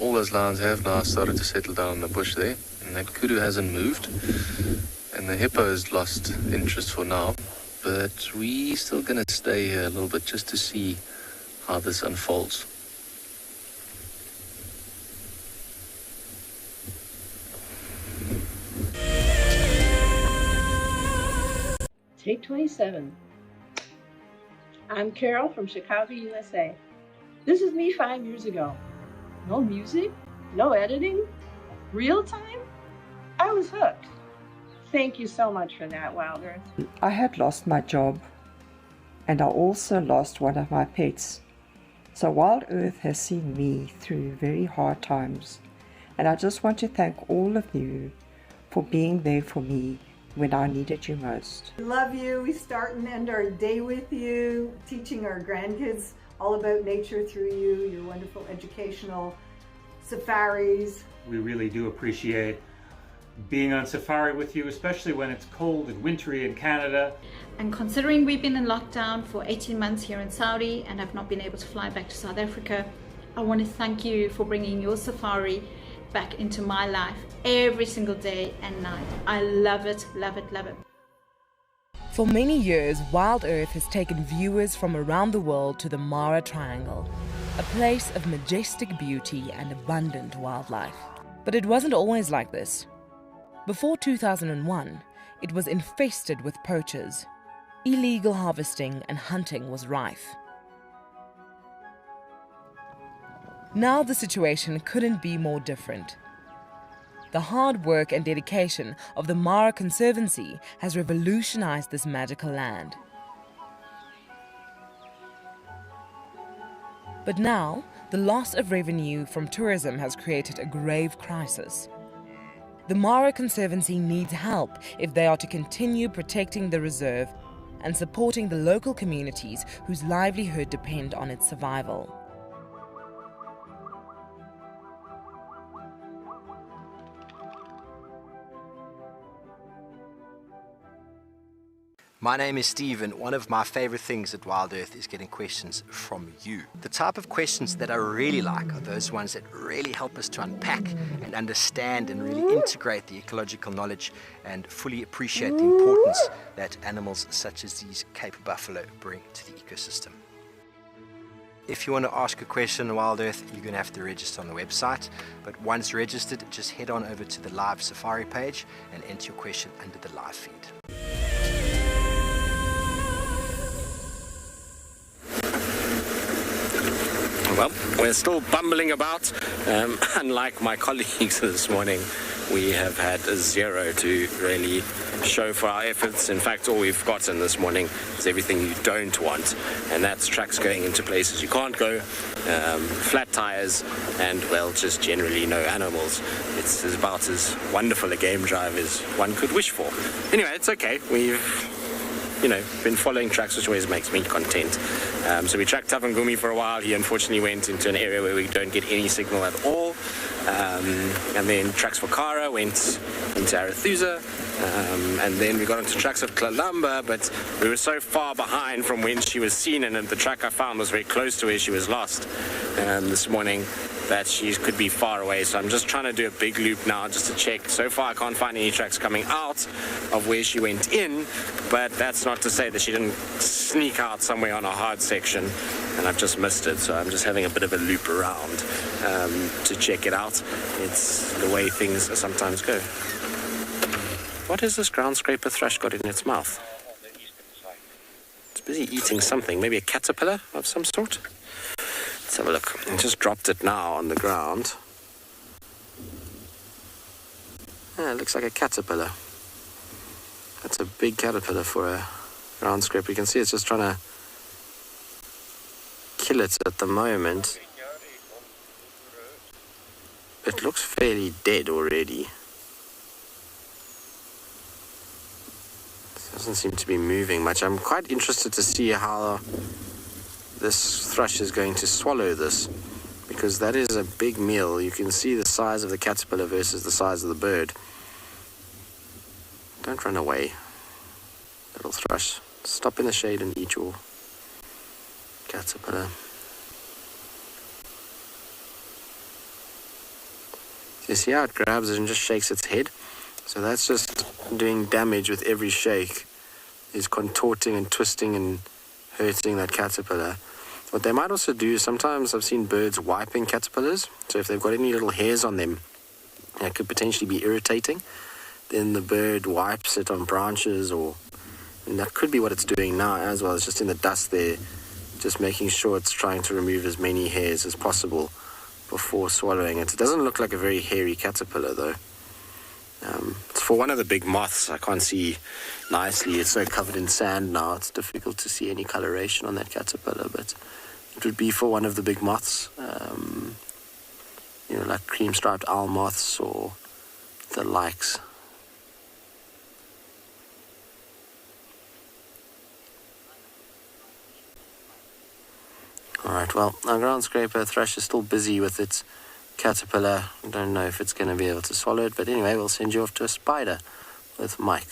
all those lions have now started to settle down in the bush there, and that kudu hasn't moved, and the hippo has lost interest for now, but we're still going to stay here a little bit just to see how this unfolds. Take 27. I'm Carol from Chicago, USA. This is me 5 years ago. No music, no editing, real time. I was hooked. Thank you so much for that, Wild Earth. I had lost my job, and I also lost one of my pets. So Wild Earth has seen me through very hard times, and I just want to thank all of you for being there for me when I needed you most. We love you. We start and end our day with you, teaching our grandkids all about nature through you, your wonderful educational safaris. We really do appreciate being on safari with you, especially when it's cold and wintry in Canada. And considering we've been in lockdown for 18 months here in Saudi and have not been able to fly back to South Africa, I want to thank you for bringing your safari back into my life every single day and night. I love it, love it, love it. For many years, Wild Earth has taken viewers from around the world to the Mara Triangle, a place of majestic beauty and abundant wildlife. But it wasn't always like this. Before 2001, it was infested with poachers. Illegal harvesting and hunting was rife. Now the situation couldn't be more different. The hard work and dedication of the Mara Conservancy has revolutionized this magical land. But now, the loss of revenue from tourism has created a grave crisis. The Mara Conservancy needs help if they are to continue protecting the reserve and supporting the local communities whose livelihood depend on its survival. My name is Steve, and one of my favorite things at Wild Earth is getting questions from you. The type of questions that I really like are those ones that really help us to unpack and understand and really integrate the ecological knowledge and fully appreciate the importance that animals such as these Cape buffalo bring to the ecosystem. If you want to ask a question on Wild Earth, you're going to have to register on the website. But once registered, just head on over to the live safari page and enter your question under the live feed. Well, we're still bumbling about. Unlike my colleagues this morning, we have had a zero to really show for our efforts. In fact, all we've gotten this morning is everything you don't want, and that's tracks going into places you can't go, flat tires, and, well, just generally no animals. It's about as wonderful a game drive as one could wish for. Anyway, it's okay. We've been following tracks, which always makes me content. So we tracked Tavangumi for a while. He unfortunately went into an area where we don't get any signal at all. And then tracks for Kara went into Arathusa. And then we got onto tracks of Kalamba, but we were so far behind from when she was seen, and the track I found was very close to where she was lost this morning, that she could be far away. So I'm just trying to do a big loop now just to check. So far I can't find any tracks coming out of where she went in, but that's not to say that she didn't sneak out somewhere on a hard section and I've just missed it. So I'm just having a bit of a loop around to check it out. It's the way things sometimes go. What has this ground scraper thrush got in its mouth? It's busy eating something, maybe a caterpillar of some sort. Let's have a look. I just dropped it now on the ground. Yeah, it looks like a caterpillar. That's a big caterpillar for a ground scraper. You can see it's just trying to kill it at the moment. It looks fairly dead already. It doesn't seem to be moving much. I'm quite interested to see how this thrush is going to swallow this, because that is a big meal. You can see the size of the caterpillar versus the size of the bird. Don't run away, little thrush. Stop in the shade and eat your caterpillar. You see how it grabs it and just shakes its head? So that's just doing damage with every shake. Is contorting and twisting and hurting that caterpillar. What they might also do, sometimes I've seen birds wiping caterpillars. So if they've got any little hairs on them, that could potentially be irritating. Then the bird wipes it on branches, and that could be what it's doing now as well. It's just in the dust there, just making sure it's trying to remove as many hairs as possible before swallowing it. It doesn't look like a very hairy caterpillar though. It's for one of the big moths. I can't see nicely. It's so covered in sand now. It's difficult to see any coloration on that caterpillar, but it would be for one of the big moths. Like cream-striped owl moths or the likes. Alright, well, our ground scraper thrush is still busy with its caterpillar. I don't know if it's going to be able to swallow it, but anyway, we'll send you off to a spider with Mike.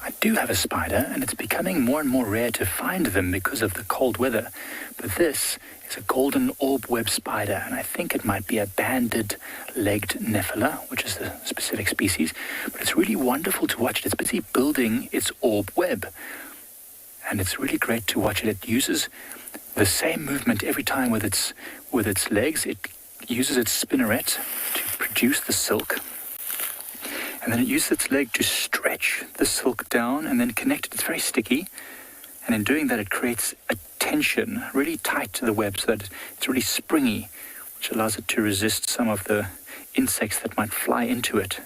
I do have a spider, and it's becoming more and more rare to find them because of the cold weather. But this is a golden orb web spider, and I think it might be a banded-legged nephila, which is the specific species. But it's really wonderful to watch it. It's busy building its orb web, and it's really great to watch it. It uses the same movement every time with its legs. It uses its spinneret to produce the silk. And then it uses its leg to stretch the silk down and then connect it. It's very sticky. And in doing that, it creates a tension really tight to the web so that it's really springy, which allows it to resist some of the insects that might fly into it.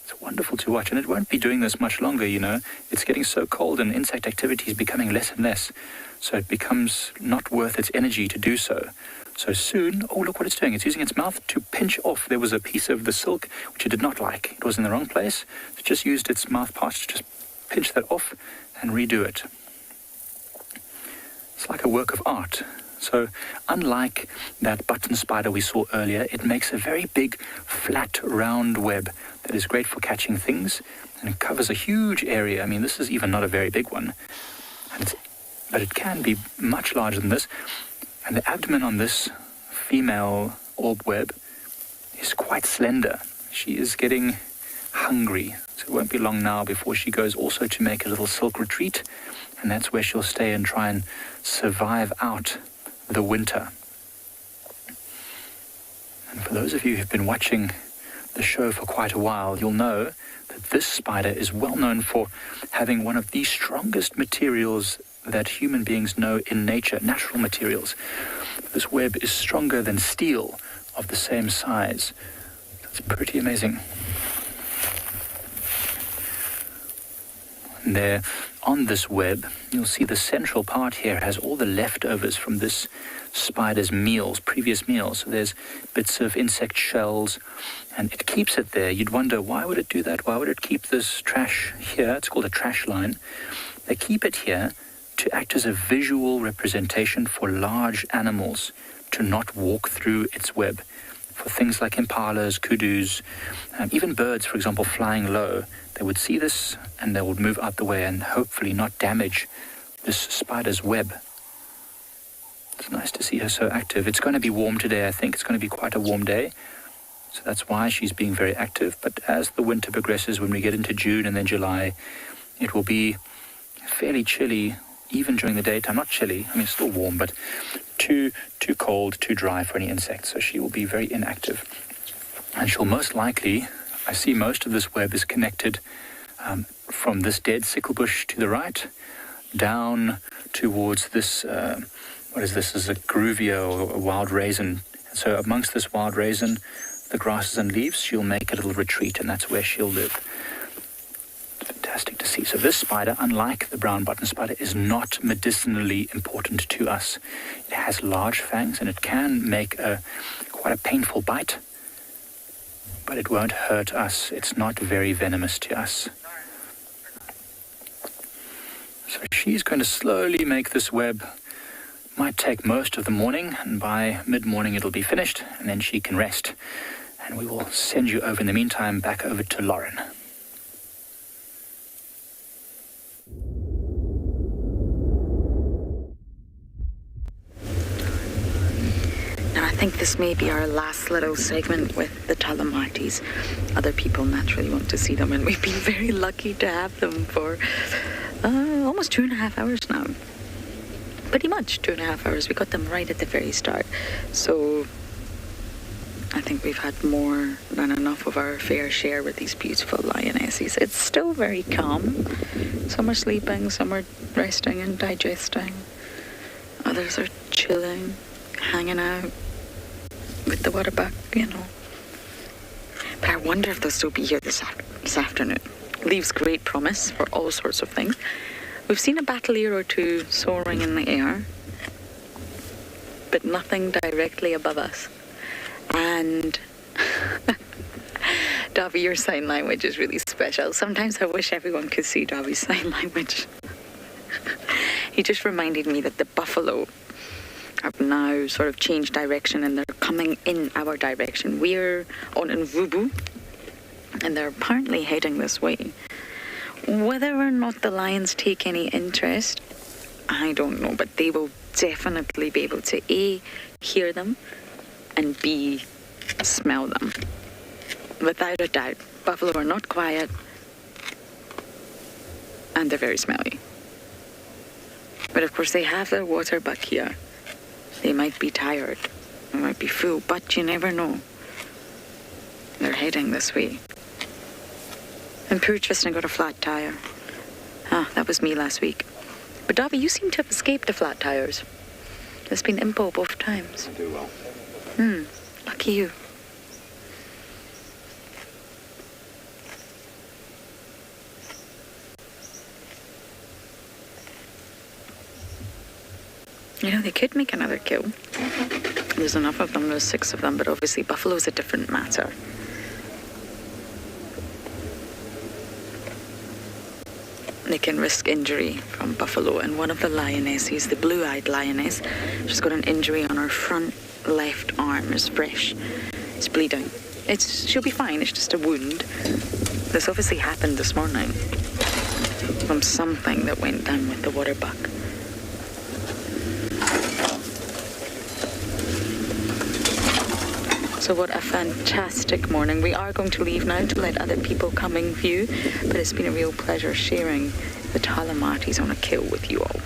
It's wonderful to watch. And it won't be doing this much longer, you know. It's getting so cold and insect activity is becoming less and less. So it becomes not worth its energy to do so. So soon, oh, look what it's doing. It's using its mouth to pinch off. There was a piece of the silk which it did not like. It was in the wrong place. It just used its mouth part to just pinch that off and redo it. It's like a work of art. So unlike that button spider we saw earlier, it makes a very big, flat, round web that is great for catching things, and it covers a huge area. I mean, this is even not a very big one, but it can be much larger than this. And the abdomen on this female orb web is quite slender. She is getting hungry, so it won't be long now before she goes also to make a little silk retreat, and that's where she'll stay and try and survive out the winter. And for those of you who've been watching the show for quite a while, you'll know that this spider is well known for having one of the strongest materials that human beings know in nature, natural materials. This web is stronger than steel of the same size. It's pretty amazing. And there, on this web, you'll see the central part here has all the leftovers from this spider's meals, previous meals. So there's bits of insect shells, and it keeps it there. You'd wonder, why would it do that? Why would it keep this trash here? It's called a trash line. They keep it here to act as a visual representation for large animals to not walk through its web. for things like impalas, kudus, even birds, for example, flying low. They would see this and they would move out the way and hopefully not damage this spider's web. It's nice to see her so active. It's going to be warm today, I think. It's going to be quite a warm day. So that's why she's being very active. But as the winter progresses, when we get into June and then July, it will be fairly chilly, even during the daytime. Not chilly, I mean, it's still warm, but too cold, too dry for any insects. So she will be very inactive. And she'll most likely, I see most of this web is connected from this dead sickle bush to the right, down towards this, what is this? This is a gruvia or a wild raisin. And so amongst this wild raisin, the grasses and leaves, she'll make a little retreat, and that's where she'll live. Fantastic to see. So this spider, unlike the brown button spider, is not medicinally important to us. It has large fangs, and it can make quite a painful bite, but it won't hurt us. It's not very venomous to us. So she's going to slowly make this web. Might take most of the morning, and by mid-morning it'll be finished, and then she can rest. And we will send you over in the meantime back over to Lauren. Now, I think this may be our last little segment with the Talamatis. Other people naturally want to see them, and we've been very lucky to have them for almost 2.5 hours now. Pretty much 2.5 hours. We got them right at the very start. So I think we've had more than enough of our fair share with these beautiful lionesses. It's still very calm. Some are sleeping, some are resting and digesting. Others are chilling, hanging out with the waterbuck, you know. But I wonder if they'll still be here this afternoon. Leaves great promise for all sorts of things. We've seen a battalier or two soaring in the air, but nothing directly above us. And Davi, your sign language is really special. Sometimes I wish everyone could see Davi's sign language. He just reminded me that the buffalo have now sort of changed direction and they're coming in our direction. We're on Mvubu and they're apparently heading this way. Whether or not the lions take any interest, I don't know, but they will definitely be able to A, hear them, and B, smell them. Without a doubt, buffalo are not quiet, and they're very smelly. But of course they have their waterbuck here. They might be tired, they might be full, but you never know. They're heading this way. And poor Tristan got a flat tire. That was me last week. But Davi, you seem to have escaped the flat tires. There's been impo both times. I do well. Lucky you. You know, they could make another kill. There's enough of them, there's 6 of them, but obviously buffalo's a different matter. They can risk injury from buffalo, and one of the lionesses, the blue-eyed lioness, she's got an injury on her front left arm. It's fresh. It's bleeding. She'll be fine, it's just a wound. This obviously happened this morning from something that went down with the waterbuck. So what a fantastic morning. We are going to leave now to let other people come and view, but it's been a real pleasure sharing the Talamatis on a kill with you all.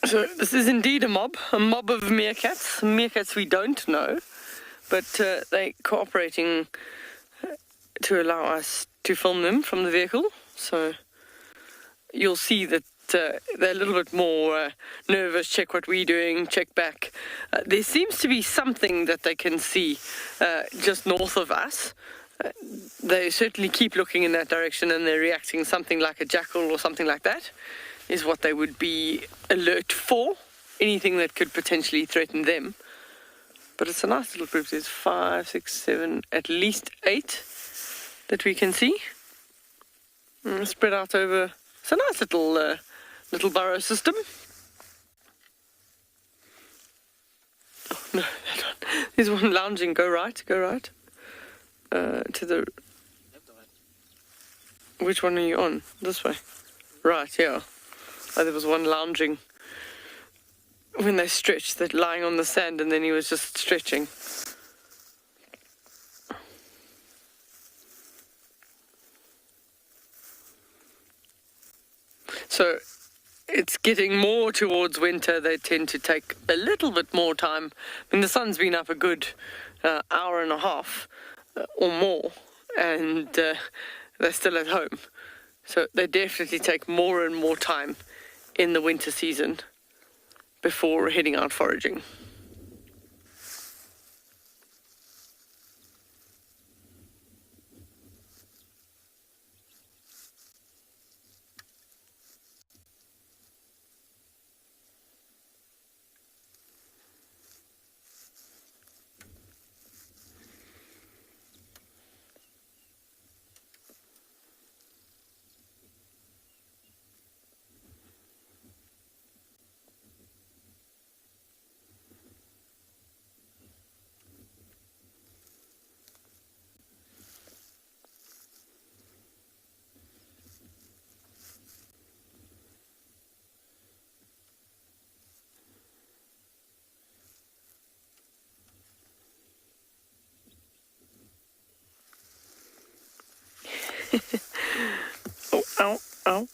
So this is indeed a mob of meerkats. Meerkats we don't know, but they're cooperating to allow us to film them from the vehicle. So you'll see that they're a little bit more nervous, check what we're doing, check back. There seems to be something that they can see just north of us. They certainly keep looking in that direction and they're reacting something like a jackal or something like that is what they would be alert for, anything that could potentially threaten them. But it's a nice little group. There's 5, 6, 7, at least 8 that we can see. Spread out over. It's a nice little burrow system. Oh, no, that one. There's one lounging. Go right. To the. Which one are you on? This way. Right, yeah. Oh, there was one lounging when they stretched, that lying on the sand, and then he was just stretching. So it's getting more towards winter. They tend to take a little bit more time. I mean, the sun's been up a good hour and a half or more, and they're still at home. So they definitely take more and more time in the winter season before heading out foraging. Oh, ow, ow.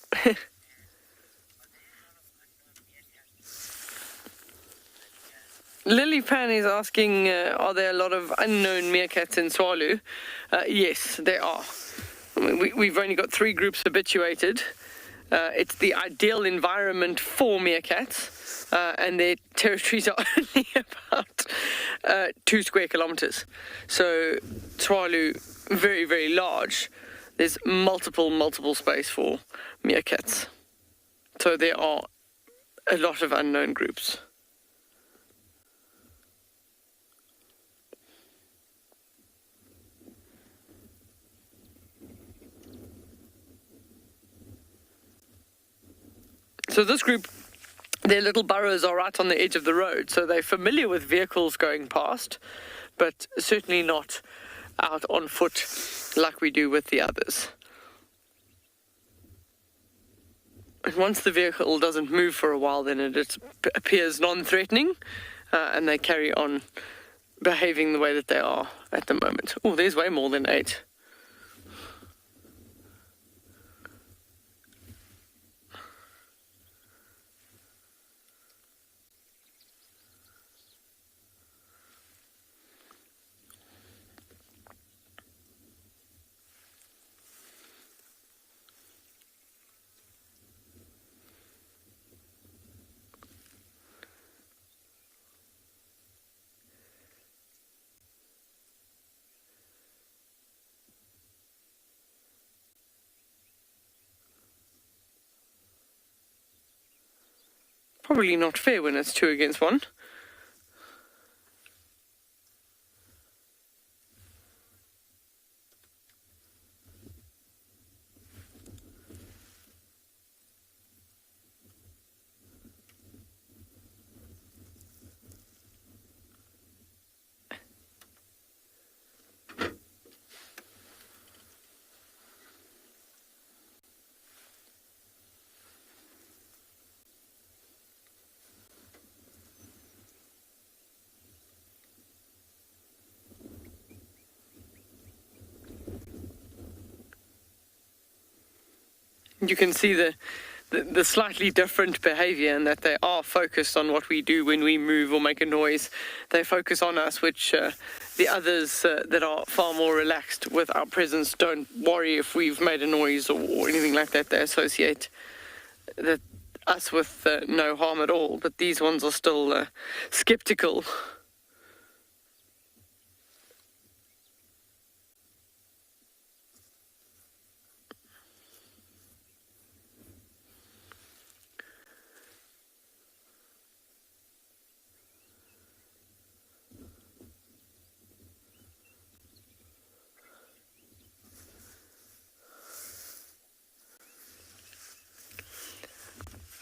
Lily Pan is asking, are there a lot of unknown meerkats in Tswalu? Yes, there are. I mean, we've only got 3 groups habituated. It's the ideal environment for meerkats, and their territories are only about 2 square kilometers. So Tswalu, very, very large. There's multiple space for meerkats. So there are a lot of unknown groups. So this group, their little burrows are right on the edge of the road, so they're familiar with vehicles going past, but certainly not out on foot like we do with the others. And once the vehicle doesn't move for a while, then it appears non-threatening, and they carry on behaving the way that they are at the moment. Oh, there's way more than 8. Probably not fair when it's 2 against 1. You can see the slightly different behavior, and that they are focused on what we do when we move or make a noise. They focus on us, which the others that are far more relaxed with our presence don't worry if we've made a noise or anything like that. They associate us with no harm at all, but these ones are still skeptical.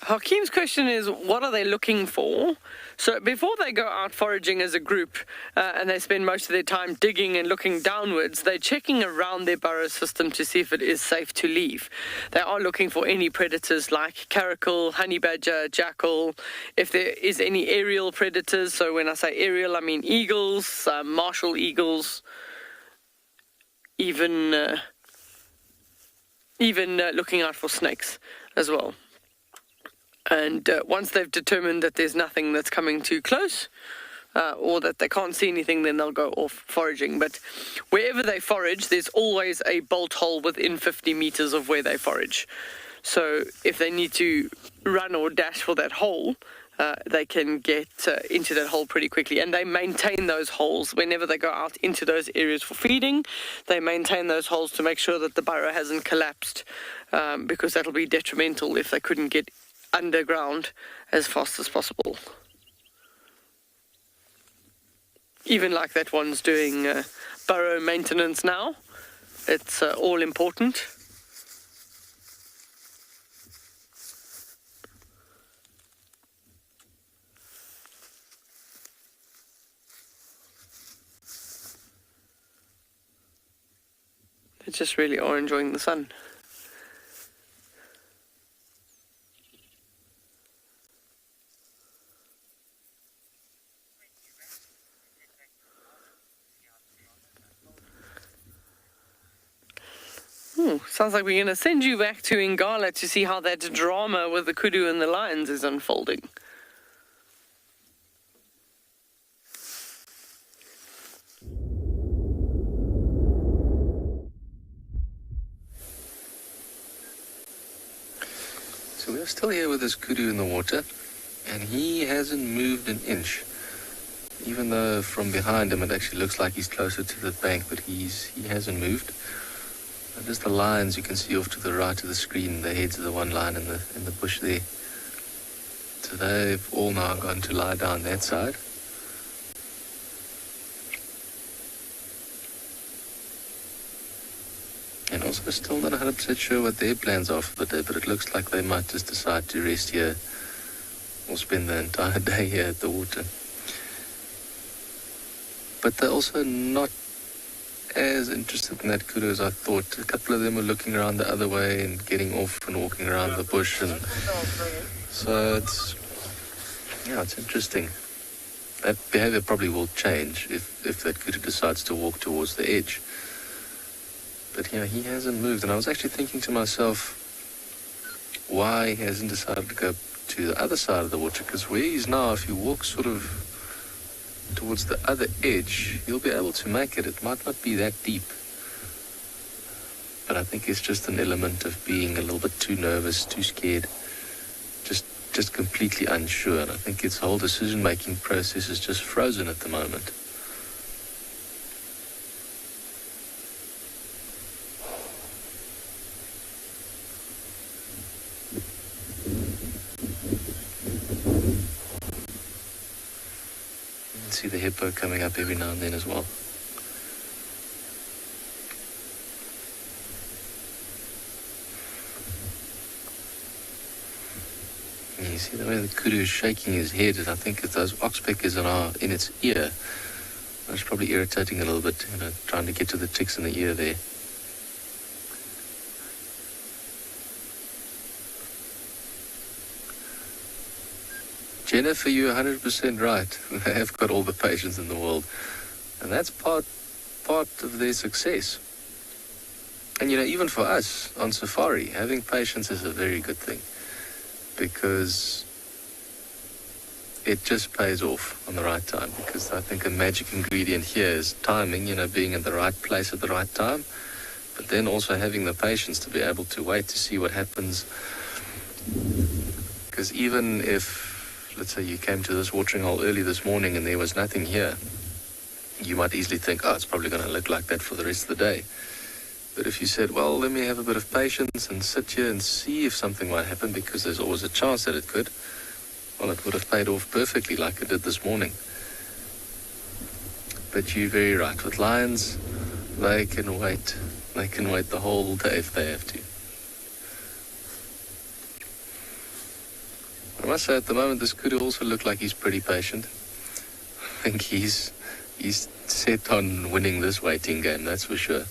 Hakeem's question is, what are they looking for? So before they go out foraging as a group and they spend most of their time digging and looking downwards, they're checking around their burrow system to see if it is safe to leave. They are looking for any predators like caracal, honey badger, jackal, if there is any aerial predators. So when I say aerial, I mean eagles, martial eagles, even looking out for snakes as well. And once they've determined that there's nothing that's coming too close or that they can't see anything, then they'll go off foraging. But wherever they forage, there's always a bolt hole within 50 meters of where they forage. So if they need to run or dash for that hole, they can get into that hole pretty quickly. And they maintain those holes whenever they go out into those areas for feeding. They maintain those holes to make sure that the burrow hasn't collapsed, because that'll be detrimental if they couldn't get underground as fast as possible. Even like that one's doing burrow maintenance now. It's all important. They just really are enjoying the sun. Sounds like we're going to send you back to Ngala to see how that drama with the kudu and the lions is unfolding. So we're still here with this kudu in the water, and he hasn't moved an inch. Even though from behind him it actually looks like he's closer to the bank, but he hasn't moved. And just the lions you can see off to the right of the screen, the heads of the one lion in the bush there. So they've all now gone to lie down that side. And also still not 100% sure what their plans are for the day, but it looks like they might just decide to rest here or spend the entire day here at the water. But they're also not as interested in that kudu as I thought. A couple of them were looking around the other way and getting off and walking around the bush, and so it's interesting. That behavior probably will change if that kudu decides to walk towards the edge. But yeah, he hasn't moved, and I was actually thinking to myself why he hasn't decided to go to the other side of the water, because where he is now, if you walk sort of towards the other edge, you'll be able to make it. It might not be that deep, but I think it's just an element of being a little bit too nervous, too scared, just completely unsure. And I think its whole decision-making process is just frozen at the moment. See the hippo coming up every now and then as well. And you see the way the kudu is shaking his head, and I think it's those oxpeckers in its ear. It's probably irritating a little bit, trying to get to the ticks in the ear there. Jennifer, you're 100% right. They have got all the patience in the world. And that's part of their success. And, even for us on safari, having patience is a very good thing, because it just pays off on the right time. Because I think a magic ingredient here is timing, being in the right place at the right time, but then also having the patience to be able to wait to see what happens. Because even if, let's say you came to this watering hole early this morning and there was nothing here, you might easily think, it's probably going to look like that for the rest of the day. But if you said, well, let me have a bit of patience and sit here and see if something might happen, because there's always a chance that it could, well, it would have paid off perfectly like it did this morning. But you're very right. With lions, they can wait. They can wait the whole day if they have to. must say, at the moment, this could also look like he's pretty patient. I think he's set on winning this waiting game, that's for sure.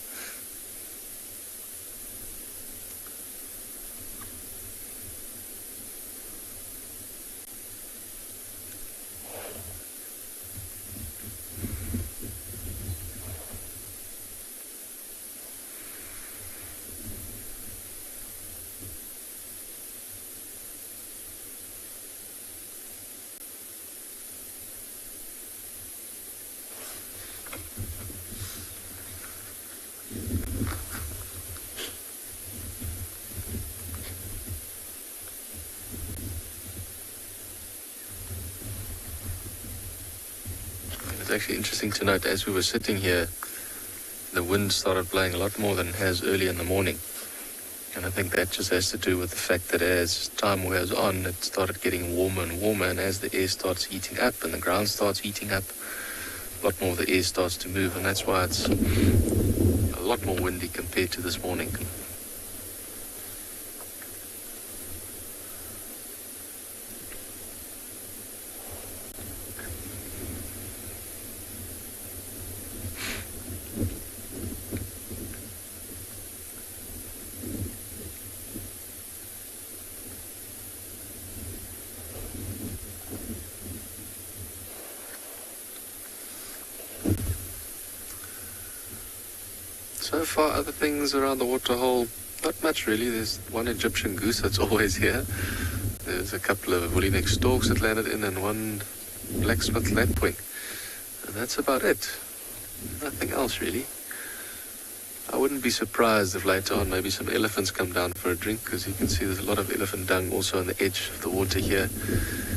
It's actually interesting to note, as we were sitting here, the wind started blowing a lot more than it has early in the morning. And I think that just has to do with the fact that as time wears on, it started getting warmer and warmer, and as the air starts heating up and the ground starts heating up, a lot more of the air starts to move, and that's why it's a lot more windy compared to this morning. So far, other things around the waterhole, not much really. There's one Egyptian goose that's always here. There's a couple of woolly neck storks that landed in, and one blacksmith lapwing. And that's about it. Nothing else really. I wouldn't be surprised if later on maybe some elephants come down for a drink, because you can see there's a lot of elephant dung also on the edge of the water here.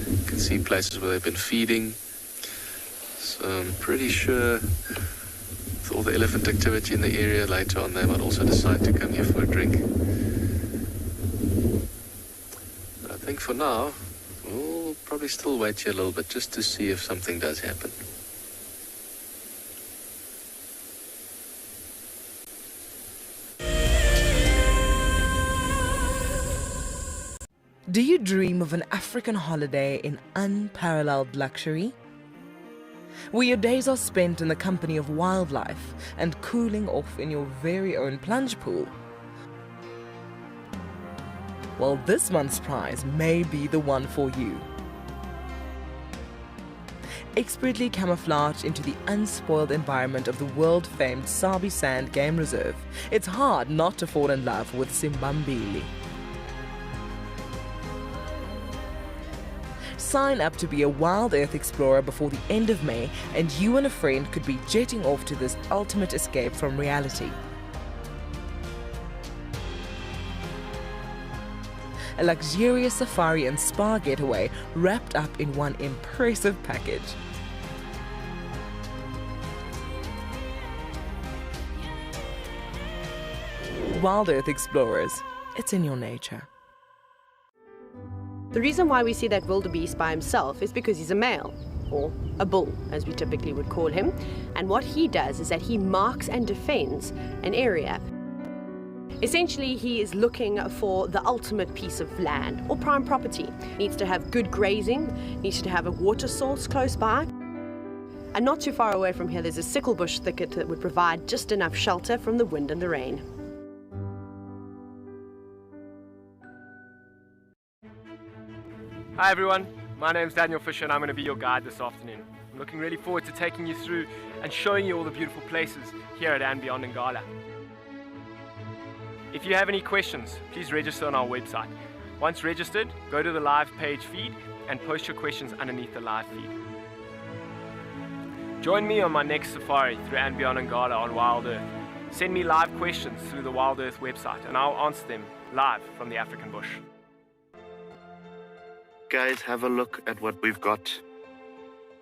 You can see places where they've been feeding. So I'm pretty sure with all the elephant activity in the area, later on they might also decide to come here for a drink. But I think for now, we'll probably still wait here a little bit just to see if something does happen. Do you dream of an African holiday in unparalleled luxury? Where your days are spent in the company of wildlife and cooling off in your very own plunge pool? Well, this month's prize may be the one for you. Expertly camouflaged into the unspoiled environment of the world-famed Sabi Sand Game Reserve, it's hard not to fall in love with Simbambili. Sign up to be a Wild Earth explorer before the end of May, and you and a friend could be jetting off to this ultimate escape from reality. A luxurious safari and spa getaway wrapped up in one impressive package. Wild Earth explorers, it's in your nature. The reason why we see that wildebeest by himself is because he's a male, or a bull, as we typically would call him. And what he does is that he marks and defends an area. Essentially, he is looking for the ultimate piece of land or prime property. Needs to have good grazing, needs to have a water source close by. And not too far away from here, there's a sickle bush thicket that would provide just enough shelter from the wind and the rain. Hi everyone, my name's Daniel Fisher and I'm going to be your guide this afternoon. I'm looking really forward to taking you through and showing you all the beautiful places here at And Beyond Ngala. If you have any questions, please register on our website. Once registered, go to the live page feed and post your questions underneath the live feed. Join me on my next safari through And Beyond Ngala on Wild Earth. Send me live questions through the Wild Earth website and I'll answer them live from the African bush. Guys, have a look at what we've got.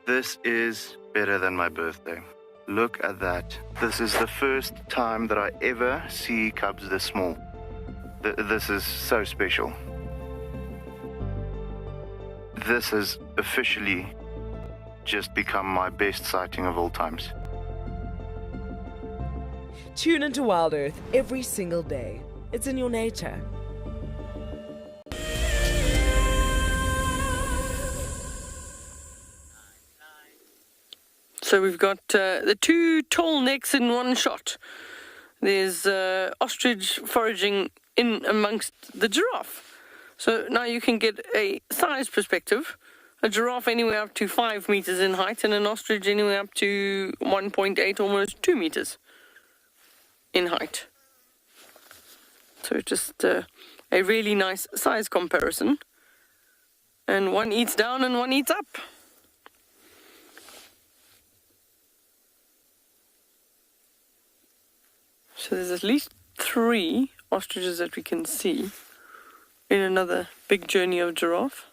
This is better than my birthday. Look at that. This is the first time that I ever see cubs this small. This is so special. This has officially just become my best sighting of all times. Tune into Wild Earth every single day. It's in your nature. So we've got the two tall necks in one shot. There's ostrich foraging in amongst the giraffe. So now you can get a size perspective. A giraffe anywhere up to 5 meters in height, and an ostrich anywhere up to 1.8, almost 2 meters in height. So just a really nice size comparison. And one eats down and one eats up. So there's at least 3 ostriches that we can see in another big journey of giraffe.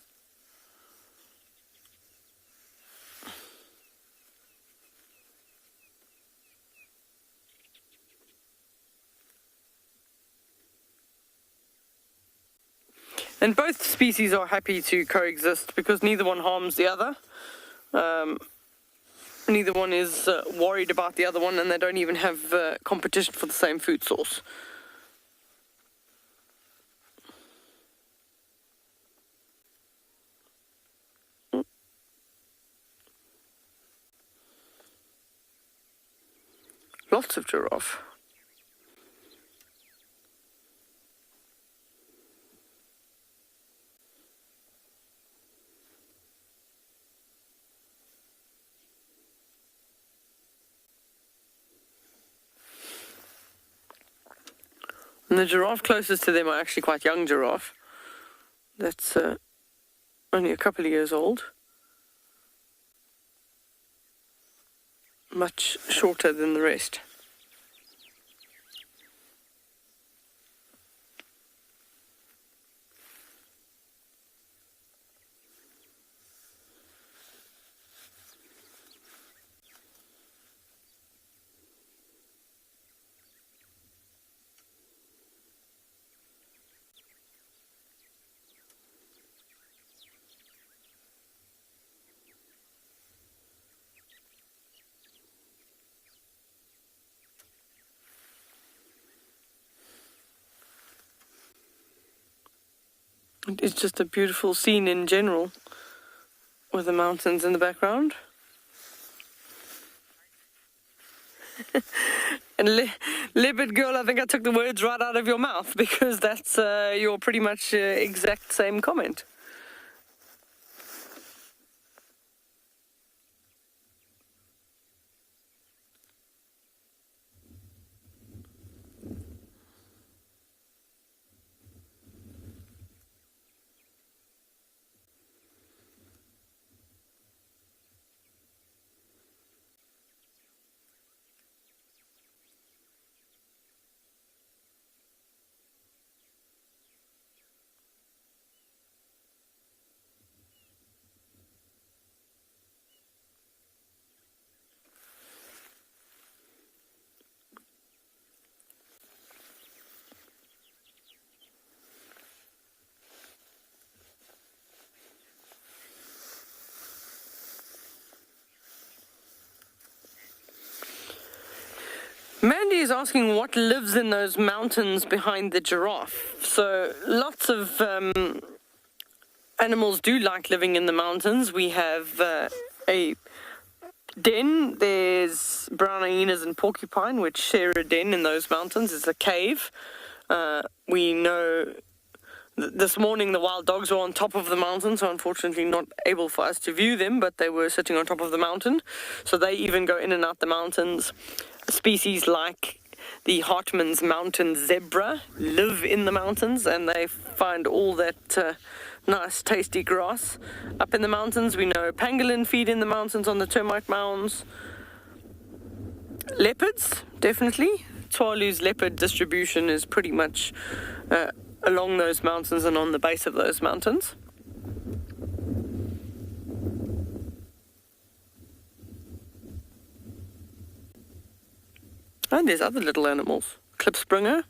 And both species are happy to coexist because neither one harms the other. Neither one is worried about the other one, and they don't even have competition for the same food source. Lots of giraffe. And the giraffe closest to them are actually quite young giraffe. That's only a couple of years old. Much shorter than the rest. It's just a beautiful scene in general, with the mountains in the background. And leopard girl, I think I took the words right out of your mouth, because that's your pretty much exact same comment. Mandy is asking what lives in those mountains behind the giraffe. So lots of animals do like living in the mountains. We have a den. There's brown hyenas and porcupine, which share a den in those mountains. It's a cave. We know this morning the wild dogs were on top of the mountain, so unfortunately not able for us to view them, but they were sitting on top of the mountain. So they even go in and out the mountains. Species like the Hartman's mountain zebra live in the mountains, and they find all that nice tasty grass up in the mountains. We know pangolin feed in the mountains on the termite mounds. Leopards, definitely. Tswalu's leopard distribution is pretty much along those mountains and on the base of those mountains. And there's other little animals. Klipspringer,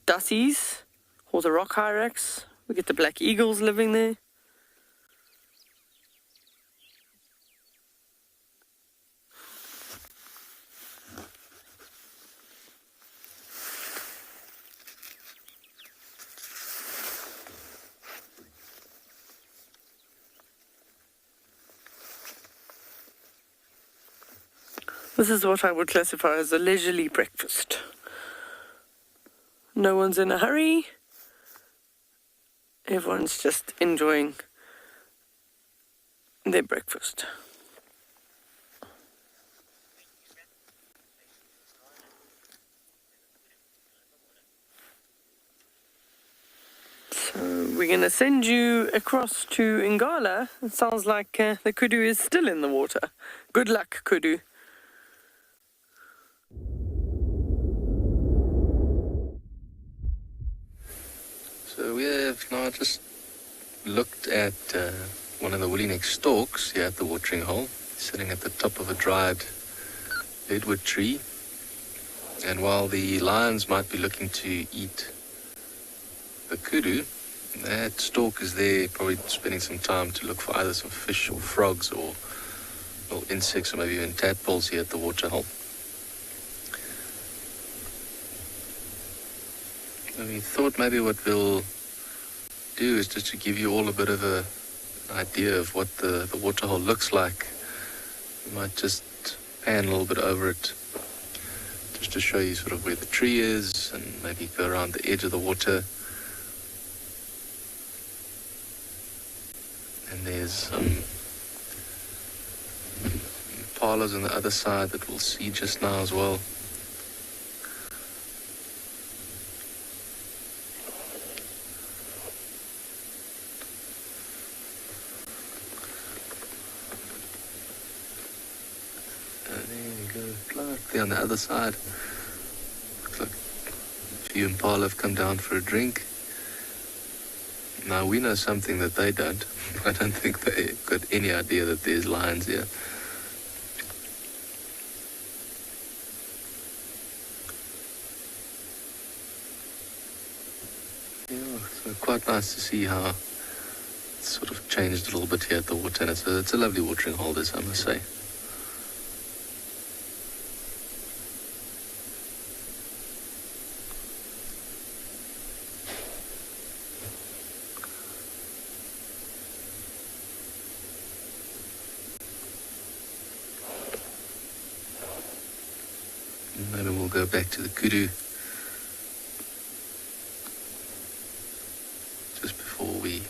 dussies, or the rock hyrax. We get the black eagles living there. This is what I would classify as a leisurely breakfast. No one's in a hurry. Everyone's just enjoying their breakfast. So we're going to send you across to Ngala. It sounds like the kudu is still in the water. Good luck, kudu. So we have now just looked at one of the woolly neck stalks here at the watering hole, sitting at the top of a dried redwood tree. And while the lions might be looking to eat the kudu, that stalk is there probably spending some time to look for either some fish or frogs or little insects or maybe even tadpoles here at the water hole. And we thought maybe what we'll do is just to give you all a bit of an idea of what the waterhole looks like. We might just pan a little bit over it just to show you sort of where the tree is and maybe go around the edge of the water. And there's some impalas on the other side that we'll see just now as well. On the other side, looks like a few impala have come down for a drink. Now we know something that they don't. I don't think they've got any idea that there's lions here. Yeah, so quite nice to see how it's sort of changed a little bit here at the water, and it's a lovely watering hole, this, I must say. Maybe we'll go back to the kudu just before we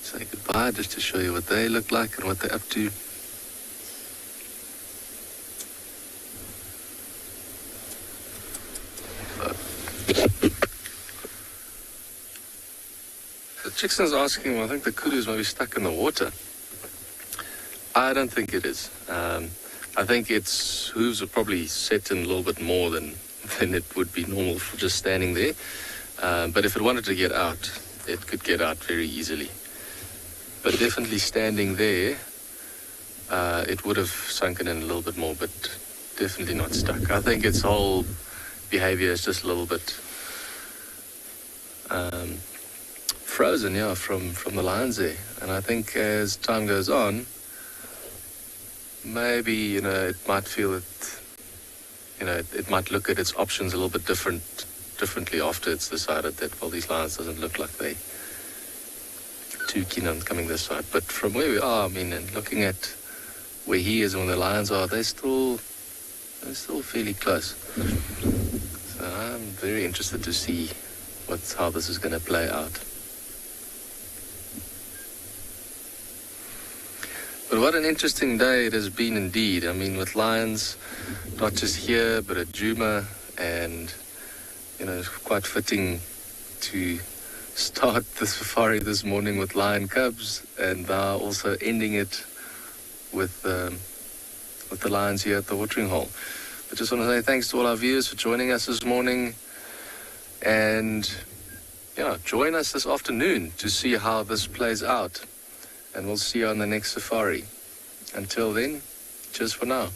say goodbye, just to show you what they look like and what they're up to. The chickson's asking, well, I think the kudu's maybe stuck in the water. I don't think it is. I think its hooves are probably set in a little bit more than it would be normal for just standing there. But if it wanted to get out, it could get out very easily. But definitely standing there, it would have sunken in a little bit more, but definitely not stuck. I think its whole behavior is just a little bit frozen, yeah, from the lions there. And I think as time goes on, maybe, it might feel that, it might look at its options a little bit differently after it's decided that, well, these lions doesn't look like they too keen on coming this side. But from where we are, and looking at where he is and where the lions are, they're still fairly close. So I'm very interested to see how this is going to play out. But what an interesting day it has been indeed. With lions, not just here, but at Djuma, and, it's quite fitting to start the safari this morning with lion cubs, and now also ending it with the lions here at the watering hole. I just want to say thanks to all our viewers for joining us this morning, and, join us this afternoon to see how this plays out. And we'll see you on the next safari. Until then, cheers for now.